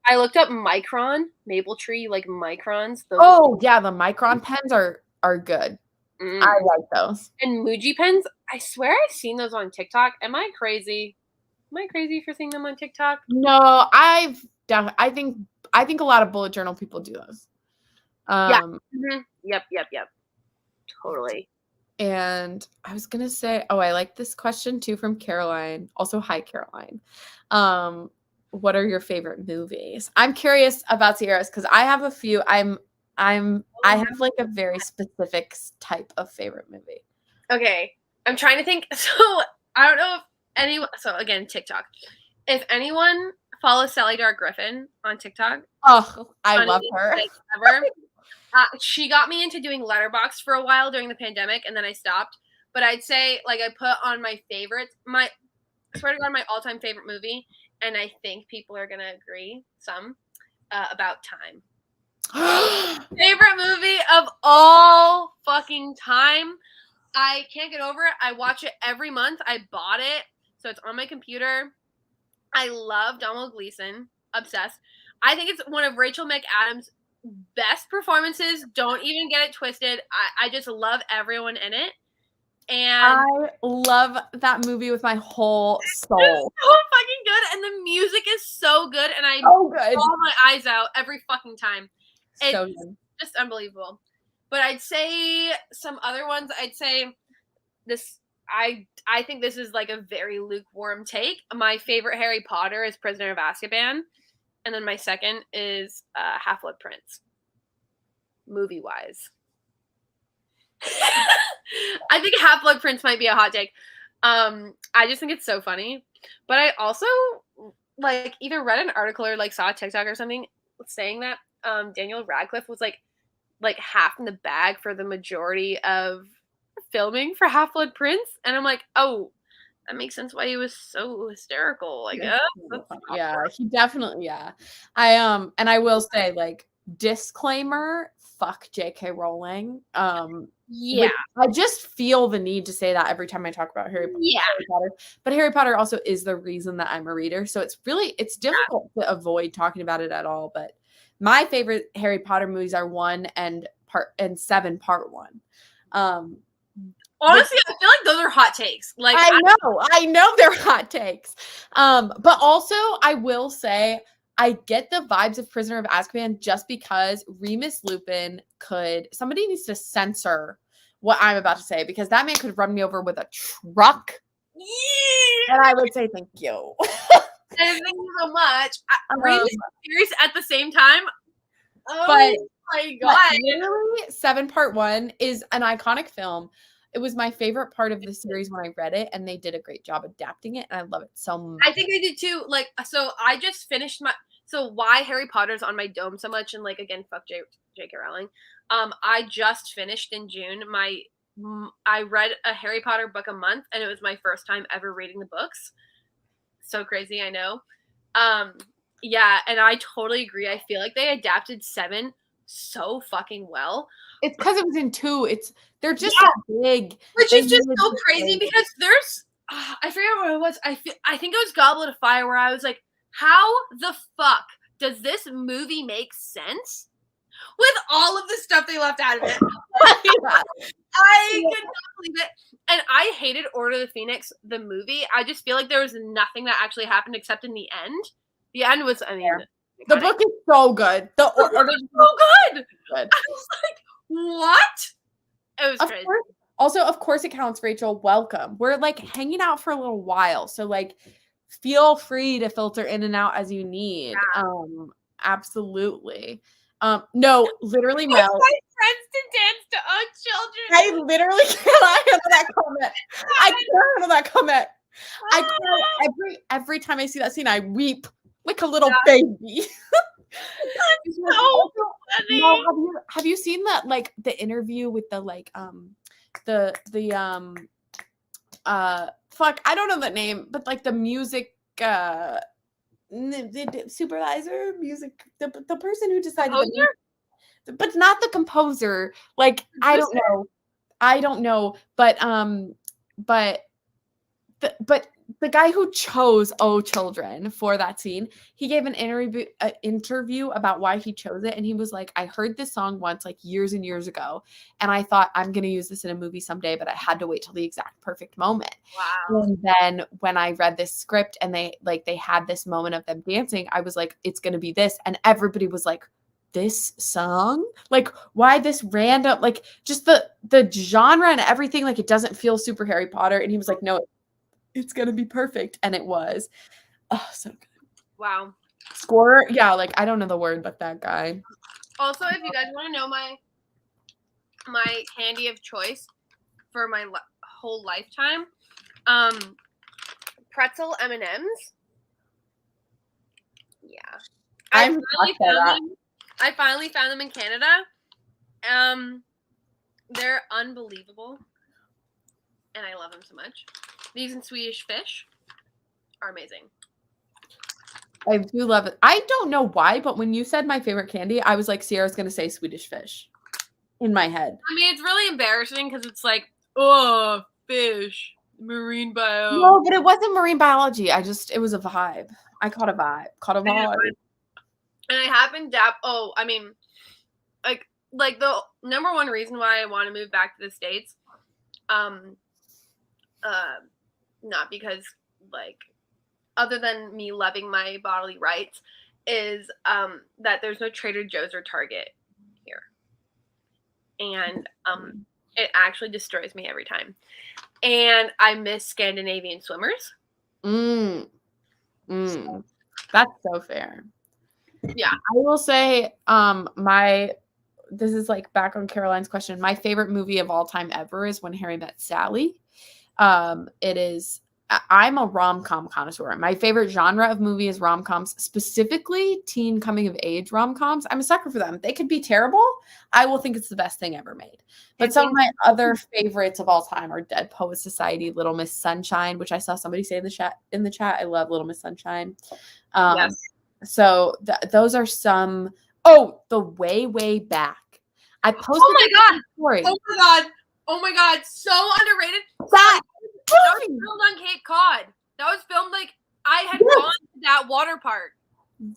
I looked up Micron, Maple Tree, like microns. Yeah, the Micron pens are good. I like those. And Muji pens, I swear I've seen those on TikTok. Am I crazy? Am I crazy for seeing them on TikTok? No, I think a lot of bullet journal people do those. Yeah. Yep. Totally. And I was gonna say, I like this question too from Caroline. Also, hi Caroline. What are your favorite movies? I'm curious about Sierra's because I have a few. I have like a very specific type of favorite movie. Okay. I'm trying to think. So I don't know if anyone, so again, TikTok. If anyone follows Sally Dark Griffin on TikTok. Oh, I love her. Ever. She got me into doing Letterboxd for a while during the pandemic, and then I stopped. But I'd say, like, I put on my favorites, I swear to God, my all-time favorite movie, and I think people are going to agree, About Time. Favorite movie of all fucking time. I can't get over it. I watch it every month. I bought it, so it's on my computer. I love Domhnall Gleeson. Obsessed. I think it's one of Rachel McAdams' best performances. Don't even get it twisted. I just love everyone in it. And I love that movie with my whole soul. It's so fucking good, and the music is so good, and I bawl my eyes out every fucking time. It's so good. Just unbelievable. But I'd say some other ones. I'd say this. I think this is like a very lukewarm take. My favorite Harry Potter is Prisoner of Azkaban, and then my second is Half-Blood Prince. Movie wise. I think Half-Blood Prince might be a hot take. I just think it's so funny. But I also like either read an article or like saw a TikTok or something saying that Daniel Radcliffe was like half in the bag for the majority of filming for Half-Blood Prince. And I'm like, oh, that makes sense why he was so hysterical, I guess. Yeah, he definitely, yeah. And I will say, like, disclaimer, fuck J.K. Rowling. Yeah. I just feel the need to say that every time I talk about Harry Potter. But Harry Potter also is the reason that I'm a reader. So it's difficult to avoid talking about it at all. But my favorite Harry Potter movies are 1 and 7 part 1. Honestly, I feel like those are hot takes. Like I know they're hot takes. But also I will say I get the vibes of Prisoner of Azkaban just because Remus Lupin somebody needs to censor what I'm about to say because that man could run me over with a truck. Yeah. And I would say thank you. Thank you so much. Remus serious at the same time. Oh my God. Literally 7 part 1 is an iconic film. It was my favorite part of the series when I read it, and they did a great job adapting it, and I love it so much. I think they did too. Like, so I just finished why Harry Potter's on my dome so much, and like again, fuck J.K. Rowling. I just finished in June. I read a Harry Potter book a month, and it was my first time ever reading the books. So crazy, I know. Yeah, and I totally agree. I feel like they adapted 7 so fucking well. It's because it was in 2. They're just so big. Which is just so crazy because there's I forget what it was. I think it was Goblet of Fire where I was like, how the fuck does this movie make sense with all of the stuff they left out of it? I could not believe it. And I hated Order of the Phoenix, the movie. I just feel like there was nothing that actually happened except in the end. The end was, I mean, the book is so good. The Order is so good. I was like, what? It was crazy. Also, of course it counts, Rachel. Welcome. We're like hanging out for a little while. So like feel free to filter in and out as you need. Yeah. Absolutely. No, literally, My Mel. friends to dance to own children. I literally cannot handle that comment. I can't handle that comment. I cry every time I see that scene. I weep like a little baby. So funny. No, have you seen that, like, the interview with the fuck, I don't know the name, but like the music the supervisor, music, the person who decided but not the composer. Like, I don't know, but the guy who chose "Oh Children" for that scene, he gave an interview about why he chose it, and he was like, "I heard this song once, like, years and years ago, and I thought I'm gonna use this in a movie someday, but I had to wait till the exact perfect moment." Wow. And then when I read this script and they had this moment of them dancing, I was like, "It's gonna be this," and everybody was like, "This song? Like, why this random, like, just the genre and everything, like, it doesn't feel super Harry Potter." And he was like, "No, it's gonna be perfect," and it was. Oh, so good. Wow. Score, yeah, like, I don't know the word, but that guy. Also, if you guys want to know my candy of choice for my whole lifetime, pretzel M&Ms. Yeah, I finally found them in Canada. They're unbelievable, and I love them so much. These and Swedish fish are amazing. I do love it. I don't know why, but when you said my favorite candy, I was like, Sierra's gonna say Swedish fish in my head. I mean, it's really embarrassing because it's like, oh, fish, marine bio. No, but it wasn't marine biology. It was a vibe. I caught a vibe. And I happened to like the number one reason why I want to move back to the States, not because, like, other than me loving my bodily rights, is that there's no Trader Joe's or Target here. And it actually destroys me every time. And I miss Scandinavian swimmers. That's so fair. Yeah. I will say, this is like back on Caroline's question. My favorite movie of all time ever is When Harry Met Sally. I'm a rom-com connoisseur. My favorite genre of movie is rom-coms, specifically teen coming-of-age rom-coms. I'm a sucker for them. They could be terrible. I will think it's the best thing ever made. But some of my other favorites of all time are Dead Poets Society, Little Miss Sunshine, which I saw somebody say in the chat. I love Little Miss Sunshine. Yes. So those are some. Oh, The Way Back. I posted. Oh my god! Story. Oh my god! So underrated. That was filmed on Cape Cod. That was filmed, like, I had gone to that water park.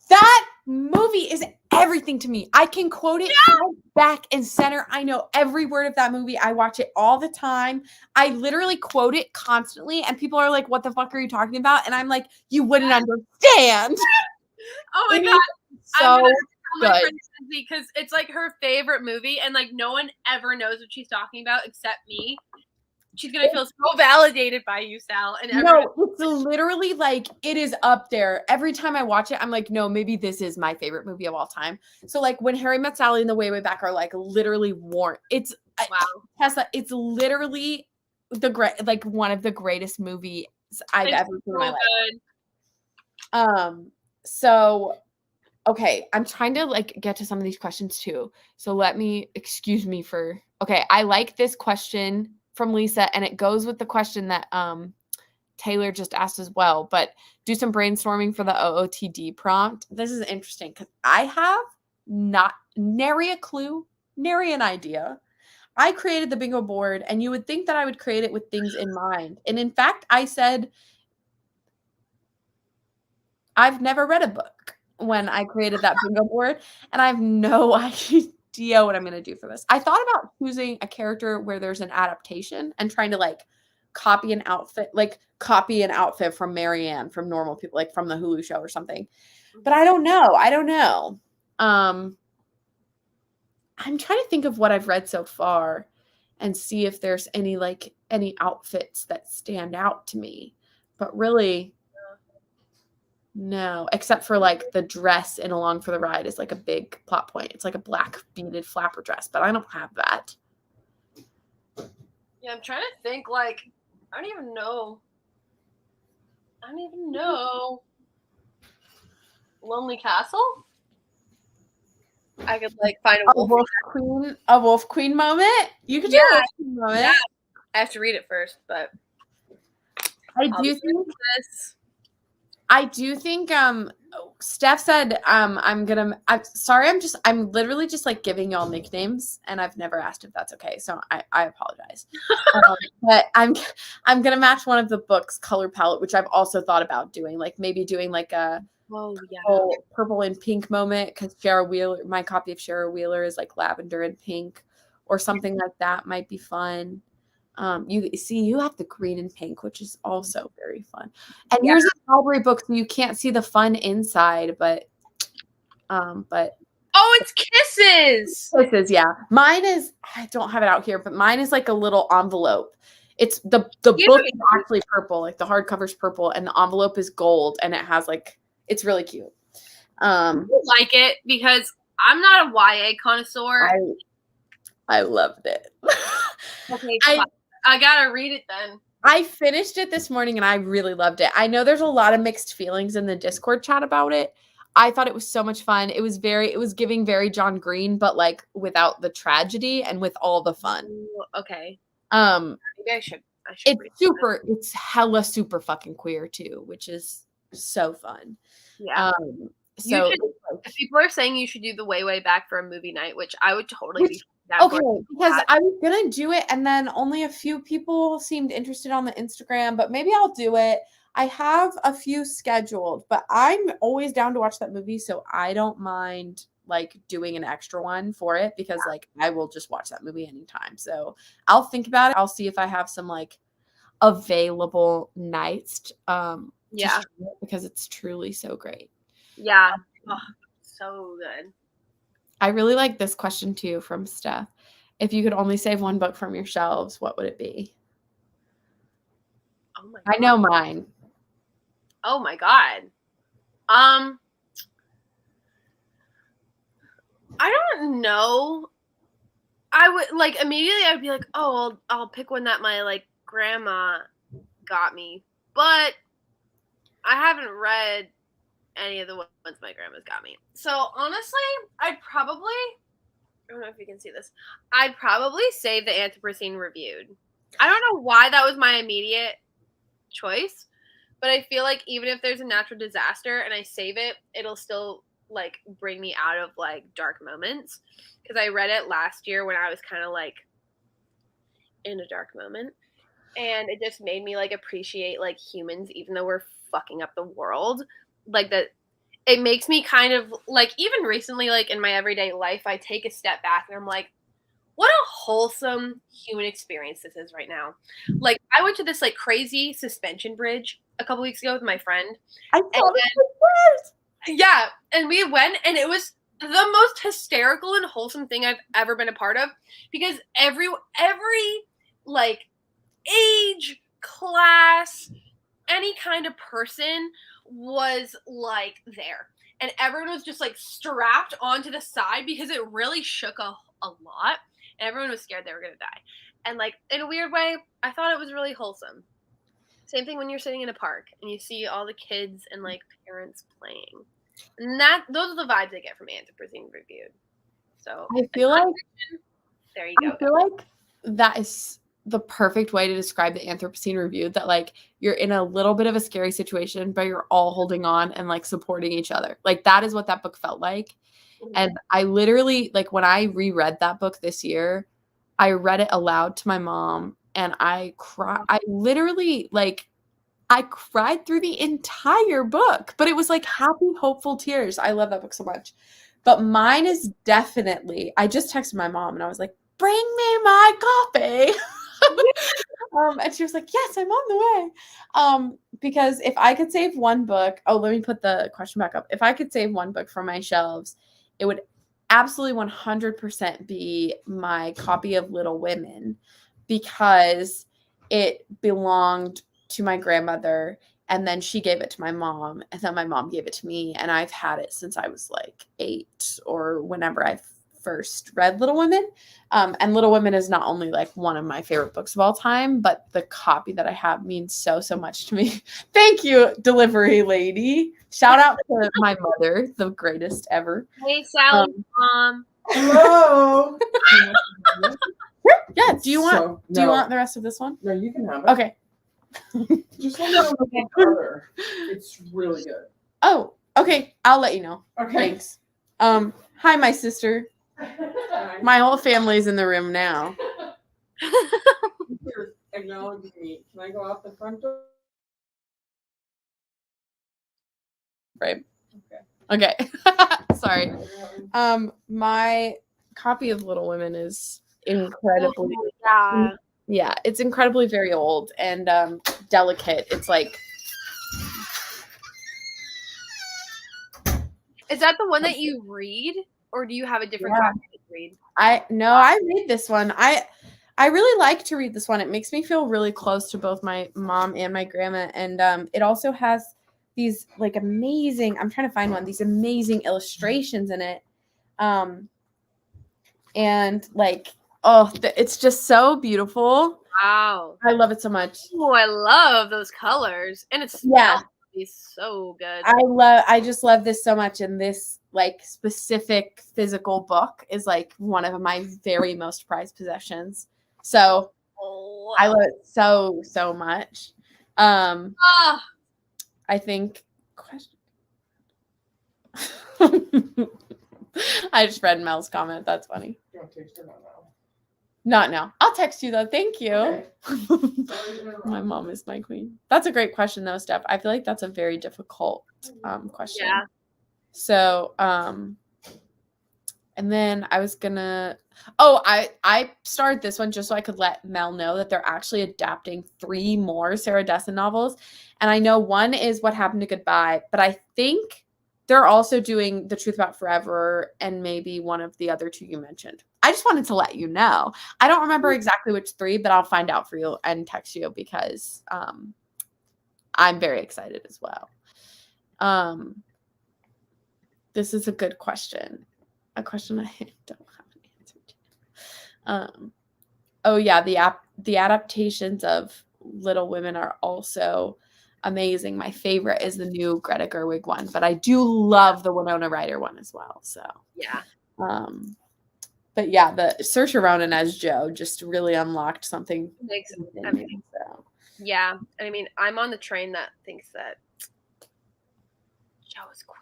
That movie is everything to me. I can quote it back and center. I know every word of that movie. I watch it all the time. I literally quote it constantly, and people are like, "What the fuck are you talking about?" And I'm like, "You wouldn't understand." Oh my god! So my friend Lindsay, because it's like her favorite movie, and like no one ever knows what she's talking about except me. She's gonna feel so validated by you, Sal. And no, it's literally like, it is up there. Every time I watch it, I'm like, no, maybe this is my favorite movie of all time. So like When Harry Met Sally and The Way Back are like literally warm. It's Tessa. It's literally one of the greatest movies I've ever seen in my life. So okay, I'm trying to like get to some of these questions too. So excuse me for. Okay, I like this question from Lisa, and it goes with the question that Taylor just asked as well, but do some brainstorming for the OOTD prompt. This is interesting because I have nary a clue, nary an idea. I created the bingo board, and you would think that I would create it with things in mind. And in fact, I said, I've never read a book when I created that bingo board, and I have no idea what I'm going to do for this. I thought about choosing a character where there's an adaptation and trying to like copy an outfit from Marianne from Normal People, like from the Hulu show or something. But I don't know. I'm trying to think of what I've read so far and see if there's any outfits that stand out to me. But really, No, except for like the dress in Along for the Ride is like a big plot point. It's like a black beaded flapper dress, but I don't have that. Yeah, I'm trying to think. Like, I don't even know. Lonely Castle. I could like find a wolf. A wolf queen moment. You could do a wolf queen moment. Yeah. I have to read it first, but I do think Steph said I'm literally just like giving y'all nicknames, and I've never asked if that's okay, so I apologize. But I'm gonna match one of the books' color palette, which I've also thought about doing, like maybe doing like a purple and pink moment, because my copy of Shara Wheeler is like lavender and pink, or something like that might be fun. You have the green and pink, which is also very fun. And yours is a library book, so you can't see the fun inside, but oh, it's Kisses. Kisses, yeah. Mine is, I don't have it out here, but mine is like a little envelope. It's the book is actually purple, like the hardcover's purple, and the envelope is gold, and it has like, it's really cute. I like it because I'm not a YA connoisseur. I loved it. Okay, I gotta read it then. I finished it this morning and I really loved it. I know there's a lot of mixed feelings in the Discord chat about it. I thought it was so much fun. It was giving very John Green, but like without the tragedy and with all the fun. Ooh, okay. Maybe I should it's hella super fucking queer too, which is so fun. Yeah. So if people are saying you should do the way back for a movie night, which I would totally be down for. Okay, because I was gonna do it, and then only a few people seemed interested on the Instagram, but maybe I'll do it. I have a few scheduled, but I'm always down to watch that movie, so I don't mind like doing an extra one for it, because like I will just watch that movie anytime. So I'll think about it. I'll see if I have some like available nights because it's truly so great. Yeah. Oh, so good. I really like this question too from Steph. If you could only save one book from your shelves, what would it be? Oh my God. I know mine. Oh my God. I don't know. I would like immediately I'd be like, oh, I'll pick one that my like grandma got me. But I haven't read any of the ones my grandma's got me. So honestly, I don't know if you can see this. I'd probably save the Anthropocene Reviewed. I don't know why that was my immediate choice, but I feel like even if there's a natural disaster and I save it, it'll still like bring me out of like dark moments. Because I read it last year when I was kind of like in a dark moment, and it just made me like appreciate like humans, even though we're fucking up the world. Like that, it makes me kind of like, even recently, like in my everyday life, I take a step back and I'm like, what a wholesome human experience this is right now. Like I went to this like crazy suspension bridge a couple weeks ago with my friend. Yeah, and we went, and it was the most hysterical and wholesome thing I've ever been a part of, because every like age, class, any kind of person was like there, and everyone was just like strapped onto the side because it really shook a lot, and everyone was scared they were gonna die. And like in a weird way, I thought it was really wholesome. Same thing when you're sitting in a park and you see all the kids and like parents playing, and those are the vibes I get from Anthropocene Reviewed. So I feel like there you go. I feel like that is the perfect way to describe the Anthropocene Reviewed, that like you're in a little bit of a scary situation, but you're all holding on and like supporting each other. Like that is what that book felt like. And I literally, like when I reread that book this year, I read it aloud to my mom and I cried. I literally I cried through the entire book, but it was like happy, hopeful tears. I love that book so much. But mine is definitely, I just texted my mom and I was like, bring me my copy. And she was like, yes, I'm on the way. Because if I could save one book, let me put the question back up. If I could save one book from my shelves, it would absolutely 100% be my copy of Little Women, because it belonged to my grandmother. And then she gave it to my mom, and then my mom gave it to me, and I've had it since I was like 8 or whenever I first read Little Women. And Little Women is not only like one of my favorite books of all time, but the copy that I have means so much to me. Thank you, delivery lady. Shout out to my mother, the greatest ever. Hey, Sally's mom. Hello. Yeah. Do you want the rest of this one? No, you can have it. Okay. Just let me know the color. It's really good. Oh, okay. I'll let you know. Okay. Thanks. Hi, my sister. My whole family's in the room now. You're acknowledging me. Can I go out the front door? Right. Okay. Sorry. My copy of Little Women is incredibly yeah, it's incredibly very old and delicate. It's like, Is that the one that you read, or do you have a different copy to read? I read this one. I really like to read this one. It makes me feel really close to both my mom and my grandma, and it also has these like amazing, I'm trying to find one, these amazing illustrations in it. And like, it's just so beautiful. Wow. I love it so much. Oh, I love those colors. And it's so good. I just love this so much. And this like specific physical book is like one of my very most prized possessions. So I love it so much. I think I just read Mel's comment. That's funny. Not now. I'll text you though. Thank you. Okay. My mom is my queen. That's a great question though, Steph. I feel like that's a very difficult question. Yeah. So and then I was gonna I started this one just so I could let Mel know that they're actually adapting 3 more Sarah Dessen novels. And I know one is What Happened to Goodbye, but I think they're also doing The Truth About Forever and maybe one of the other 2 you mentioned. I just wanted to let you know. I don't remember exactly which 3, but I'll find out for you and text you because I'm very excited as well. This is a good question. A question I don't have an answer to. Oh yeah, the adaptations of Little Women are also amazing. My favorite is the new Greta Gerwig one, but I do love the Winona Ryder one as well. So yeah. But yeah, the Saoirse Ronan as Jo just really unlocked something. So. Yeah, I mean, I'm on the train that thinks that Jo is queer.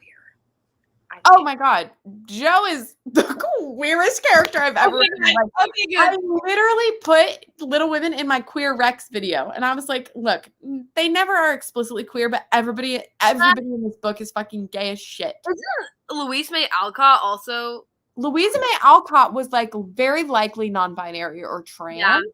Oh my god, Jo is the queerest character I've ever read. Okay, good. I literally put Little Women in my Queer Rex video, and I was like, "Look, they never are explicitly queer, but everybody in this book is fucking gay as shit." Isn't Louise May Alcott also? Louisa May Alcott was like very likely non-binary or trans,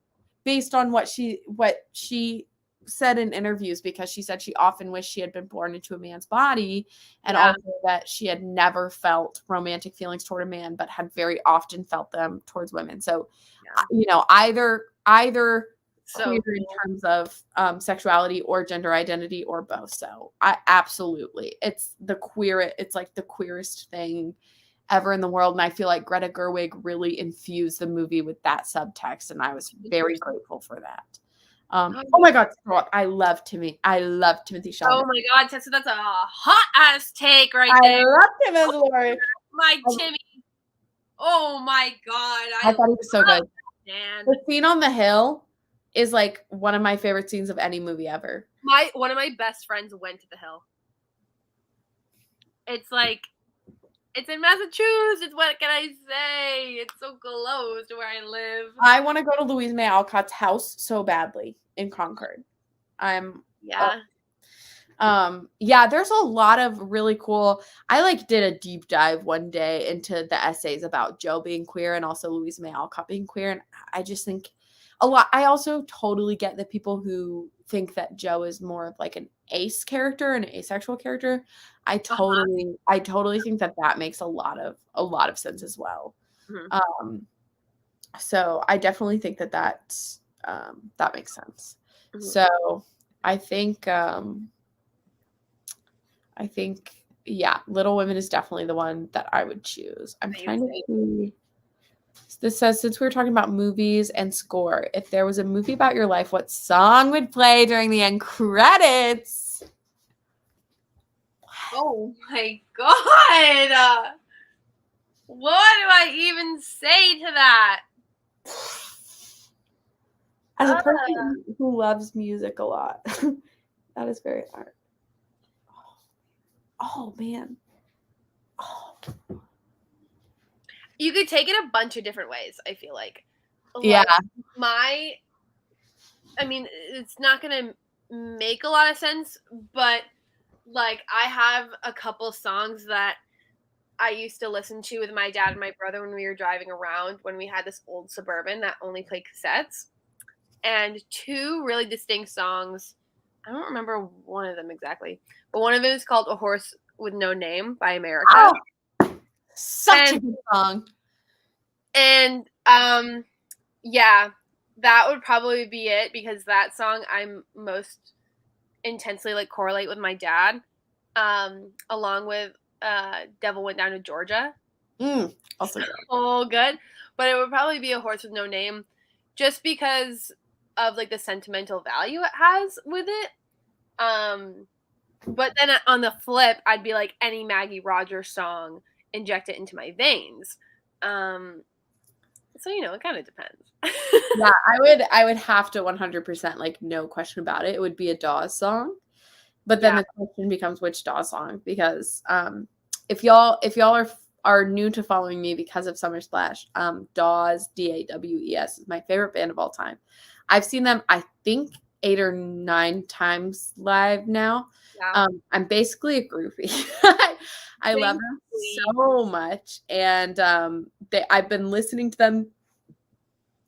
based on what she said in interviews, because she said she often wished she had been born into a man's body, and also that she had never felt romantic feelings toward a man, but had very often felt them towards women. So, either queer in terms of sexuality or gender identity or both. So I absolutely, it's like the queerest thing ever in the world. And I feel like Greta Gerwig really infused the movie with that subtext, and I was very grateful for that. Oh my god, I love Timothy Chalamet. Oh my god, Tessa, that's a hot ass take there. I love him as Laurie. My Timmy. Oh my god. I thought he was so good. Man. The scene on the hill is like one of my favorite scenes of any movie ever. One of my best friends went to the hill. It's like, it's in Massachusetts. What can I say? It's so close to where I live. I want to go to Louise May Alcott's house so badly in Concord. There's a lot of really cool. I did a deep dive one day into the essays about Jo being queer and also Louise May Alcott being queer, and I just think a lot. I also totally get the people who think that Jo is more of like an ace character, an asexual character. I totally think that makes a lot of sense as well. Mm-hmm. So I definitely think that makes sense. Mm-hmm. So I think I think, yeah, Little Women is definitely the one that I would choose. I'm trying to see. This says, since we were talking about movies and score, if there was a movie about your life, what song would play during the end credits? Oh my god! What do I even say to that? As a person who loves music a lot, that is very hard. Oh man. Oh. You could take it a bunch of different ways, I feel like. Yeah. I mean, it's not going to make a lot of sense, but like I have a couple songs that I used to listen to with my dad and my brother when we were driving around when we had this old Suburban that only played cassettes. And two really distinct songs. I don't remember one of them exactly, but one of them is called A Horse with No Name by America. Oh, such a good song. And yeah, that would probably be it because that song I'm most intensely like correlate with my dad, along with Devil Went Down to Georgia. Also good. Oh, good. But it would probably be A Horse with No Name just because of like the sentimental value it has with it. But then on the flip, I'd be like any Maggie Rogers song, inject it into my veins. So it kind of depends. Yeah, I would have to 100%, like, no question about it. It would be a Dawes song. But then the question becomes which Dawes song, because if y'all are new to following me because of Summer Splash, Dawes, Dawes, is my favorite band of all time. I've seen them, I think, 8 or 9 times live now. Yeah. I'm basically a groupie. I love them so much, and I've been listening to them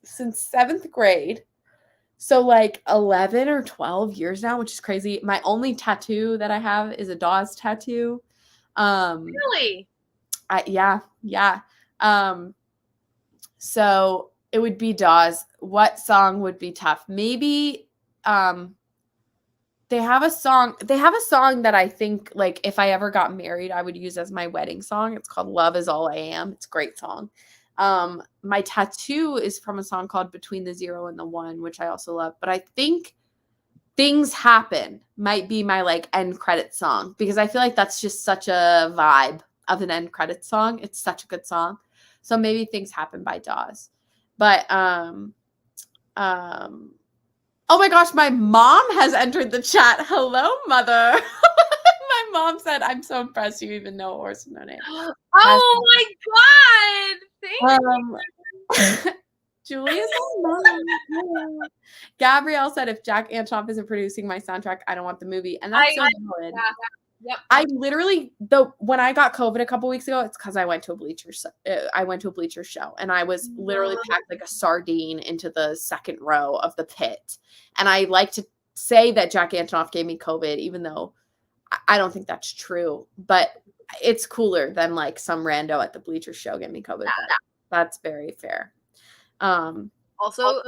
since 7th grade. So like 11 or 12 years now, which is crazy. My only tattoo that I have is a Dawes tattoo. Really? Yeah. So it would be Dawes. What song would be tough? Maybe they have a song that I think, like, if I ever got married, I would use as my wedding song. It's called Love Is All I Am. It's a great song. My tattoo is from a song called Between the Zero and the One, which I also love. But I think Things Happen might be my like end credit song, because I feel like that's just such a vibe of an end credit song. It's such a good song. So maybe Things Happen by Dawes. But oh my gosh, my mom has entered the chat. Hello, mother. My mom said, I'm so impressed you even know A Horse with No Name. Oh my god! Thank you. Julia's mom. Gabrielle said, if Jack Antonoff isn't producing my soundtrack, I don't want the movie. And that's so valid. Yeah. Yep. I literally, when I got COVID a couple weeks ago, it's because I went to a Bleacher show, and I was literally packed like a sardine into the second row of the pit. And I like to say that Jack Antonoff gave me COVID, even though I don't think that's true. But it's cooler than like some rando at the Bleacher show gave me COVID. Yeah. That's very fair. Also,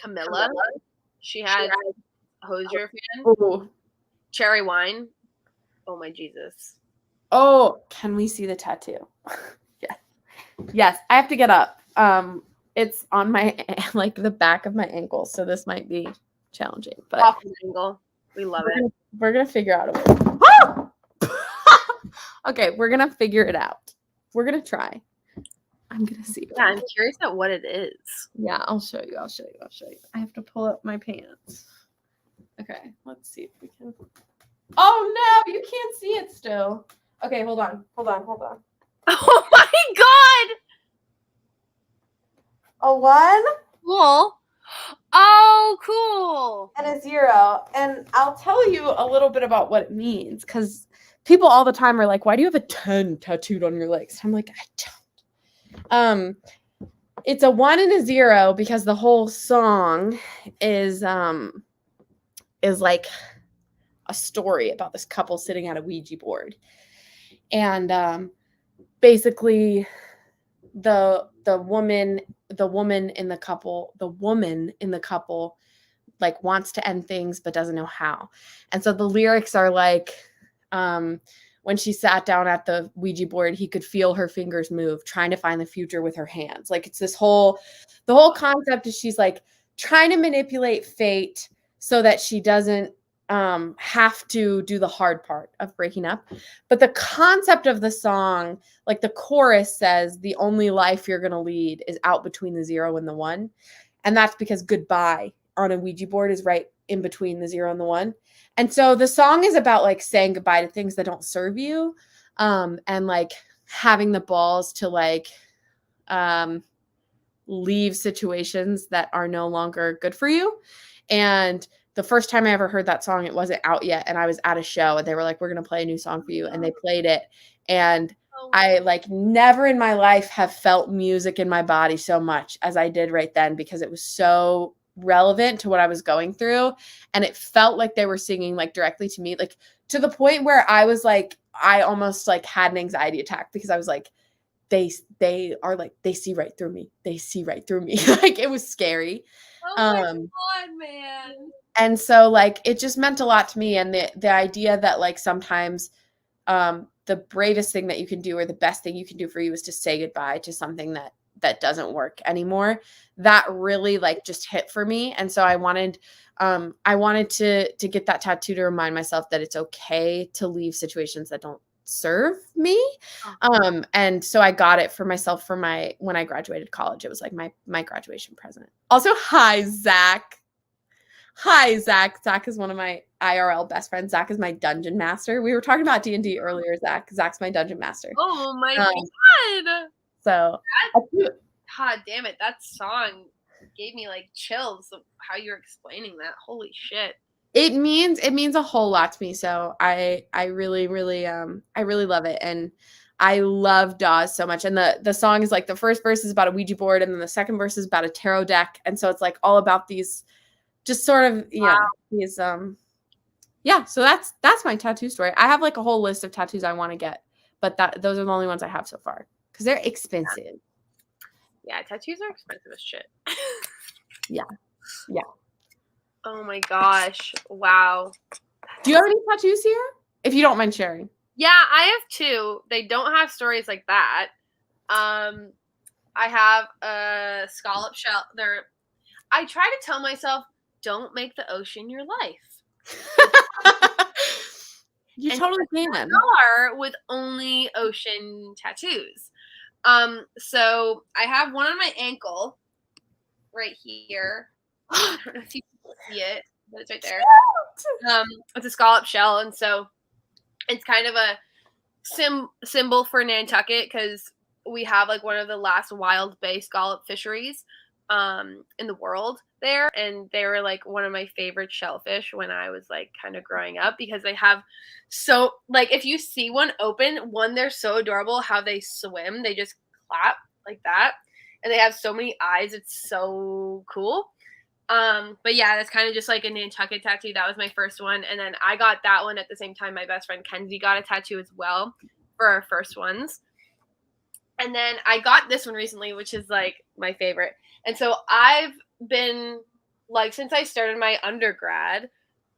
Camilla, she had Hosier fan. Ooh. Cherry Wine. Oh my Jesus. Oh, can we see the tattoo? Yes, I have to get up. It's on my, like, the back of my ankle, so this might be challenging. But off the angle. We love it. We're gonna figure out a way. Okay, we're gonna figure it out. We're gonna try. I'm gonna see. Yeah, I'm curious at what it is. Yeah, I'll show you. I have to pull up my pants. Okay, let's see if we can. Oh no, you can't see it still. Okay, hold on. Oh my god! A 1? Cool. Oh, cool. And a 0. And I'll tell you a little bit about what it means, because people all the time are like, why do you have a 10 tattooed on your legs? I'm like, I don't. It's a 1 and a 0 because the whole song is like a story about this couple sitting at a Ouija board. And basically the woman in the couple like wants to end things but doesn't know how. And so the lyrics are like, when she sat down at the Ouija board, he could feel her fingers move, trying to find the future with her hands. Like it's the whole concept is she's like trying to manipulate fate so that she doesn't have to do the hard part of breaking up. But the concept of the song, like the chorus says, the only life you're going to lead is out between the 0 and the 1. And that's because goodbye on a Ouija board is right in between the 0 and the 1. And so the song is about like saying goodbye to things that don't serve you, and like having the balls to like leave situations that are no longer good for you. And the first time I ever heard that song, it wasn't out yet. And I was at a show and they were like, we're going to play a new song for you. And they played it. And I like never in my life have felt music in my body so much as I did right then, because it was so relevant to what I was going through. And it felt like they were singing like directly to me, like to the point where I was like, I almost like had an anxiety attack because I was like, they are like, they see right through me. They see right through me. Like it was scary. Oh my God, man. And so like, it just meant a lot to me. And the idea that like sometimes, the bravest thing that you can do or the best thing you can do for you is to say goodbye to something that doesn't work anymore. That really like just hit for me. And so I wanted to get that tattoo to remind myself that it's okay to leave situations that don't serve me. And so I got it for myself when I graduated college. It was like my graduation present. Also, hi, Zach. Hi, Zach. Zach is one of my IRL best friends. Zach is my dungeon master. We were talking about D&D earlier, Zach. Zach's my dungeon master. Oh my God. So, God damn it. That song gave me like chills of how you're explaining that. Holy shit. It means a whole lot to me. So I really, really, I really love it. And I love Dawes so much. And the song is like the first verse is about a Ouija board. And then the second verse is about a tarot deck. And so it's like all about these just sort of, these, yeah. So that's my tattoo story. I have like a whole list of tattoos I want to get, but those are the only ones I have so far because they're expensive. Yeah. Tattoos are expensive as shit. Yeah. Oh my gosh. Wow. Do you have any tattoos here? If you don't mind sharing. Yeah, I have 2. They don't have stories like that. I have a scallop shell. I try to tell myself, don't make the ocean your life. You totally can. Are with only ocean tattoos. So I have one on my ankle right here. I don't know if you can see it, but it's right there. It's a scallop shell, and so it's kind of a symbol for Nantucket because we have like one of the last wild bay scallop fisheries in the world there, and they were like one of my favorite shellfish when I was like kind of growing up because they have so like if you see one open, they're so adorable how they swim, they just clap like that, and they have so many eyes, it's so cool. But yeah, that's kind of just like a Nantucket tattoo. That was my first one, and then I got that one at the same time my best friend Kenzie got a tattoo as well for our first ones. And then I got this one recently, which is like my favorite. And so I've been like, since I started my undergrad,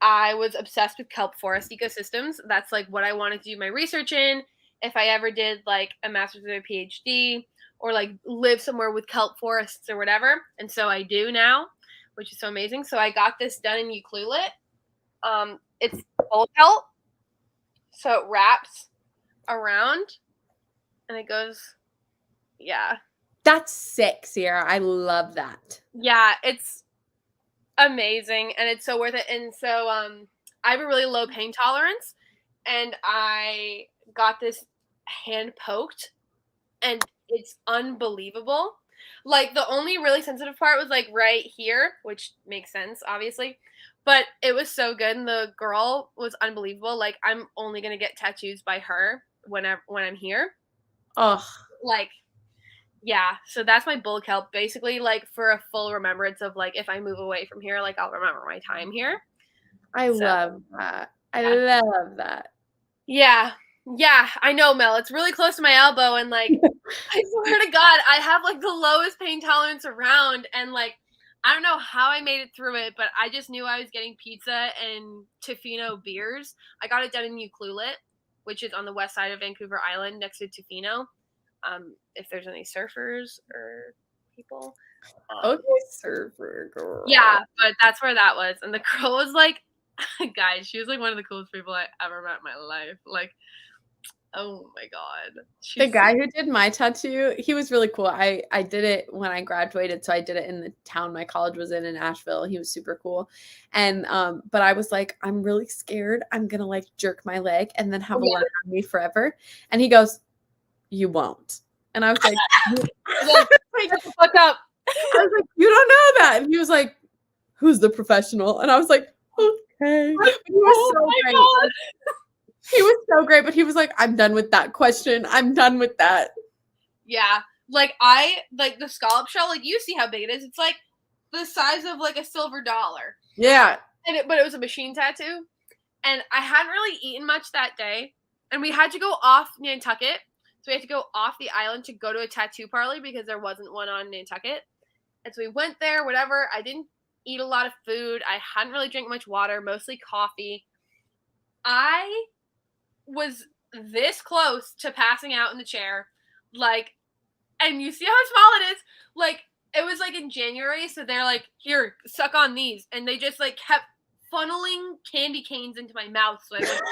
I was obsessed with kelp forest ecosystems. That's like what I wanted to do my research in. If I ever did like a master's or a PhD or like live somewhere with kelp forests or whatever. And so I do now, which is so amazing. So I got this done in Ucluelet. It's full kelp. So it wraps around and it goes, yeah. That's sick, Sierra. I love that. Yeah, it's amazing and it's so worth it. And so I have a really low pain tolerance and I got this hand poked and it's unbelievable. Like the only really sensitive part was like right here, which makes sense obviously, but it was so good and the girl was unbelievable. Like I'm only gonna get tattoos by her when I'm here. Oh, like yeah, so that's my bull kelp basically, like for a full remembrance of like if I move away from here, like I'll remember my time here. I love that. I love that. Yeah, I know, Mel. It's really close to my elbow, and like I swear to God, I have like the lowest pain tolerance around, and like I don't know how I made it through it, but I just knew I was getting pizza and Tofino beers. I got it done in Ucluelet, which is on the west side of Vancouver Island next to Tofino. If there's any surfers or people. Okay, surfer girl. Yeah, but that's where that was. And the girl was like, guys, she was like one of the coolest people I ever met in my life. Like, oh my God. The guy who did my tattoo, he was really cool. I did it when I graduated, so I did it in the town my college was in Asheville. He was super cool. And but I was like, I'm really scared. I'm gonna like jerk my leg and then have a line on me forever. And he goes, you won't. And I was like, shut the fuck up. I was like, you don't know that. And he was like, who's the professional? And I was like, okay. He was so great. God. He was so great, but he was like, I'm done with that question. I'm done with that. Yeah. Like the scallop shell, like you see how big it is. It's like the size of like a silver dollar. Yeah. But it was a machine tattoo. And I hadn't really eaten much that day. And we had to go off Nantucket. So we had to go off the island to go to a tattoo parlor because there wasn't one on Nantucket. And so we went there, whatever. I didn't eat a lot of food. I hadn't really drank much water, mostly coffee. I was this close to passing out in the chair. Like, and you see how small it is? Like, it was like in January. So they're like, here, suck on these. And they just like kept funneling candy canes into my mouth. So I was it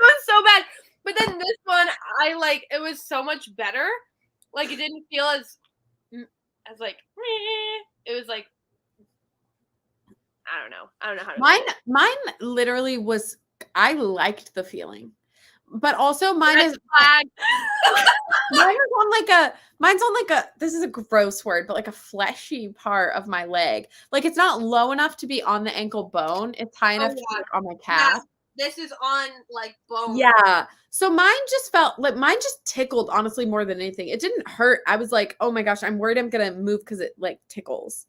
was so bad. But then this one, it was so much better. Like, it didn't feel as like, it was like, I don't know how to Mine literally was, I liked the feeling. But also mine is mine's on like a, this is a gross word, but like a fleshy part of my leg. Like it's not low enough to be on the ankle bone. It's high enough to be like on my calf. This is on like bone. Yeah. So mine just felt like mine just tickled honestly more than anything. It didn't hurt. I was like, oh my gosh, I'm worried I'm gonna move because it like tickles.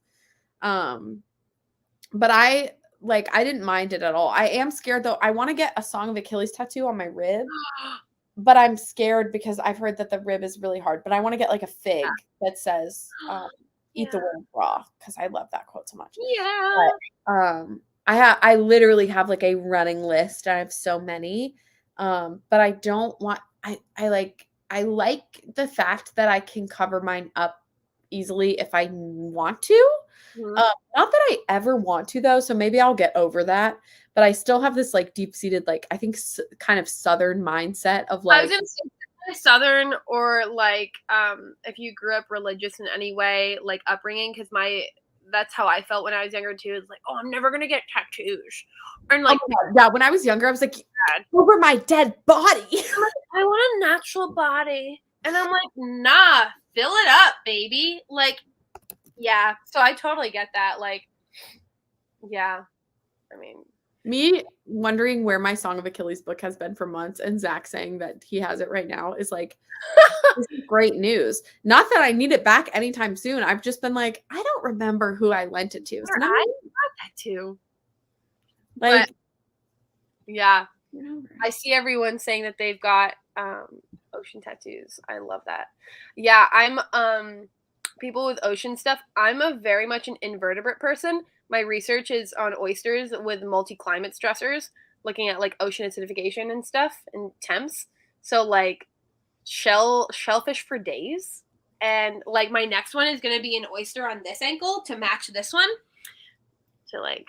But I didn't mind it at all. I am scared though. I want to get a Song of Achilles tattoo on my rib, but I'm scared because I've heard that the rib is really hard. But I want to get like a fig that says "Eat the world raw" because I love that quote so much. Yeah. But, I literally have like a running list. I have so many, but I don't want. I like the fact that I can cover mine up easily if I want to. Mm-hmm. Not that I ever want to though, so maybe I'll get over that. But I still have this like deep-seated, like I think kind of Southern mindset of like. I was gonna say Southern or like if you grew up religious in any way, like upbringing, because that's how I felt when I was younger too. It's like, oh, I'm never gonna get tattoos, and like yeah, when I was younger, I was like, over my dead body. I'm like, I want a natural body, and I'm like, nah, fill it up, baby, like. Yeah, so I totally get that. Like, yeah, I mean, me wondering where my Song of Achilles book has been for months, and Zach saying that he has it right now is like, this is great news. Not that I need it back anytime soon. I've just been like, I don't remember who I lent it to. I got that too. Like, but, yeah, I see everyone saying that they've got ocean tattoos. I love that. Yeah, I'm people with ocean stuff. I'm a very much an invertebrate person. My research is on oysters with multi-climate stressors, looking at like ocean acidification and stuff and temps. So like shellfish for days. And like my next one is going to be an oyster on this ankle to match this one. To like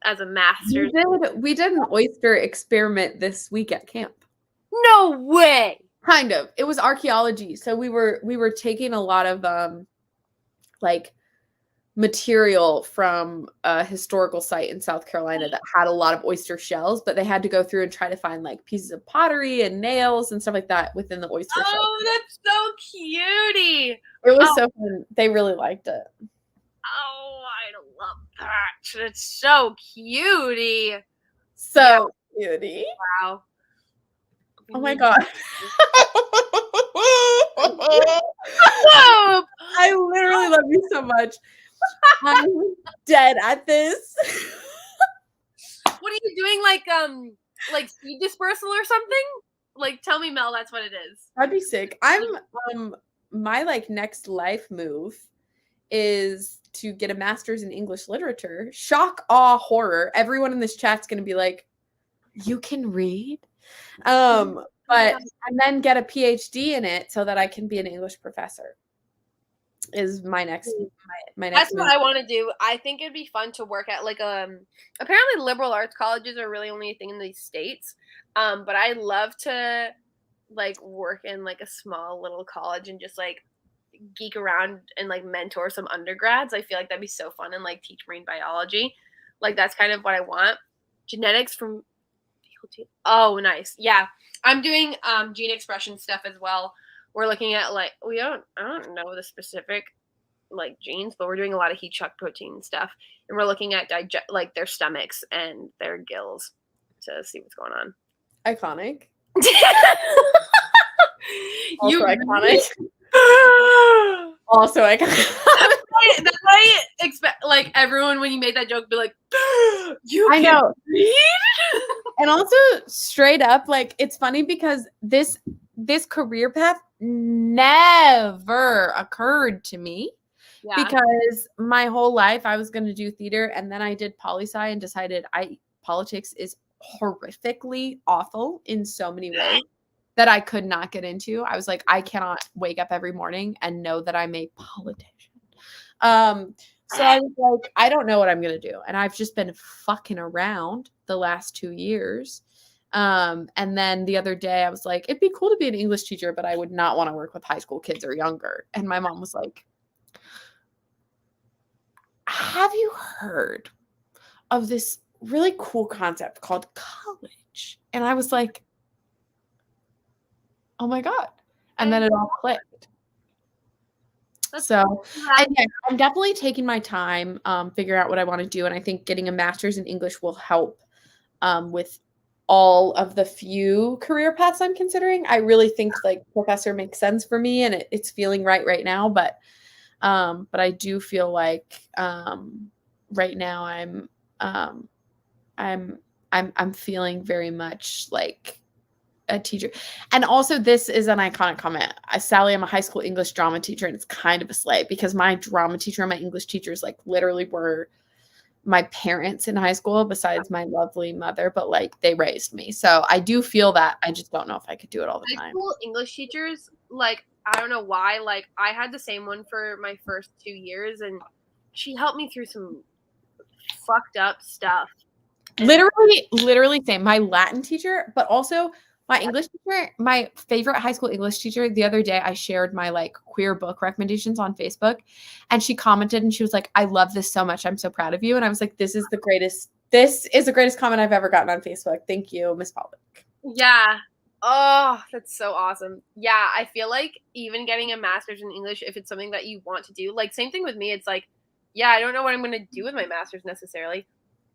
as a master's. We did an oyster experiment this week at camp. No way. Kind of. It was archaeology. So we were taking a lot of like material from a historical site in South Carolina that had a lot of oyster shells, but they had to go through and try to find like pieces of pottery and nails and stuff like that within the oyster shell. Oh, that's so cutie. It was so fun. They really liked it. Oh, I love that. It's so cutie. So cutie. Wow. Oh my god. I literally love you so much. I'm dead at this. What are you doing? Like seed dispersal or something? Like, tell me, Mel, that's what it is. That'd be sick. I'm my like next life move is to get a master's in English literature. Shock, awe, horror. Everyone in this chat's gonna be like, you can read? But and then get a PhD in it so that I can be an English professor is my next my next That's move. what I want to do. I think it'd be fun to work at like apparently liberal arts colleges are really only a thing in these states. But I'd love to like work in like a small little college and just like geek around and like mentor some undergrads. I feel like that'd be so fun and like teach marine biology. Like that's kind of what I want. Genetics from oh nice. Yeah. I'm doing gene expression stuff as well. We're looking at like I don't know the specific like genes, but we're doing a lot of heat shock protein stuff, and we're looking at like their stomachs and their gills to see what's going on. Iconic. You iconic. Also iconic. That's why I expect like everyone when you made that joke be like, you I know. read? And also straight up, like it's funny because this career path never occurred to me. Yeah. Because my whole life I was going to do theater, and then I did poli-sci and decided politics is horrifically awful in so many ways that I could not get into. I was like, I cannot wake up every morning and know that I'm a politician. So I was like, I don't know what I'm going to do. And I've just been fucking around the last 2 years. And then the other day I was like, it'd be cool to be an English teacher, but I would not want to work with high school kids or younger. And my mom was like, have you heard of this really cool concept called college? And I was like, oh my God. And then it all clicked. So and yeah, I'm definitely taking my time, figuring out what I want to do. And I think getting a master's in English will help with all of the few career paths I'm considering. I really think like professor makes sense for me, and it's feeling right now. But I do feel like right now I'm feeling very much like a teacher. And also this is an iconic comment. Sally, I'm a high school English drama teacher, and it's kind of a slay because my drama teacher and my English teachers like literally were my parents in high school besides my lovely mother, but like they raised me. So I do feel that. I just don't know if I could do it all the time. High school English teachers, like I don't know why, like I had the same one for my first 2 years, and she helped me through some fucked up stuff. Literally same. My Latin teacher, but also my English teacher, my favorite high school English teacher. The other day I shared my like queer book recommendations on Facebook, and she commented and she was like, I love this so much. I'm so proud of you. And I was like, this is the greatest comment I've ever gotten on Facebook. Thank you, Miss Pollock. Yeah. Oh, that's so awesome. Yeah, I feel like even getting a master's in English, if it's something that you want to do, like same thing with me. It's like, yeah, I don't know what I'm going to do with my master's necessarily.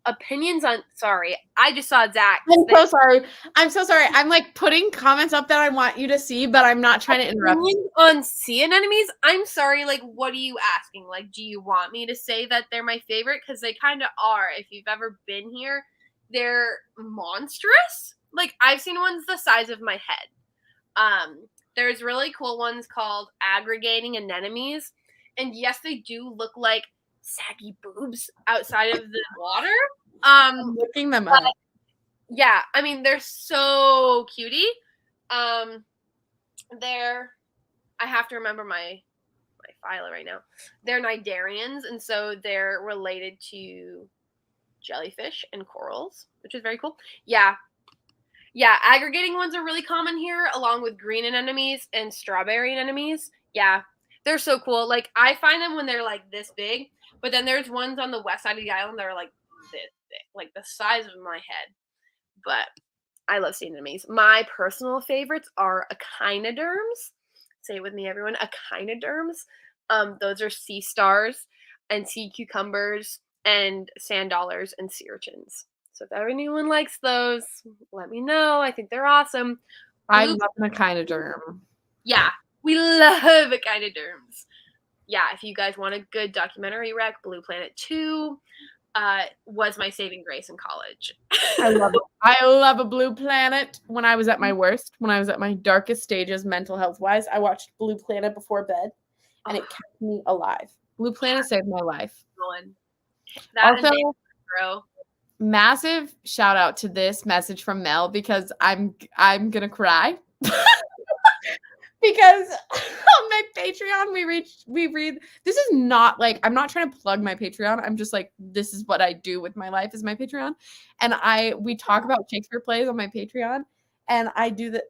Opinions on sorry, I just saw Zach. I'm so sorry. I'm like putting comments up that I want you to see, but I'm not trying to interrupt. On sea anemones, I'm sorry, like what are you asking? Like, do you want me to say that they're my favorite? Because they kind of are. If you've ever been here, they're monstrous. Like I've seen ones the size of my head. There's really cool ones called aggregating anemones, and yes, they do look like saggy boobs outside of the water. I'm looking them up. Yeah, I mean they're so cutie. I have to remember my phyla right now. They're cnidarians, and so they're related to jellyfish and corals, which is very cool. Yeah, aggregating ones are really common here, along with green anemones and strawberry anemones. Yeah, they're so cool. Like I find them when they're like this big. But then there's ones on the west side of the island that are like this big, like the size of my head. But I love sea anemones. My personal favorites are echinoderms. Say it with me, everyone. Echinoderms. Those are sea stars and sea cucumbers and sand dollars and sea urchins. So if anyone likes those, let me know. I think they're awesome. I love an echinoderm. Yeah, we love echinoderms. Yeah, if you guys want a good documentary rec, Blue Planet 2 was my saving grace in college. I love a Blue Planet. When I was at my worst, when I was at my darkest stages mental health wise, I watched Blue Planet before bed, and it kept me alive. Blue Planet saved my life. That also, bro. massive shout out to this message from Mel because I'm gonna cry. Because on my Patreon we read, this is not like, I'm not trying to plug my Patreon. I'm just like, this is what I do with my life is my Patreon. And we talk about Shakespeare plays on my Patreon. And I do that.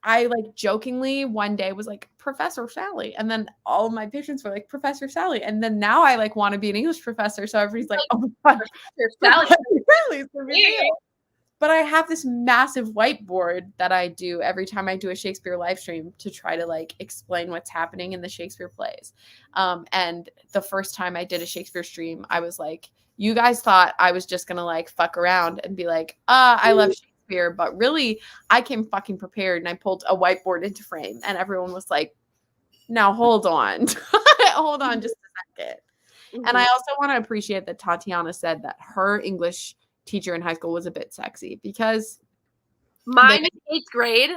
I like jokingly one day was like Professor Sally, and then all of my patrons were like Professor Sally, and then now I like want to be an English professor, so everybody's like, oh my god, Professor Sally's for me. But I have this massive whiteboard that I do every time I do a Shakespeare live stream to try to like explain what's happening in the Shakespeare plays. And the first time I did a Shakespeare stream, I was like, you guys thought I was just gonna like fuck around and be like, I love Shakespeare, but really I came fucking prepared and I pulled a whiteboard into frame and everyone was like, now hold on. Hold on just a second. And I also want to appreciate that Tatiana said that her English teacher in high school was a bit sexy because mine is 8th grade.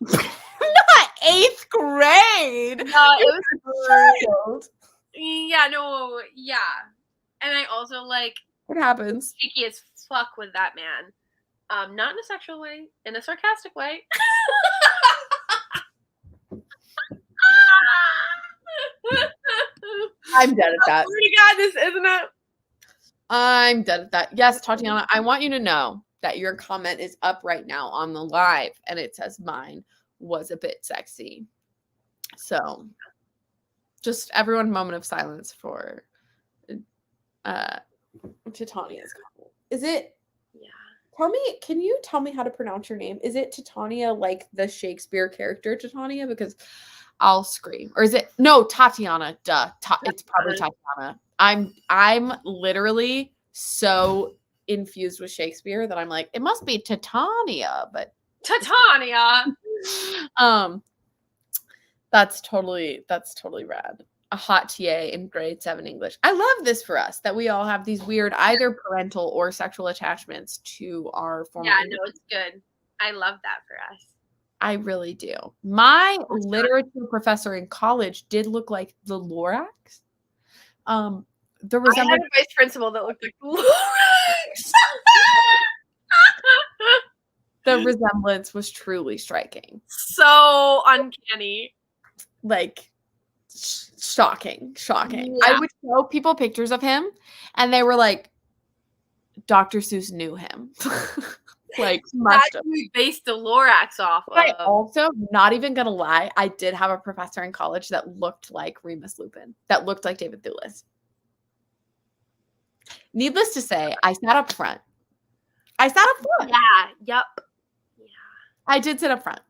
Not 8th grade. No, it was child. Yeah, no, yeah. And I also like What happens? cheeky as fuck with that man. Not in a sexual way, in a sarcastic way. I'm dead at that. Oh my god, this isn't it. I'm dead at that. Yes, Tatiana, I want you to know that your comment is up right now on the live and it says mine was a bit sexy. So just everyone, moment of silence for Titania's comment. Is it? Yeah. Tell me, can you tell me how to pronounce your name? Is it Titania like the Shakespeare character Titania? Because I'll scream. Or is it no Tatiana? Duh. It's probably Tatiana. I'm literally so infused with Shakespeare that I'm like, it must be Titania, but Titania. That's totally rad. A hot TA in grade 7 English. I love this for us that we all have these weird either parental or sexual attachments to our former. Yeah, no, it's good. I love that for us. I really do. My literature professor in college did look like the Lorax. The I had a vice principal that looked like the Lorax. The resemblance was truly striking. So uncanny. Like shocking. Yeah. I would show people pictures of him and they were like, Dr. Seuss knew him. Like that's who we based the Lorax off of. I also, not even gonna lie, I did have a professor in college that looked like Remus Lupin, that looked like David Thewlis. Needless to say, I sat up front. Yeah, yep. Yeah. I did sit up front.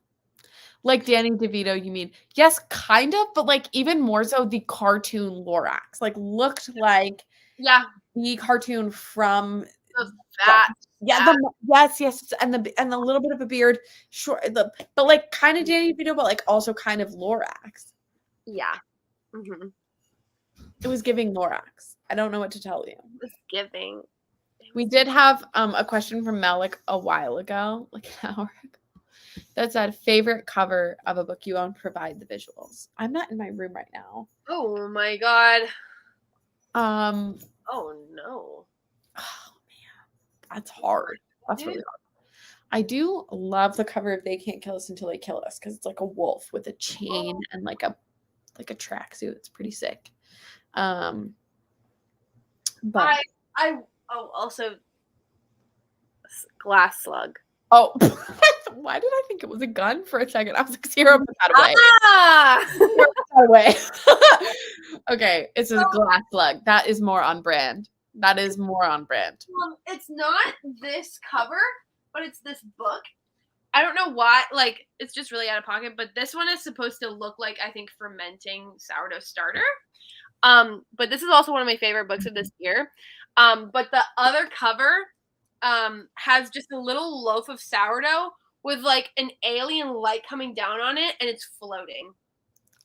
Like Danny DeVito, you mean? Yes, kind of, but like even more so the cartoon Lorax. Like looked like the cartoon from the fat. Yeah, yes, and the little bit of a beard, short, but like kind of Danny DeVito, but like also kind of Lorax. Yeah. Mm-hmm. It was giving Lorax. I don't know what to tell you. It was giving. We did have a question from Mel like a while ago, like an hour ago, that said, favorite cover of a book you own, provide the visuals. I'm not in my room right now. Oh my god. Oh no. Oh man, that's hard. That's really hard. I do love the cover of They Can't Kill Us Until They Kill Us because it's like a wolf with a chain and like a tracksuit. It's pretty sick. But also Glass Slug. Oh, why did I think it was a gun for a second? I was like, Zero, put that away. Put that away. Okay, it says Glass Slug. That is more on brand. It's not this cover, but it's this book. I don't know why. Like, it's just really out of pocket. But this one is supposed to look like, I think, fermenting sourdough starter. But this is also one of my favorite books of this year. But the other cover has just a little loaf of sourdough with like an alien light coming down on it, and it's floating.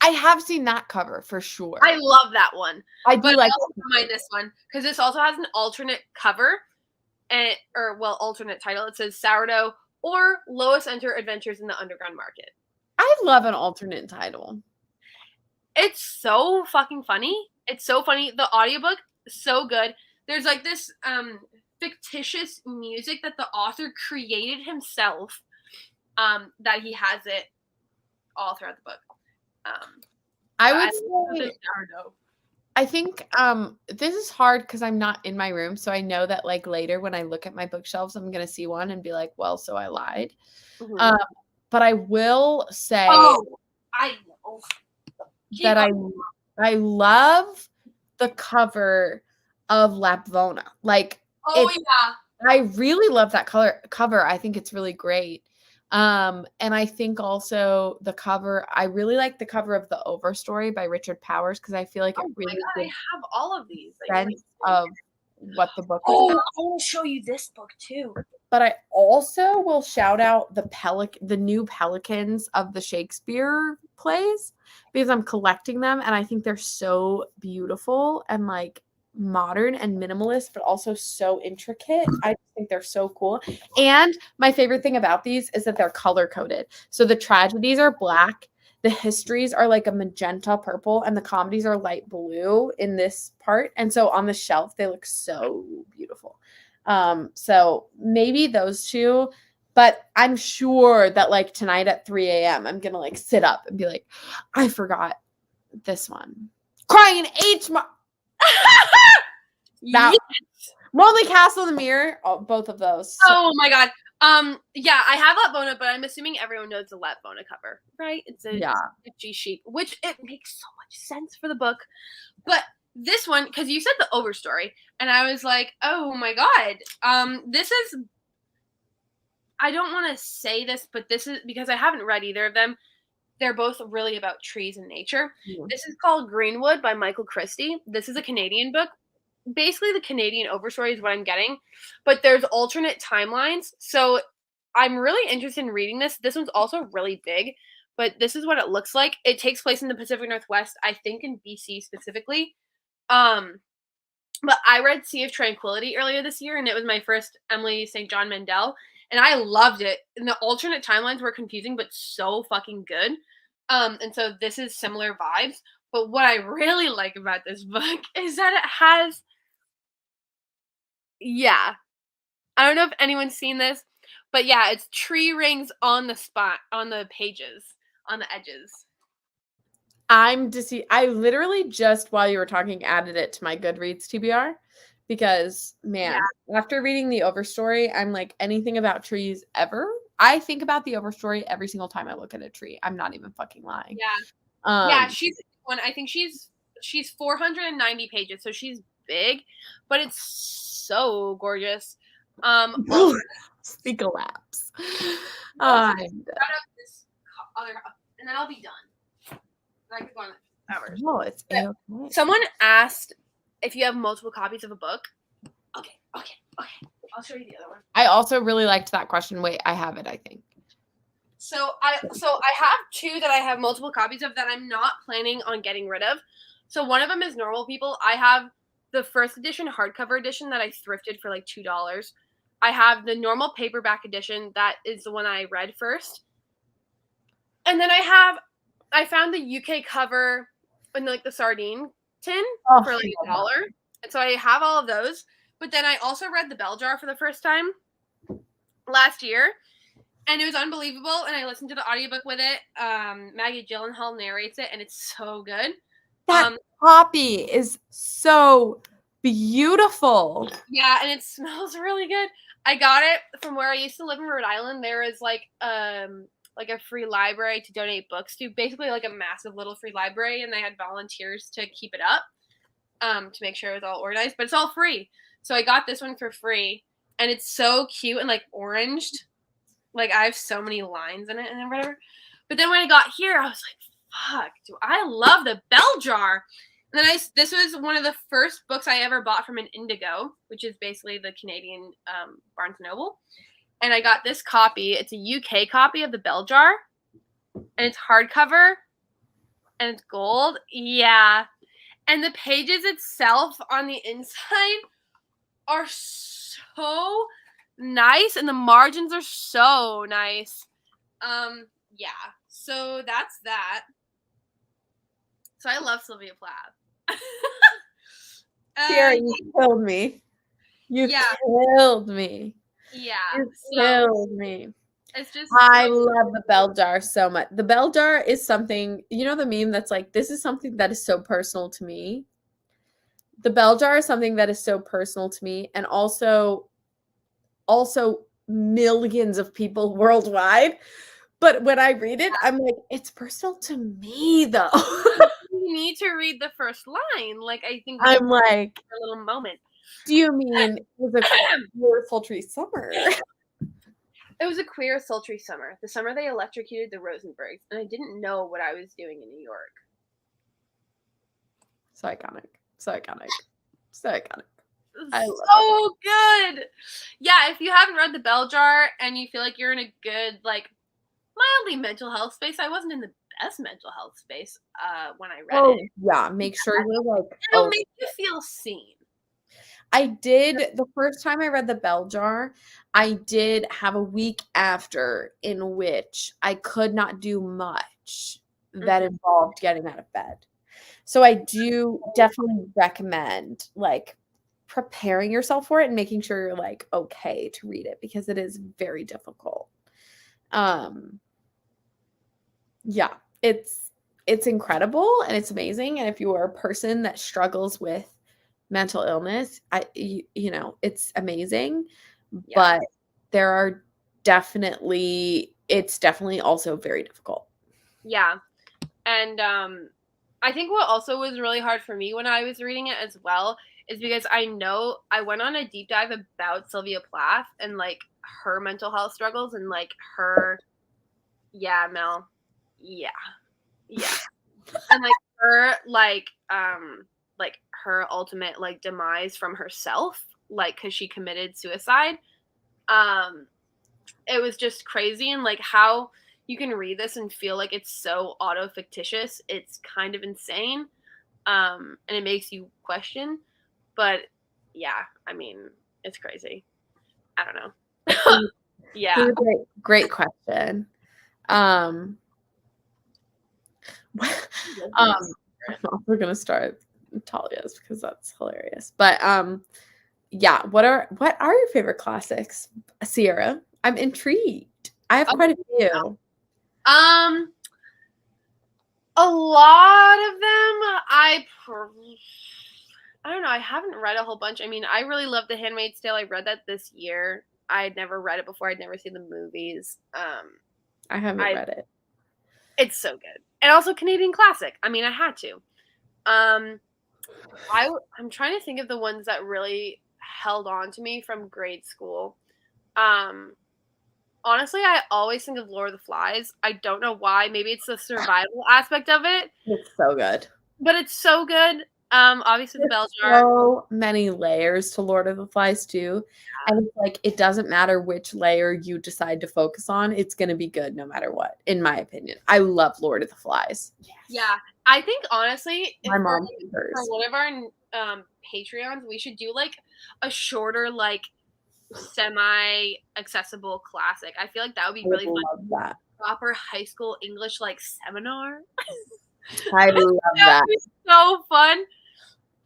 I have seen that cover for sure. I love that one. I do like this one because this also has an alternate cover alternate title. It says Sourdough or Lois Enter Adventures in the Underground Market. I love an alternate title. It's so fucking funny. It's so funny. The audiobook, so good. there's like this fictitious music that the author created himself, that he has it all throughout the book. I would say, I think this is hard because I'm not in my room, so I know that like later when I look at my bookshelves, I'm gonna see one and be like, well, so I lied. Mm-hmm. But I will say I know. that I love the cover of Lapvona. Like, I really love that cover. I think it's really great. And I think also the cover, I really like the cover of The Overstory by Richard Powers because I feel like it really I have all of these. sense of what the book is Oh, about. I want to show you this book too. But I also will shout out the new Pelicans of the Shakespeare plays because I'm collecting them and I think they're so beautiful and like modern and minimalist, but also so intricate. I think they're so cool. And my favorite thing about these is that they're color coded. So the tragedies are black, the histories are like a magenta purple, and the comedies are light blue in this part. And so on the shelf, they look so beautiful. So maybe those two, but I'm sure that like tonight at 3 a.m. I'm gonna like sit up and be like, I forgot this one. Crying H. That Lonely Castle in the Mirror, both of those. Oh my god. Yeah, I have Lapvona, but I'm assuming everyone knows the Lapvona cover, right? It's a G sheet, which it makes so much sense for the book. But this one, because you said the Overstory, and I was like, oh my god. This is, I don't want to say this, but this is because I haven't read either of them. They're both really about trees and nature. Yeah. This is called Greenwood by Michael Christie. This is a Canadian book. Basically, the Canadian Overstory is what I'm getting, but there's alternate timelines. So I'm really interested in reading this. This one's also really big, but this is what it looks like. It takes place in the Pacific Northwest, I think in BC specifically. But I read Sea of Tranquility earlier this year, and it was my first Emily St. John Mandel, and I loved it. And the alternate timelines were confusing, but so fucking good. And so this is similar vibes. But what I really like about this book is that it has, I don't know if anyone's seen this, but yeah, it's tree rings on the spot, on the pages, on the edges. I literally just while you were talking added it to my Goodreads TBR because after reading the Overstory, I'm like anything about trees ever. I think about the Overstory every single time I look at a tree. I'm not even fucking lying. Yeah. She's one. I think she's 490 pages, so she's big, but it's so gorgeous. Speak a lapse. And then I'll be done. I could go on hours. No, it's okay. Someone asked if you have multiple copies of a book. Okay. I'll show you the other one. I also really liked that question. Wait, I have it, I think. So I have two that I have multiple copies of that I'm not planning on getting rid of. So one of them is Normal People. I have the first edition hardcover edition that I thrifted for like $2. I have the normal paperback edition. That is the one I read first. And then I found the UK cover in like the sardine tin for like $1. And so I have all of those. But then I also read The Bell Jar for the first time last year. And it was unbelievable. And I listened to the audiobook with it. Maggie Gyllenhaal narrates it, and it's so good. That copy is so beautiful. Yeah, and it smells really good. I got it from where I used to live in Rhode Island. There is like a free library to donate books to, basically like a massive little free library, and they had volunteers to keep it up to make sure it was all organized, but it's all free. So I got this one for free, and it's so cute and like oranged. Like I have so many lines in it and whatever. But then when I got here, I was like, fuck, do I love The Bell Jar. And then this was one of the first books I ever bought from an Indigo, which is basically the Canadian Barnes & Noble. And I got this copy. It's a UK copy of The Bell Jar. And it's hardcover. And it's gold. Yeah. And the pages itself on the inside are so nice. And the margins are so nice. Yeah. So that's that. So I love Sylvia Plath. Sierra, you killed me. You killed me. Yeah. You So killed me. it's just I love the bell jar so much. The bell jar is something, you know, the meme that's like, this is something that is so personal to me. The bell jar is something that is so personal to me, and also millions of people worldwide. But when I read it, I'm like, it's personal to me though. you need to read the first line. Like, I think I'm like, a little moment. do you mean it was a queer, sultry summer? It was a queer, sultry summer. The summer they electrocuted the Rosenbergs, and I didn't know what I was doing in New York. So iconic. So iconic. So iconic. So good. Yeah, if you haven't read The Bell Jar and you feel like you're in a good, like, mildly mental health space, I wasn't in the best mental health space when I read it. Yeah, make sure you're like, It'll make you feel seen. I did, the first time I read The Bell Jar, I did have a week after in which I could not do much that involved getting out of bed. So I do definitely recommend like preparing yourself for it and making sure you're like okay to read it, because it is very difficult. Yeah, it's incredible and it's amazing. And if you are a person that struggles with mental illness, you know, it's amazing. Yeah. But there are it's definitely also very difficult. Yeah. And I think what also was really hard for me when I was reading it as well is because I know I went on a deep dive about Sylvia Plath and like her mental health struggles and like her, Mel, and like her like her ultimate like demise from herself, like because she committed suicide. It was just crazy, and like how you can read this and feel like it's so auto-fictitious. It's kind of insane. And it makes you question. But yeah, I mean, it's crazy. I don't know. Yeah. Great question. I'm also gonna start Talia's because that's hilarious. But yeah, what are your favorite classics, Sierra? I'm intrigued. I have quite a few. A lot of them I don't know. I haven't read a whole bunch. I mean, I really love The Handmaid's Tale. I read that this year. I had never read it before. I'd never seen the movies. I haven't read it. It's so good. And also Canadian classic. I mean, I had to. I'm trying to think of the ones that really held on to me from grade school. Honestly, I always think of Lord of the Flies. I don't know why. Maybe it's the survival aspect of it. It's so good. But it's so good. Obviously, The Bell Jar. So many layers to Lord of the Flies too. Yeah. And it's like it doesn't matter which layer you decide to focus on, it's gonna be good no matter what, in my opinion. I love Lord of the Flies. Yes. Yeah. I think honestly, my mom for one of our Patreons, we should do like a shorter, like semi-accessible classic. I feel like that would be really fun. Love that. Proper high school English like seminar. I love that. Would be so fun.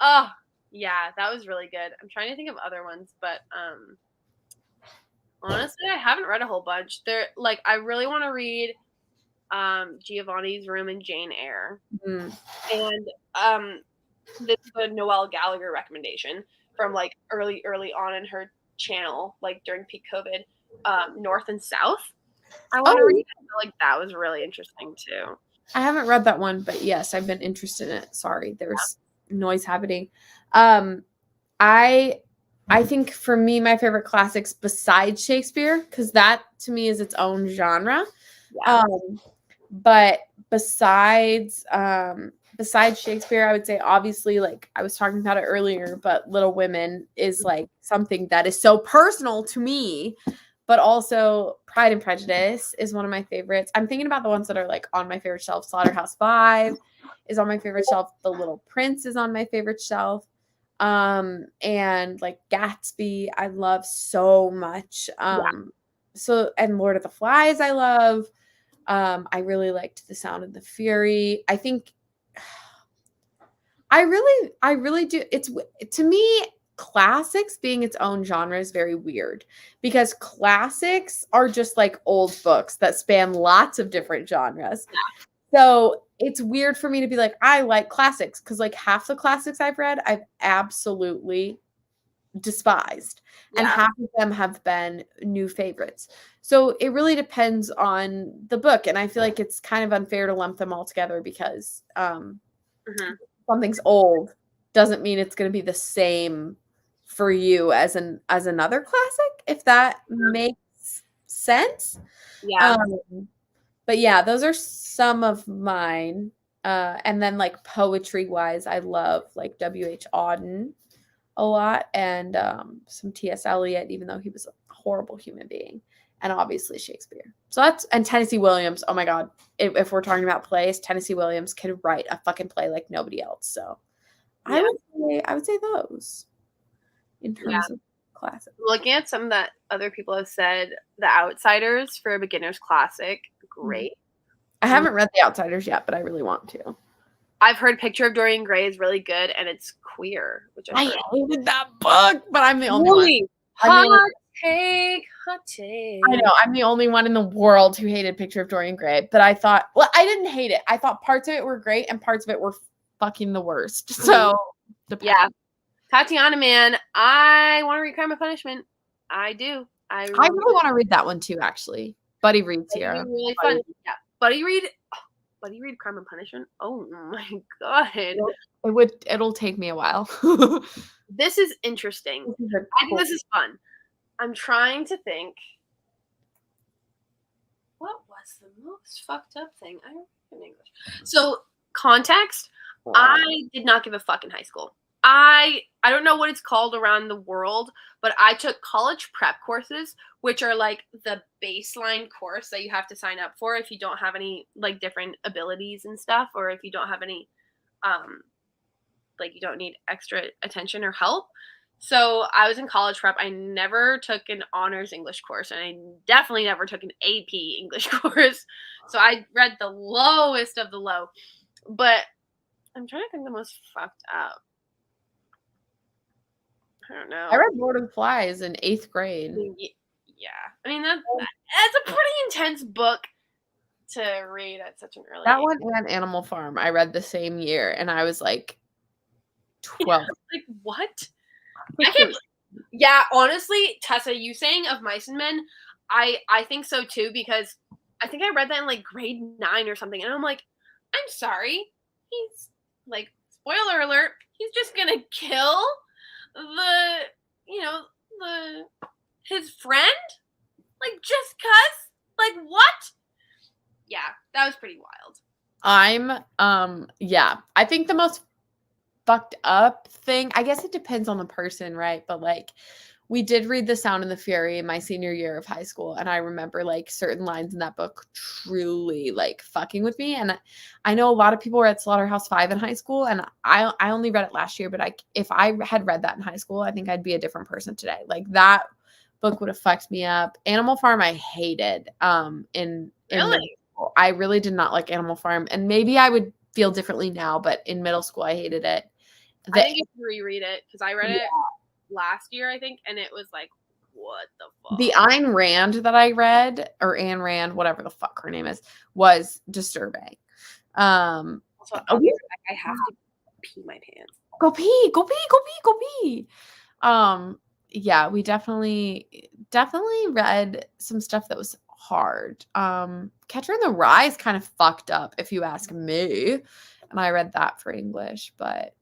Oh, yeah, that was really good. I'm trying to think of other ones, but honestly, I haven't read a whole bunch. Like I really want to read Giovanni's Room and Jane Eyre. And this is a Noelle Gallagher recommendation from like early on in her channel, like during peak COVID, North and South. I want to read it. I feel like that was really interesting too. I haven't read that one, but yes, I've been interested in it. Sorry, there's noise happening. I think for me, my favorite classics besides Shakespeare, because that to me is its own genre. Yeah. But besides Shakespeare, I would say obviously, like I was talking about it earlier, but Little Women is like something that is so personal to me. But also Pride and Prejudice is one of my favorites. I'm thinking about the ones that are like on my favorite shelf. Slaughterhouse-Five is on my favorite shelf. The Little Prince is on my favorite shelf. And like Gatsby, I love so much. So, and Lord of the Flies, I love. I really liked The Sound and the Fury. I I really do. It's to me, classics being its own genre is very weird because classics are just like old books that span lots of different genres. So it's weird for me to be like, I like classics because like half the classics I've read, I've absolutely despised, and half of them have been new favorites. So it really depends on the book, and I feel like it's kind of unfair to lump them all together because something's old doesn't mean it's going to be the same for you as another classic, if that makes sense. Yeah. But yeah, those are some of mine. And then like poetry wise, I love like W.H. Auden a lot, and some T.S. Eliot, even though he was a horrible human being, and obviously Shakespeare. So and Tennessee Williams. Oh my God. If we're talking about plays, Tennessee Williams could write a fucking play like nobody else. So I would say those in terms of classics. Looking at some that other people have said, The Outsiders for a beginner's classic, great. I haven't read The Outsiders yet, but I really want to. I've heard Picture of Dorian Gray is really good, and it's queer, which I hated that book, but I'm the only one. Hot take. I know, I'm the only one in the world who hated Picture of Dorian Gray, but I thought, well, I didn't hate it. I thought parts of it were great and parts of it were fucking the worst. So, yeah. Tatiana, man, I want to read Crime and Punishment. I do. I really want to read that one too, actually. Buddy reads here. Really fun. Yeah. Buddy read Crime and Punishment. Oh my God. It'll take me a while. This is interesting. I think this is fun. I'm trying to think. What was the most fucked up thing I read in English? So, context, I did not give a fuck in high school. I don't know what it's called around the world, but I took college prep courses, which are like the baseline course that you have to sign up for if you don't have any like different abilities and stuff, or if you don't have any like you don't need extra attention or help. So I was in college prep. I never took an honors English course, and I definitely never took an AP English course. So I read the lowest of the low. But I'm trying to think the most fucked up. I don't know. I read Lord of the Flies in 8th grade. Yeah. I mean, that's a pretty intense book to read at such an early age. That one and Animal Farm I read the same year, and I was like 12. Like, what? I can't. Yeah, honestly, Tessa, you saying Of Mice and Men, I think so too, because I think I read that in like grade 9 or something, and I'm like, I'm sorry, he's like, spoiler alert, he's just gonna kill his friend, like, just cuz, like, what? Yeah, that was pretty wild. I think the most fucked up thing, I guess it depends on the person, right? But like, we did read The Sound and the Fury in my senior year of high school, and I remember like certain lines in that book truly like fucking with me. And I know a lot of people were at Slaughterhouse-Five in high school, and I only read it last year, but if I had read that in high school, I think I'd be a different person today. Like, that book would have fucked me up. Animal Farm I hated. In Really? I really did not like Animal Farm, and maybe I would feel differently now, but in middle school I hated it. I think you should reread it because I read it last year, I think, and it was like, what the fuck? The Ayn Rand that I read, or Anne Rand, whatever the fuck her name is, was disturbing. Also, I have to pee my pants. Go pee. Yeah, we definitely read some stuff that was hard. Catcher in the Rye is kind of fucked up, if you ask me, and I read that for English, but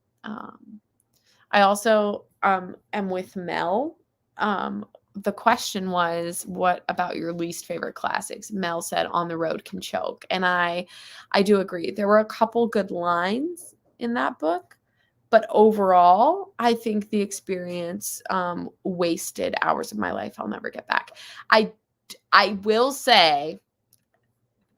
I also am with Mel. The question was, what about your least favorite classics? Mel said On the Road Can Choke, and I do agree. There were a couple good lines in that book, but overall, I think the experience wasted hours of my life I'll never get back. I will say,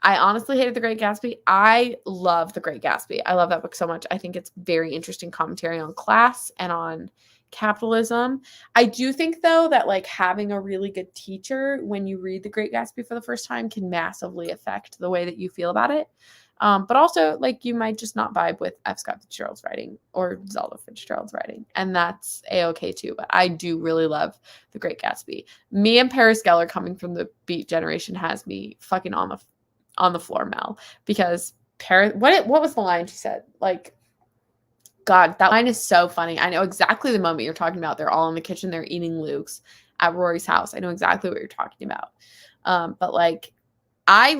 I honestly hated The Great Gatsby. I love The Great Gatsby. I love that book so much. I think it's very interesting commentary on class and on capitalism. I do think, though, that like having a really good teacher when you read The Great Gatsby for the first time can massively affect the way that you feel about it. But also, like, you might just not vibe with F. Scott Fitzgerald's writing or Zelda Fitzgerald's writing, and that's a-okay too. But I do really love The Great Gatsby. Me and Paris Geller, coming from the Beat generation, has me fucking on the floor, Mel, because Paris. What was the line she said? Like, God, that line is so funny. I know exactly the moment you're talking about. They're all in the kitchen. They're eating Luke's at Rory's house. I know exactly what you're talking about. But like, I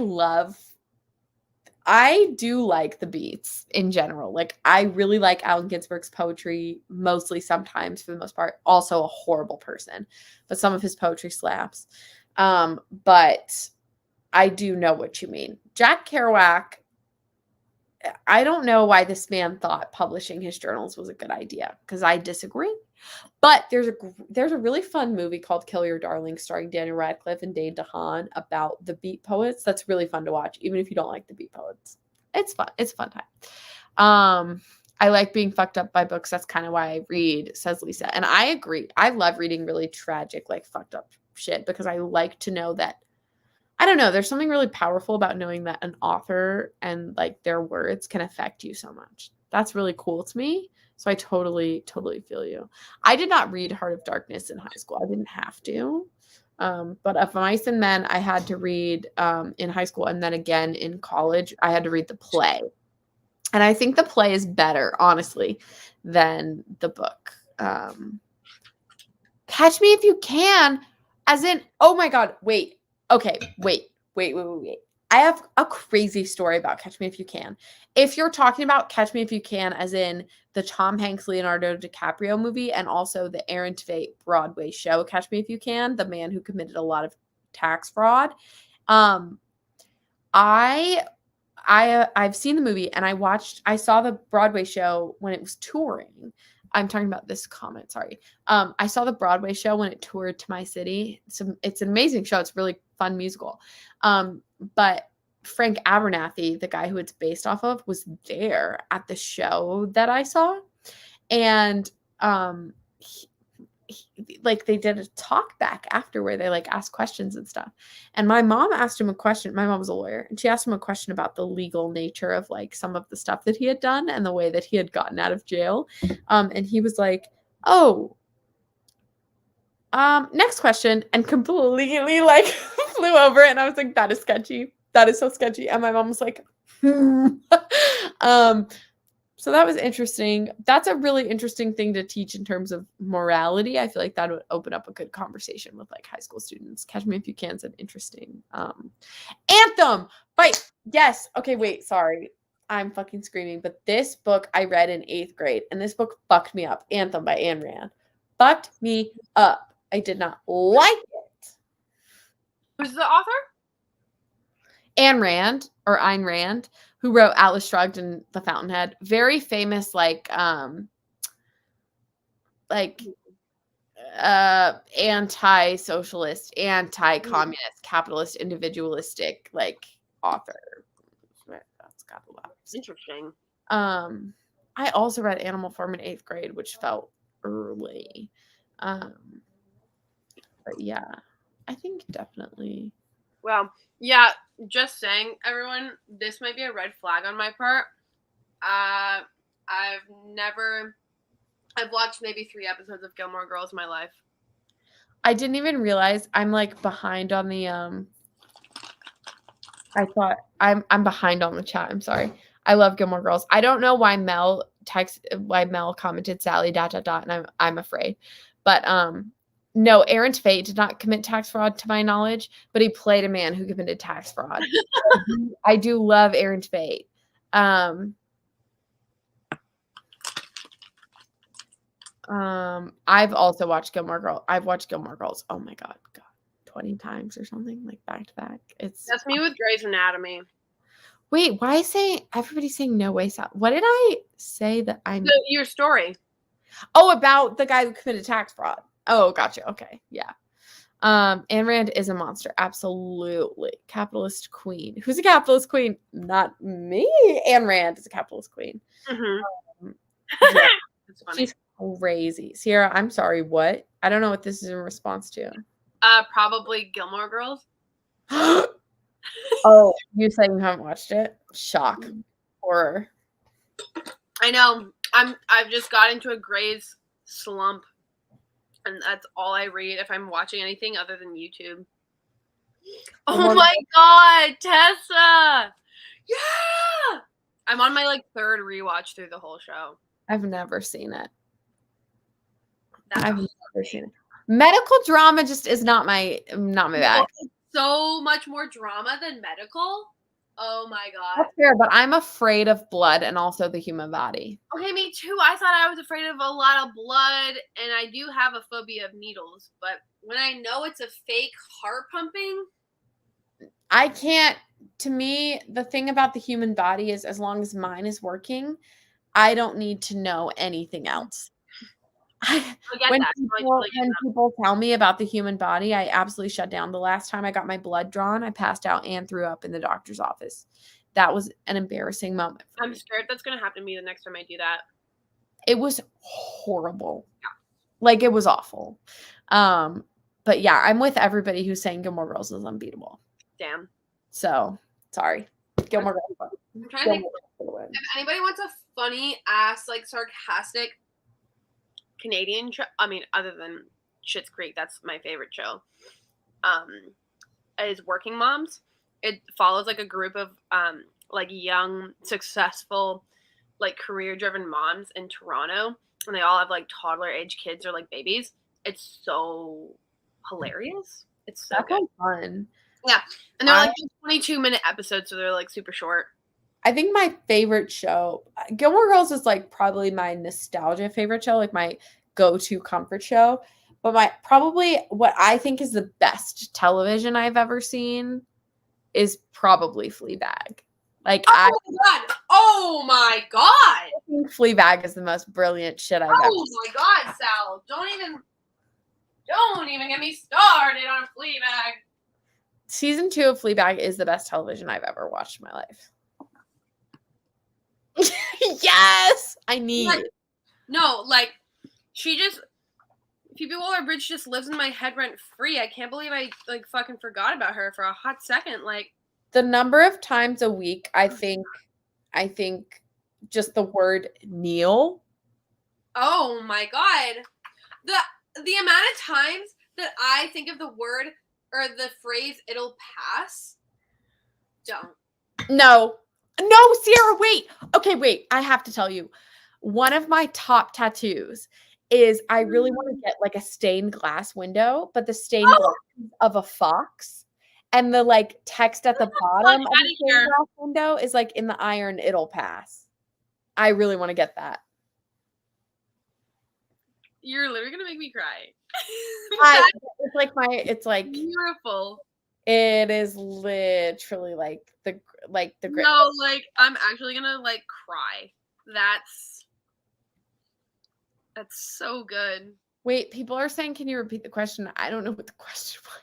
do like the Beats in general. Like, I really like Allen Ginsberg's poetry, mostly, sometimes, for the most part. Also a horrible person, but some of his poetry slaps. But I do know what you mean. Jack Kerouac, I don't know why this man thought publishing his journals was a good idea, because I disagree. But there's a really fun movie called Kill Your Darling, starring Daniel Radcliffe and Dane DeHaan, about the Beat poets. That's really fun to watch, even if you don't like the Beat poets. It's fun. It's a fun time. I like being fucked up by books. That's kind of why I read, says Lisa. And I agree. I love reading really tragic, like, fucked up shit, because I like to know that, I don't know, there's something really powerful about knowing that an author and, like, their words can affect you so much. That's really cool to me. So I totally feel you. I did not read Heart of Darkness in high school. I didn't have to. But Of Mice and Men, I had to read in high school. And then again in college, I had to read the play. And I think the play is better, honestly, than the book. Catch Me If You Can, as in, oh my God, wait. Okay, wait. I have a crazy story about Catch Me If You Can. If you're talking about Catch Me If You Can as in the Tom Hanks, Leonardo DiCaprio movie, and also the Aaron Tveit Broadway show, Catch Me If You Can, the man who committed a lot of tax fraud. I've seen the movie, and I saw the Broadway show when it was touring. I'm talking about this comment, sorry. I saw the Broadway show when it toured to my city. It's an amazing show. It's a really fun musical. But Frank Abernathy, the guy who it's based off of, was there at the show that I saw. And like, they did a talk back after where they, like, asked questions and stuff. And my mom asked him a question. My mom was a lawyer, and she asked him a question about the legal nature of, like, some of the stuff that he had done and the way that he had gotten out of jail. And he was like, oh, next question, and completely, like, flew over it. And I was like, that is sketchy. That is so sketchy. And my mom was like, so that was interesting. That's a really interesting thing to teach in terms of morality. I feel like that would open up a good conversation with, like, high school students. Catch Me If You Can is an interesting Anthem. But yes. Okay, wait, sorry. I'm fucking screaming. But this book I read in 8th grade, and this book fucked me up. Anthem by Ayn Rand. Fucked me up. I did not like it. Who's the author? Ayn Rand, or Ayn Rand, who wrote Atlas Shrugged and The Fountainhead. Very famous, anti-socialist, anti-communist, capitalist, individualistic, like, author. That's got a lot. Interesting. I also read Animal Farm in 8th grade, which felt early. But yeah, I think definitely. Well, yeah, just saying, everyone, this might be a red flag on my part. I've watched maybe 3 episodes of Gilmore Girls in my life. I didn't even realize I'm, like, behind on the I thought I'm behind on the chat. I'm sorry. I love Gilmore Girls. I don't know why Mel commented Sally ... and I'm afraid. But no, Aaron Tveit did not commit tax fraud to my knowledge, but he played a man who committed tax fraud. I do love Aaron Tveit. I've also watched Gilmore Girls. I've watched Gilmore Girls. Oh my God, 20 times or something, like, back to back. That's me with Grey's Anatomy. Wait, why is everybody's saying no way, Sal? What did I say that I'm? Your story. Oh, about the guy who committed tax fraud. Oh, gotcha. Okay, yeah. Ayn Rand is a monster. Absolutely. Capitalist queen. Who's a capitalist queen? Not me. Ayn Rand is a capitalist queen. Mm-hmm. Yeah. That's funny. She's crazy. Sierra, I'm sorry, what? I don't know what this is in response to. Probably Gilmore Girls. Oh, you saying you haven't watched it? Shock. Horror. I know. I've just got into a Grey's slump, and that's all I read if I'm watching anything other than YouTube. Oh my god, Tessa! Yeah! I'm on my like third rewatch through the whole show. I've never seen it. That's I've never seen it. Medical drama just is not my bag. It's so much more drama than medical. Oh my god. That's fair, but I'm afraid of blood and also the human body. Okay, me too. I thought I was afraid of a lot of blood, and I do have a phobia of needles, but when I know it's a fake heart pumping, I can't, to me, the thing about the human body is as long as mine is working, I don't need to know anything else. When people tell me about the human body, I absolutely shut down. The last time I got my blood drawn, I passed out and threw up in the doctor's office. That was an embarrassing moment for I'm me. scared that's going to happen to me the next time I do that. It was horrible. Yeah. Like, it was awful. But yeah, I'm with everybody who's saying Gilmore Girls is unbeatable. Damn. So, sorry. Gilmore Girls. I'm trying to think if anybody wants a funny ass, like sarcastic Canadian show, I mean, other than Schitt's Creek, that's my favorite show, is Working Moms. It follows like a group of like young, successful, like career-driven moms in Toronto, and they all have like toddler-age kids or like babies. It's so hilarious. It's so good. Fun. Yeah, and they're like 22-minute episodes, so they're like super short. I think my favorite show, Gilmore Girls is like probably my nostalgia favorite show, like my go-to comfort show. But probably what I think is the best television I've ever seen is probably Fleabag. Like, oh my god! I think Fleabag is the most brilliant shit I've ever seen. Oh my god, Sal! Don't even get me started on Fleabag. Season 2 of Fleabag is the best television I've ever watched in my life. Yes, I need. Like, no, like she just Phoebe Waller-Bridge just lives in my head rent free. I can't believe I like fucking forgot about her for a hot second. Like the number of times a week I think just the word Neil. Oh my god, the amount of times that I think of the word or the phrase "it'll pass." Don't. No, Sierra, wait. Okay, wait. I have to tell you. One of my top tattoos is I really want to get like a stained glass window, but the stained glass of a fox. And the like text at the bottom of the stained glass window is like in the iron, it'll pass. I really want to get that. You're literally gonna make me cry. It's like beautiful. It is literally like the No, like I'm actually gonna like cry. That's so good. Wait, people are saying, can you repeat the question? I don't know what the question was.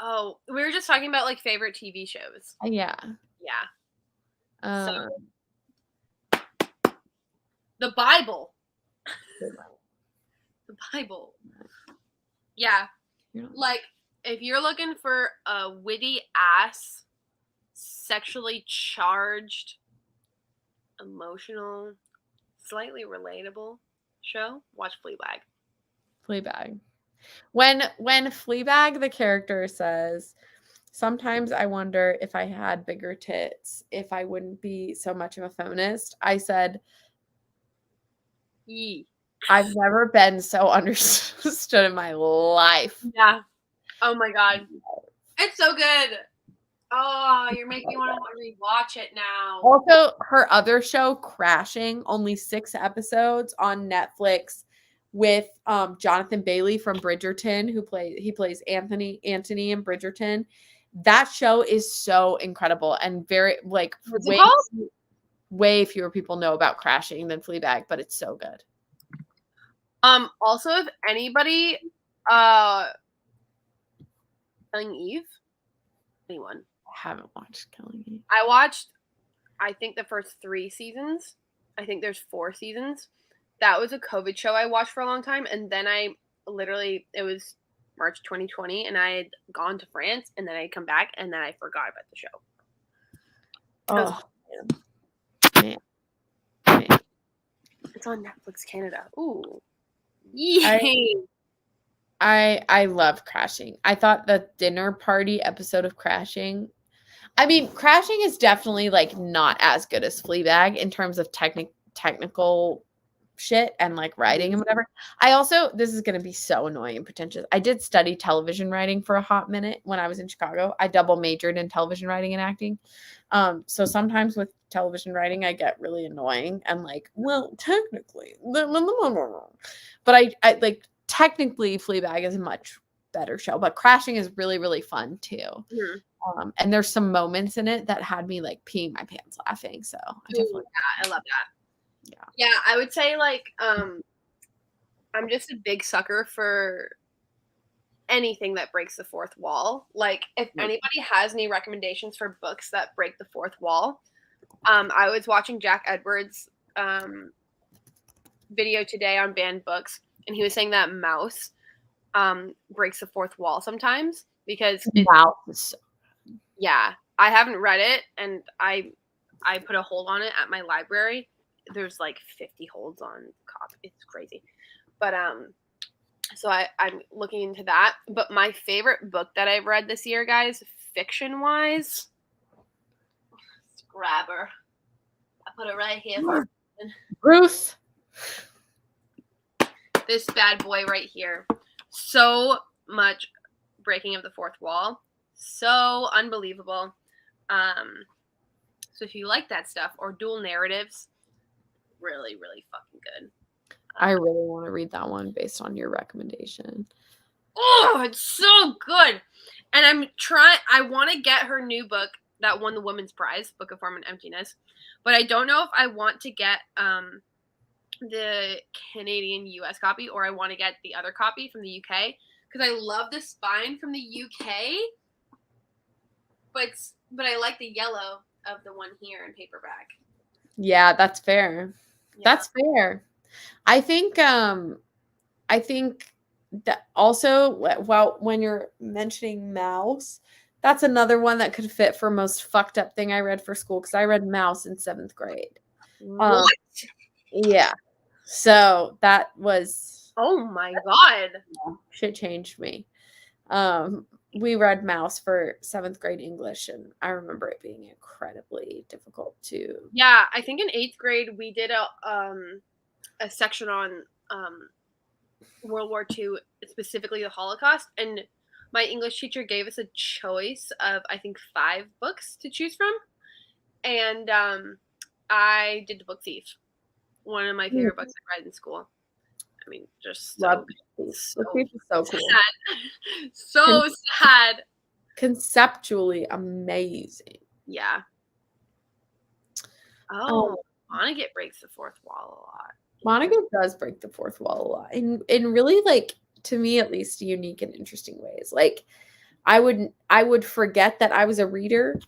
Oh, we were just talking about like favorite TV shows. Yeah. So, the Bible. The Bible. Yeah. Like, if you're looking for a witty ass, sexually charged, emotional, slightly relatable show, watch Fleabag. Fleabag. When Fleabag, the character, says, sometimes I wonder if I had bigger tits, if I wouldn't be so much of a feminist, I said, I've never been so understood in my life. Yeah. Oh my god. It's so good. Oh, you're making me want to rewatch it now. Also, her other show, Crashing, only 6 episodes on Netflix with Jonathan Bailey from Bridgerton, he plays Anthony in Bridgerton. That show is so incredible and very like way fewer people know about Crashing than Fleabag, but it's so good. Also, if anybody Killing Eve? Anyone? I haven't watched Killing Eve. I watched, I think, the first 3 seasons. I think there's 4 seasons. That was a COVID show I watched for a long time, and then it was March 2020, and I had gone to France, and then I'd come back, and then I forgot about the show. Oh, man. It's on Netflix Canada. Ooh. Yay! I love Crashing. I thought the dinner party episode of Crashing, I mean, Crashing is definitely like not as good as Fleabag in terms of technical shit and like writing and whatever. I also, this is going to be so annoying and pretentious. I did study television writing for a hot minute when I was in Chicago. I double majored in television writing and acting. So sometimes with television writing, I get really annoying and like, well, technically, but I like technically Fleabag is a much better show, but Crashing is really, really fun too. Mm-hmm. And there's some moments in it that had me like peeing my pants laughing. So I love that. Yeah, I would say like I'm just a big sucker for anything that breaks the fourth wall. Like if anybody has any recommendations for books that break the fourth wall, I was watching Jack Edwards' video today on banned books, and he was saying that Mouse breaks the fourth wall sometimes because Mouse. Yeah, I haven't read it, and I put a hold on it at my library. There's like 50 holds on copy. It's crazy. But so I'm looking into that. But my favorite book that I've read this year, guys, fiction wise, grab her. I put it right here. Bruce. This bad boy right here. So much breaking of the fourth wall. So unbelievable. So if you like that stuff or dual narratives, really, really fucking good. I really want to read that one based on your recommendation. Oh, it's so good. And I want to get her new book that won the Women's Prize, Book of Form and Emptiness. But I don't know if I want to get the Canadian US copy or I want to get the other copy from the UK. Because I love the spine from the UK. But I like the yellow of the one here in paperback. Yeah, that's fair. Yeah. That's fair. I think that also, well, when you're mentioning Mouse, that's another one that could fit for most fucked up thing I read for school because I read Mouse in 7th grade. What? Yeah. So that was. Oh my god. Shit changed me. We read Mouse for 7th grade English, and I remember it being incredibly difficult to. Yeah, I think in 8th grade we did a section on World War II, specifically the Holocaust, and my English teacher gave us a choice of I think 5 books to choose from, and I did The Book Thief, one of my favorite books I read in school. I mean, just so Love good. so cool. Sad. So sad. Conceptually amazing. Yeah. Oh, Vonnegut breaks the fourth wall a lot. Vonnegut does break the fourth wall a lot. In really, like, to me at least, unique and interesting ways. Like, I would forget that I was a reader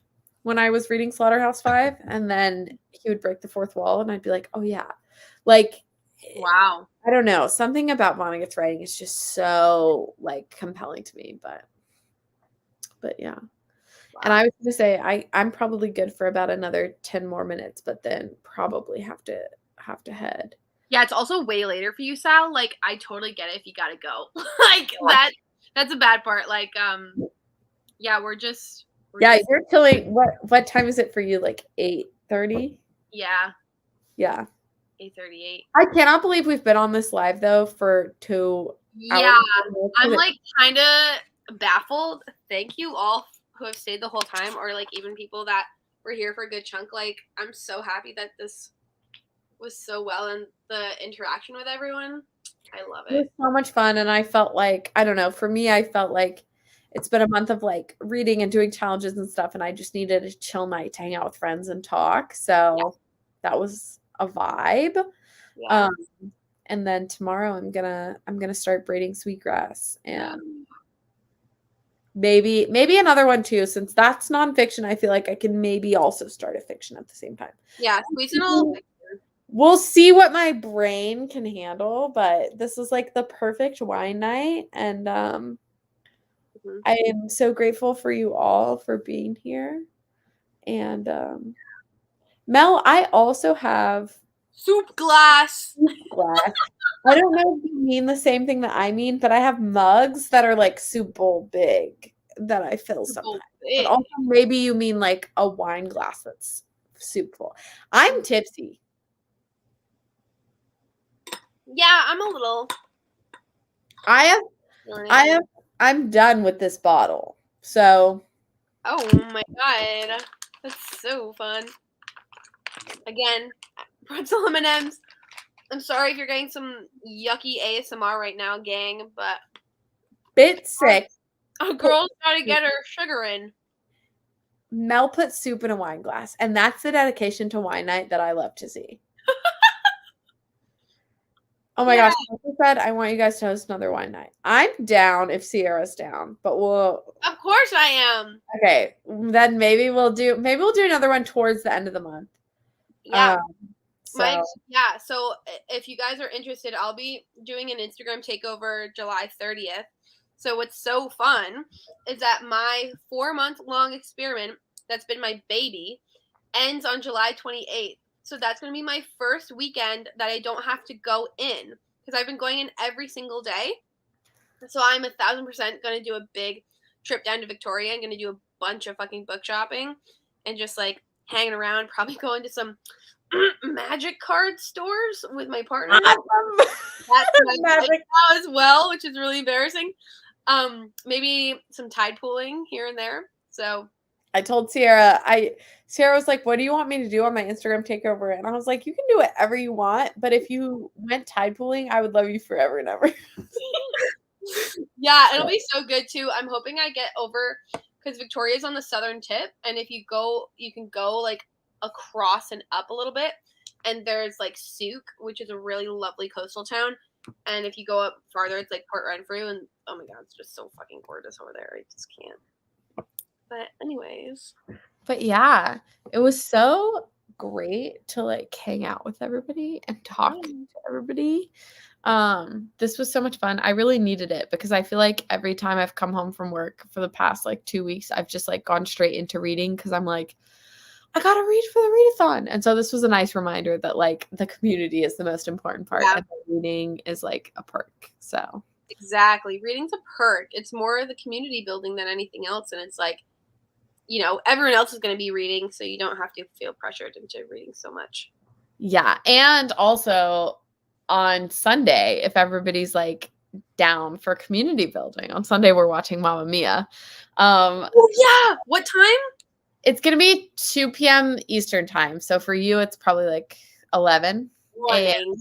when I was reading Slaughterhouse-Five, and then he would break the fourth wall, and I'd be like, oh yeah. Like, wow. I don't know. Something about Vonnegut's writing is just so, like, compelling to me, but yeah. Wow. And I was going to say I'm probably good for about another 10 more minutes, but then probably have to head. Yeah, it's also way later for you, Sal. Like, I totally get it if you got to go. Like, that's a bad part. Like, yeah, we're just you're killing. What time is it for you? Like 8:30? Yeah. Yeah. 8:38. I cannot believe we've been on this live though for 2 hours. Yeah, I'm like kind of baffled. Thank you all who have stayed the whole time, or like even people that were here for a good chunk. Like, I'm so happy that this was so well and the interaction with everyone. I love it. It was so much fun, and I felt like, I don't know, for me, I felt like it's been a month of like reading and doing challenges and stuff, and I just needed a chill night to hang out with friends and talk. So that was a vibe. Yeah. And then tomorrow I'm gonna start braiding sweetgrass, and maybe another one too, since that's nonfiction. I feel like I can maybe also start a fiction at the same time. Yeah, squeeze in a little fiction. We'll see what my brain can handle, but this is like the perfect wine night, and I am so grateful for you all for being here. And Mel, I also have Soup glass. glass. I don't know if you mean the same thing that I mean, but I have mugs that are like soup bowl big that I fill sometimes. But also maybe you mean like a wine glass that's soup full. I'm tipsy. Yeah, I'm a little. I'm done with this bottle. So. Oh my god, that's so fun. Again, pretzel M&Ms. I'm sorry if you're getting some yucky ASMR right now, gang, but bit sick. A girl's got to get her sugar in. Mel put soup in a wine glass, and that's the dedication to wine night that I love to see. Oh my gosh, like I said, I want you guys to host another wine night. I'm down if Sierra's down, but we'll. Of course I am. Okay, then maybe we'll do another one towards the end of the month. Yeah. So if you guys are interested, I'll be doing an Instagram takeover July 30th. So what's so fun is that my 4-month-long experiment that's been my baby ends on July 28th. So that's going to be my first weekend that I don't have to go in because I've been going in every single day. So I'm 1,000% going to do a big trip down to Victoria. I'm going to do a bunch of fucking book shopping and just like hanging around, probably going to some magic card stores with my partner. That's magic now as well, which is really embarrassing. Maybe some tide pooling here and there. So I told Sierra was like, what do you want me to do on my Instagram takeover? And I was like, you can do whatever you want, but if you went tide pooling, I would love you forever and ever. Yeah, it'll be so good too. I'm hoping I get over because Victoria's on the southern tip, and if you go, you can go like across and up a little bit, and there's like Souk, which is a really lovely coastal town, and if you go up farther, it's like Port Renfrew, and oh my god, it's just so fucking gorgeous over there. I just can't. But anyways. But yeah, it was so great to like hang out with everybody and talk to everybody. This was so much fun. I really needed it because I feel like every time I've come home from work for the past like 2 weeks, I've just like gone straight into reading because I'm like, I gotta read for the readathon. And so this was a nice reminder that like the community is the most important part and reading is like a perk. So exactly. Reading's a perk. It's more the community building than anything else. And it's like, you know, everyone else is going to be reading, so you don't have to feel pressured into reading so much. Yeah. And also on Sunday, if everybody's like down for community building, on Sunday we're watching Mamma Mia. Oh yeah. What time? It's going to be 2 p.m. Eastern time. So for you, it's probably like 11 a.m.,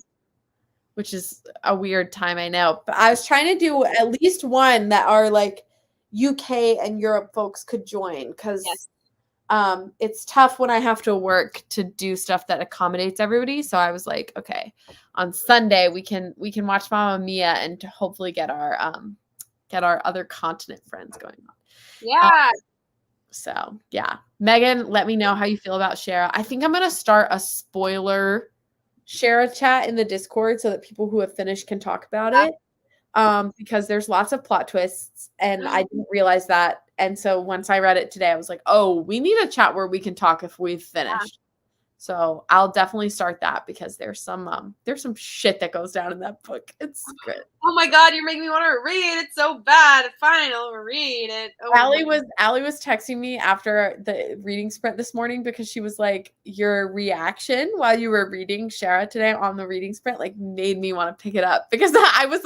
which is a weird time, I know. But I was trying to do at least one that are like UK and Europe folks could join because it's tough when I have to work to do stuff that accommodates everybody. So I was like, okay, on Sunday we can watch Mamma Mia and to hopefully get our other continent friends going on. Yeah. So yeah, Megan, let me know how you feel about Shara. I think I'm gonna start a spoiler Shara chat in the Discord so that people who have finished can talk about it. Because there's lots of plot twists and I didn't realize that. And so once I read it today, I was like, oh, we need a chat where we can talk if we've finished. So I'll definitely start that because there's some shit that goes down in that book. It's good. Oh my god, you're making me want to read it so bad. Fine, I'll read it. Allie was texting me after the reading sprint this morning because she was like, your reaction while you were reading Shara today on the reading sprint like made me want to pick it up because I was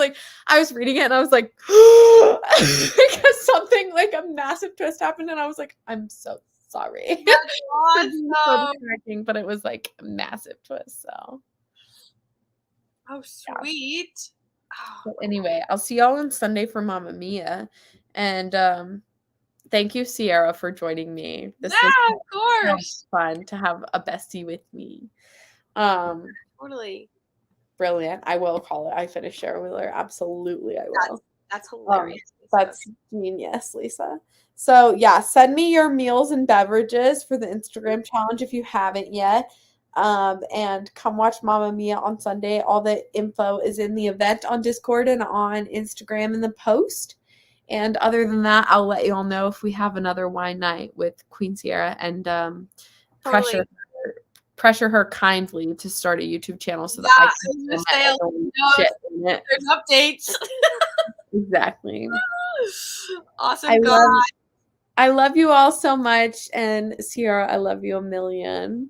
reading it and I was like because something like a massive twist happened and I was like, I'm so sorry. That's awesome. But it was like a massive twist. So oh sweet. But anyway, I'll see y'all on Sunday for Mamma Mia. And thank you, Sierra, for joining me. This was of course fun to have a bestie with me. Totally. Brilliant. I will call it. I finished Shara Wheeler. Absolutely, I will. That's hilarious. That's genius, Lisa. So yeah, send me your meals and beverages for the Instagram challenge if you haven't yet. And come watch Mamma Mia on Sunday. All the info is in the event on Discord and on Instagram in the post. And other than that, I'll let you all know if we have another wine night with Queen Sierra, and pressure her kindly to start a YouTube channel so that I can shit in it. There's updates. Exactly. Awesome. I love you all so much, and Sierra, I love you a million.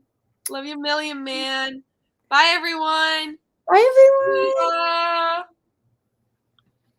Love you a million, man. Bye, everyone. Bye, everyone. Bye.